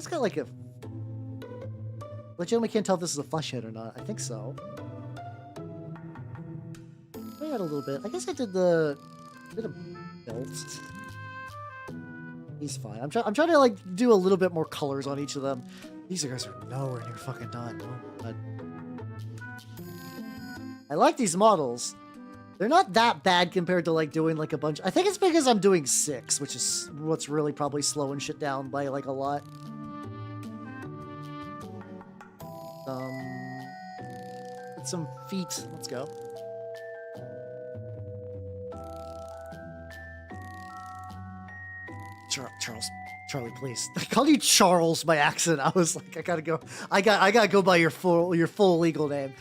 got like a... Legitimately can't tell if this is a flesh head or not. I think so. I had a little bit. I guess I did a belt. He's fine. I'm trying to like do a little bit more colors on each of them. These guys are nowhere near fucking done. Oh, God. I like these models. They're not that bad compared to like doing like a bunch. I think it's because I'm doing 6, which is what's really probably slowing shit down by like a lot. Get some feet. Let's go. Charlie, please. I called you Charles by accident. I was like, I gotta go by your full legal name.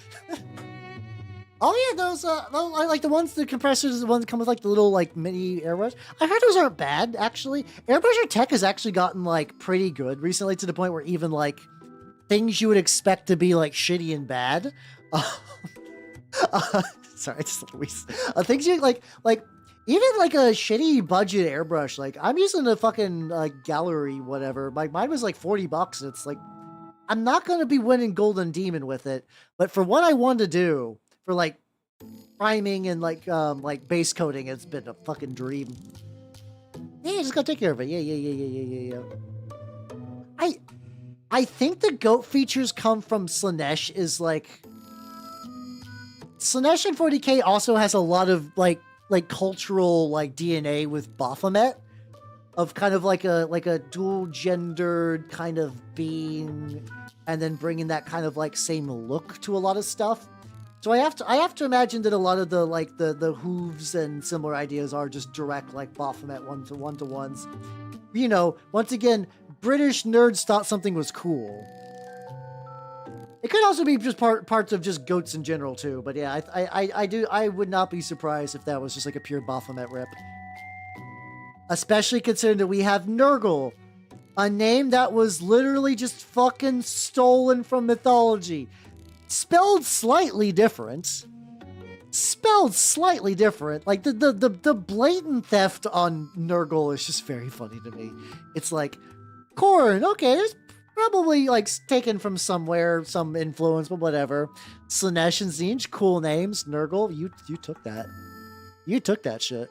Oh yeah, those I like the ones, the compressors, the ones that come with like the little like mini airbrush. I heard those aren't bad actually. Airbrusher tech has actually gotten like pretty good recently to the point where even like things you would expect to be like shitty and bad. Sorry, just things you like even like a shitty budget airbrush. Like I'm using a fucking gallery whatever. Mine was like $40. It's like I'm not gonna be winning Golden Demon with it, but for what I wanted to do for like priming and like base coating, it's been a fucking dream. Yeah, just gotta take care of it. Yeah. I think the goat features come from Slanesh. Is like Slanesh and 40K also has a lot of like cultural like DNA with Baphomet, of kind of like a dual gendered kind of being, and then bringing that kind of like same look to a lot of stuff. So I have to imagine that a lot of the like the hooves and similar ideas are just direct like Baphomet one-to-ones. You know, once again, British nerds thought something was cool. It could also be just parts of just goats in general too. But yeah, I would not be surprised if that was just like a pure Baphomet rip. Especially considering that we have Nurgle, a name that was literally just fucking stolen from mythology. Spelled slightly different. Like the blatant theft on Nurgle is just very funny to me. It's like corn. Okay, there's probably like taken from somewhere, some influence, but whatever. Slanesh and Zinj, cool names. Nurgle, you took that. You took that shit.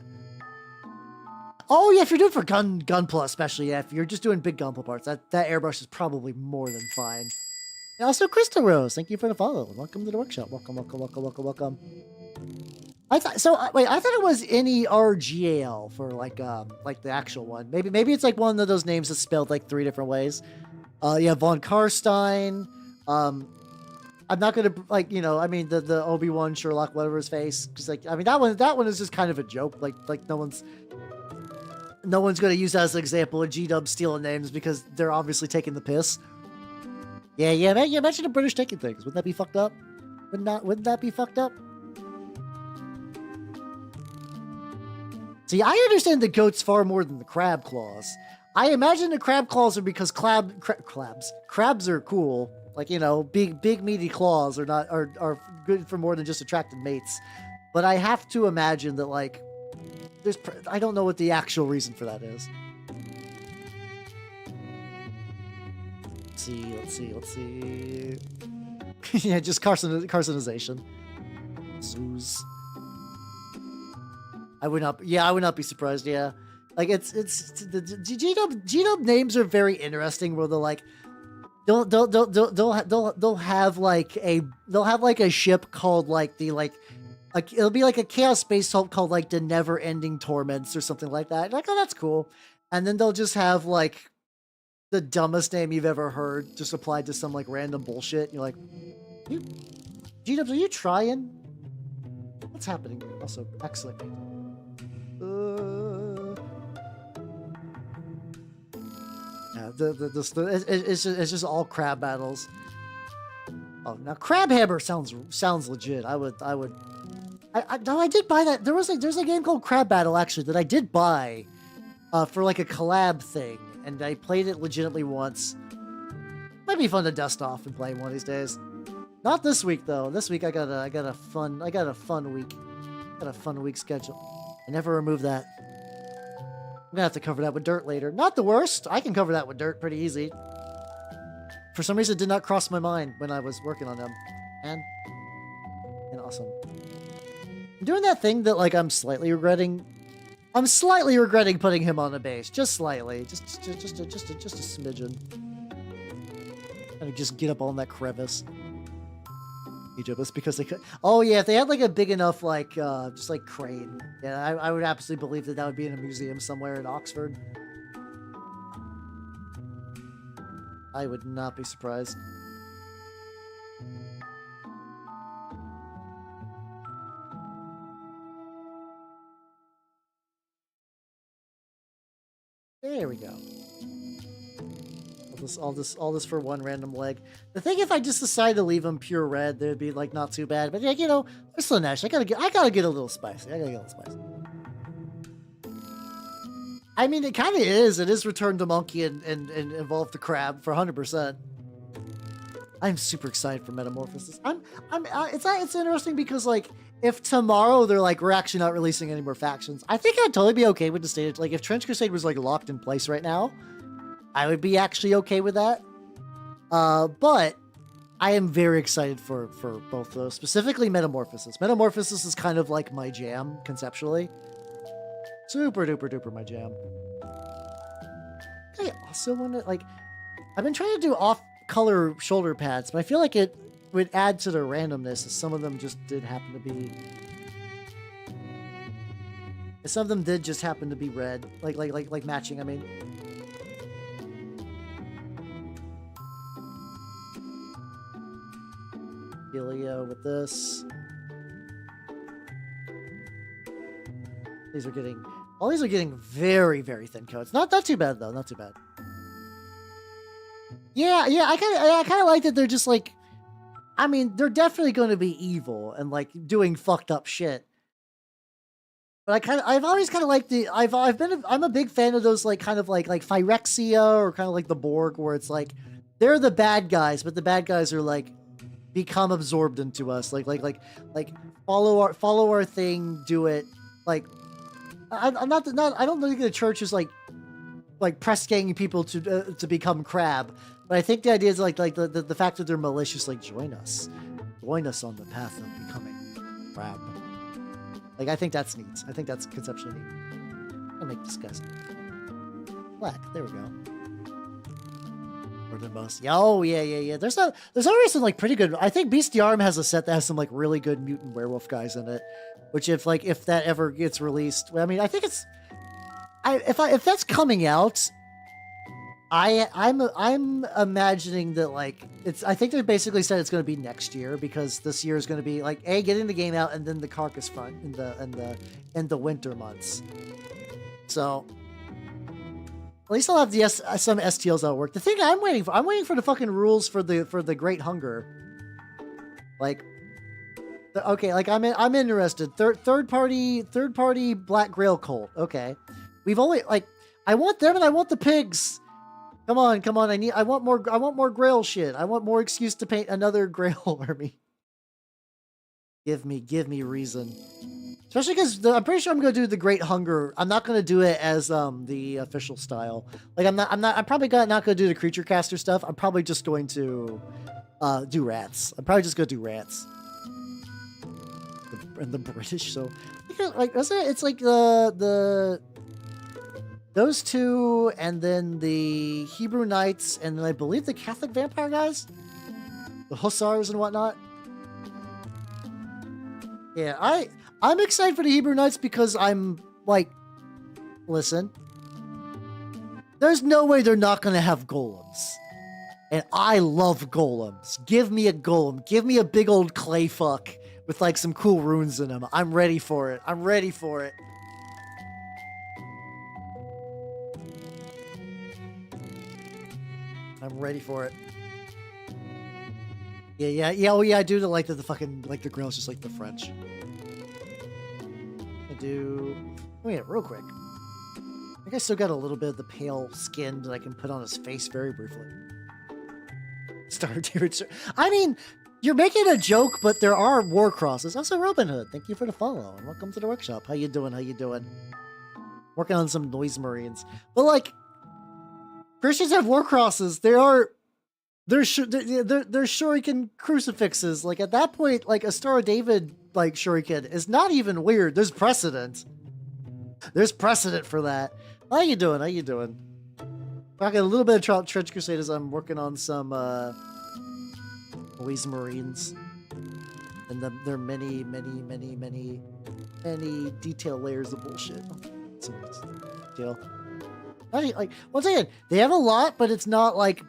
Oh yeah, if you're doing for Gunpla especially, yeah, if you're just doing big Gunpla parts, that airbrush is probably more than fine. And also, Crystal Rose, thank you for the follow. Welcome to the workshop. Welcome. I thought so. Wait, I thought it was NERGAL for like the actual one. Maybe it's like one of those names that's spelled like 3 different ways. Yeah, von Karstein. I'm not gonna like I mean the Obi-Wan Sherlock whatever his face because like I mean that one is just kind of a joke like no one's gonna use that as an example of G-Dub stealing names because they're obviously taking the piss. Yeah, man, you mentioned the British taking things. Wouldn't that be fucked up? Wouldn't that be fucked up? See, I understand the goats far more than the crab claws. I imagine the crab claws are because crabs are cool. Like, big meaty claws are good for more than just attracting mates. But I have to imagine that like I don't know what the actual reason for that is. Let's see. Yeah, just carcinization. Zoos. I would not be surprised. Yeah, like it's the G-Dub names are very interesting. Where they're like, they'll have like a ship called like it'll be like a chaos space salt called like the Never Ending Torments or something like that. Like, oh, that's cool. And then they'll just have like the dumbest name you've ever heard just applied to some like random bullshit. You're like, G-Dubs, are you trying? What's happening? Also, excellent. Yeah, it's just all crab battles. Oh, now Crabhammer sounds legit. I did buy that. There's a game called Crab Battle actually that I did buy, for like a collab thing, and I played it legitimately once. Might be fun to dust off and play one of these days. Not this week though. This week I got a fun week. Got a fun week schedule. I never removed that. I'm gonna have to cover that with dirt later. Not the worst. I can cover that with dirt pretty easy. For some reason, it did not cross my mind when I was working on them. And awesome. I'm doing that thing that like I'm slightly regretting. I'm slightly regretting putting him on the base. Just slightly. Just a smidgen. Kind of just get up on that crevice. Egypt because they could. Oh yeah, if they had like a big enough like just like crane, yeah, I would absolutely believe that would be in a museum somewhere in Oxford. I would not be surprised. There we go. All this for one random leg. The thing, if I just decide to leave them pure red, they'd be like not too bad. But yeah, they're still nice. I gotta get a little spicy. I mean, it kind of is. It is Return to Monkey and Evolve the Crab for 100%. I'm super excited for Metamorphosis. It's interesting because like if tomorrow they're like we're actually not releasing any more factions, I think I'd totally be okay with the stage. Like if Trench Crusade was like locked in place right now, I would be actually okay with that. But I am very excited for both of those, specifically Metamorphosis. Metamorphosis is kind of like my jam conceptually. Super duper duper my jam. I also want to like, I've been trying to do off color shoulder pads, but I feel like it would add to the randomness as some of them just did happen to be. Some of them did just happen to be red, like matching. I mean. Helio with this. All these are getting very, very thin coats. Not too bad though. Not too bad. Yeah. I kind of like that. They're just like, I mean, they're definitely going to be evil and like doing fucked up shit. But I've always kind of liked I'm a big fan of those like kind of like Phyrexia or kind of like the Borg, where it's like they're the bad guys, but the bad guys are like become absorbed into us. Like follow our thing, do it. Like I don't think the church is like press ganging people to become crab, but I think the idea is like the fact that they're malicious. Like join us on the path of becoming crab. Like I think that's neat. I think that's conceptually neat. I'll make disgusting black. There we go. more than most. Yeah, oh yeah. There's already some like pretty good. I think Bestiarum has a set that has some like really good mutant werewolf guys in it. Which if that ever gets released, I mean, I think it's if that's coming out, I'm imagining that like I think they basically said it's going to be next year because this year is going to be like getting the game out and then the Carcass front in the winter months. So at least I'll have some STLs that'll work. The thing I'm waiting for the fucking rules for the Great Hunger. Like, okay, like I'm interested. Third party Black Grail cult. Okay, we've only like I want them and I want the pigs. Come on. I want more Grail shit. I want more excuse to paint another Grail army. Give me reason. Especially because I'm pretty sure I'm gonna do the Great Hunger. I'm not gonna do it as the official style. Like I'm probably not gonna do the creature caster stuff. I'm probably just going to do rats. I'm probably just gonna do rats. And the British, so like it's like the those two, and then the Hebrew Knights, and then I believe the Catholic vampire guys, the Hussars and whatnot. Yeah, I'm excited for the Hebrew Knights because I'm like, listen, there's no way they're not gonna have golems, and I love golems. Give me a golem, give me a big old clay fuck with like some cool runes in them. I'm ready for it. I'm ready for it. I'm ready for it. Yeah. Oh yeah, I do like the fucking like the Grail's just like the French. I do. Oh yeah, real quick. I think I still got a little bit of the pale skin that I can put on his face very briefly. I mean, you're making a joke, but there are war crosses. Also, Robin Hood, thank you for the follow and welcome to the workshop. How you doing? Working on some noise marines, but like. Christians have war crosses. They're shuriken crucifixes. Like at that point, like a Star of David like shuriken is not even weird. There's precedent. There's precedent for that. How you doing? Talking a little bit of Trench Crusaders. I'm working on some Noise Marines, and there are many detail layers of bullshit. Deal. Like once again, they have a lot, but it's not like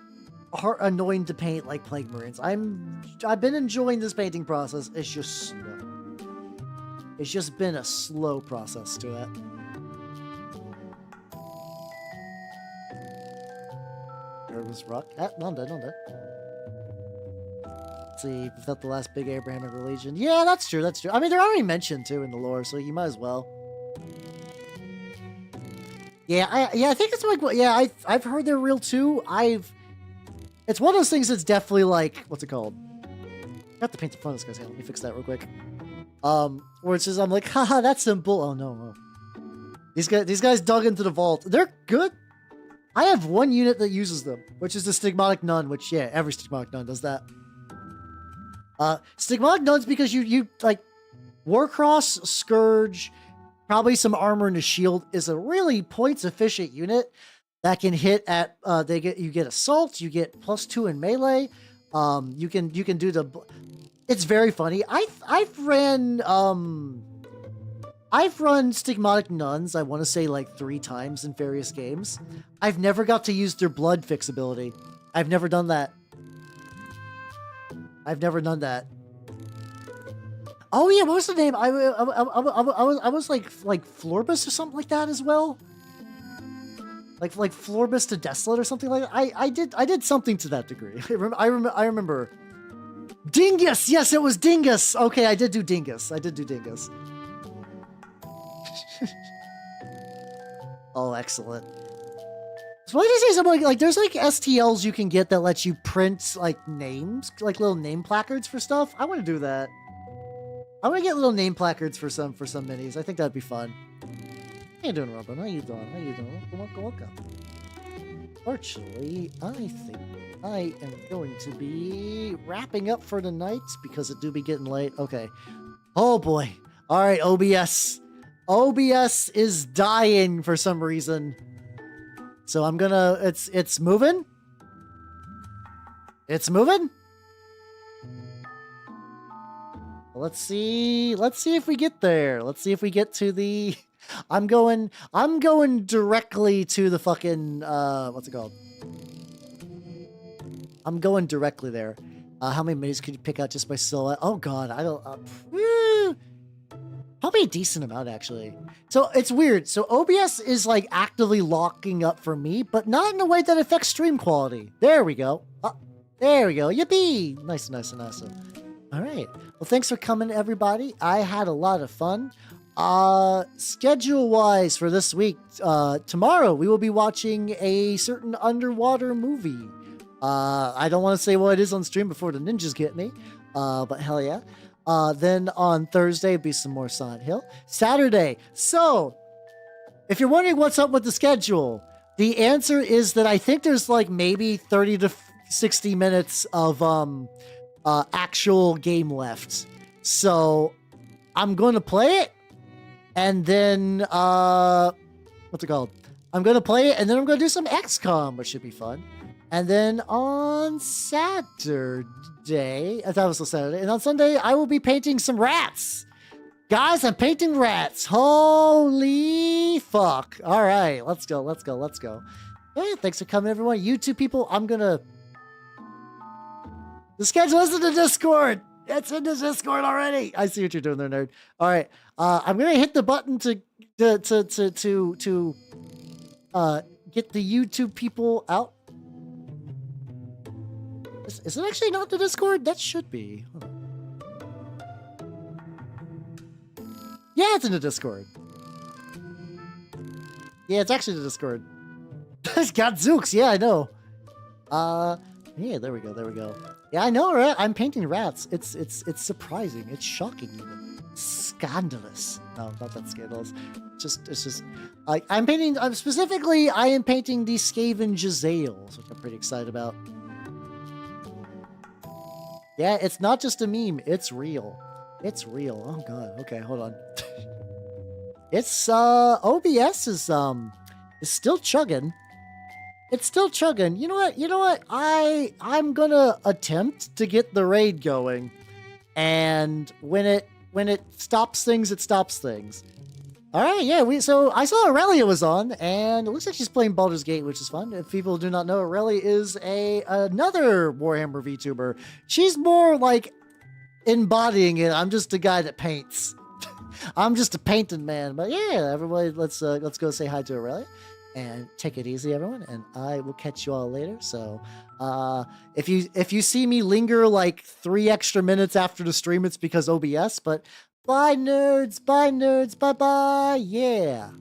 annoying to paint like Plague Marines. I've been enjoying this painting process. It's just slow. It's just been a slow process to it. There was rock. Not dead. Let's see, without the last big Abrahamic religion. Yeah, that's true. I mean, they're already mentioned too in the lore, so you might as well. Yeah, I think it's like, yeah, I've heard they're real too. It's one of those things that's definitely like, what's it called? I have to paint the front of this guy's hand. Let me fix that real quick. Where it says, I'm like, haha, that's simple. Oh no. These guys dug into the vault. They're good. I have one unit that uses them, which is the Stigmatic Nun, which, yeah, every Stigmatic Nun does that. Stigmatic Nuns, because you like, Warcross, Scourge, probably some armor and a shield is a really points efficient unit that can hit at you get assault, you get +2 in melee. You can do the. It's very funny. I've run Stigmatic Nuns, I want to say like 3 times in various games. I've never got to use their blood fix ability. I've never done that. Oh yeah, what was the name? I was like Florbus or something like that as well. Like Florbus to Desolate or something like that. I did something to that degree. I remember. Dingus. Yes, it was Dingus. Okay, I did do Dingus. Oh, excellent. So what did you say? Something like there's like STLs you can get that lets you print like names, like little name placards for stuff. I want to do that. I want to get little name placards for some minis. I think that'd be fun. How you doing, Robin? How you doing? Welcome. Fortunately, I think I am going to be wrapping up for the night because it do be getting late. Okay. Oh boy. All right, OBS. OBS is dying for some reason. So I'm gonna. It's moving. It's moving? Let's see if we get there. Let's see if we get to the... I'm going directly to the fucking, what's it called? I'm going directly there. How many minis could you pick out just by silhouette? Oh god, I don't, probably a decent amount, actually. So it's weird. So OBS is like actively locking up for me, but not in a way that affects stream quality. There we go. There we go. Yippee! Nice, nice, and awesome. All right. Well, thanks for coming, everybody. I had a lot of fun. Schedule-wise for this week, tomorrow we will be watching a certain underwater movie. I don't want to say what it is on stream before the ninjas get me, but hell yeah. Then on Thursday, it'll be some more Silent Hill. Saturday. So, if you're wondering what's up with the schedule, the answer is that I think there's like maybe 30 to 60 minutes of actual game left. So, I'm going to play it, and then, what's it called? I'm going to play it, and then I'm going to do some XCOM, which should be fun. And then on Saturday, I thought it was a Saturday, and on Sunday, I will be painting some rats. Guys, I'm painting rats. Holy fuck. All right, let's go, let's go, let's go. Hey, thanks for coming, everyone. You two people, I'm gonna... The schedule is in the Discord. It's in the Discord already. I see what you're doing there, nerd. All right, I'm gonna hit the button to get the YouTube people out. Is it actually not the Discord? That should be. Yeah, it's in the Discord. Yeah, it's actually the Discord. It's Gadzooks. Yeah, I know. Yeah, there we go. There we go. Yeah, I know, right? I'm painting rats. It's surprising. It's shocking even. Scandalous. No, not that scandalous. It's just I'm painting. Specifically, I am painting the Skaven Jezzails, which I'm pretty excited about. Yeah, it's not just a meme. It's real. It's real. Oh god. Okay, hold on. It's OBS is still chugging. It's still chugging. You know what? You know what? I'm gonna attempt to get the raid going, and when it stops things, it stops things. All right, yeah. So I saw Aurelia was on, and it looks like she's playing Baldur's Gate, which is fun. If people do not know, Aurelia is another Warhammer VTuber. She's more like embodying it. I'm just a guy that paints. I'm just a painting man. But yeah, everybody, let's go say hi to Aurelia, and take it easy, everyone. And I will catch you all later. So if you see me linger like 3 extra minutes after the stream, it's because OBS. But bye, nerds. Bye, nerds. Bye, bye. Yeah.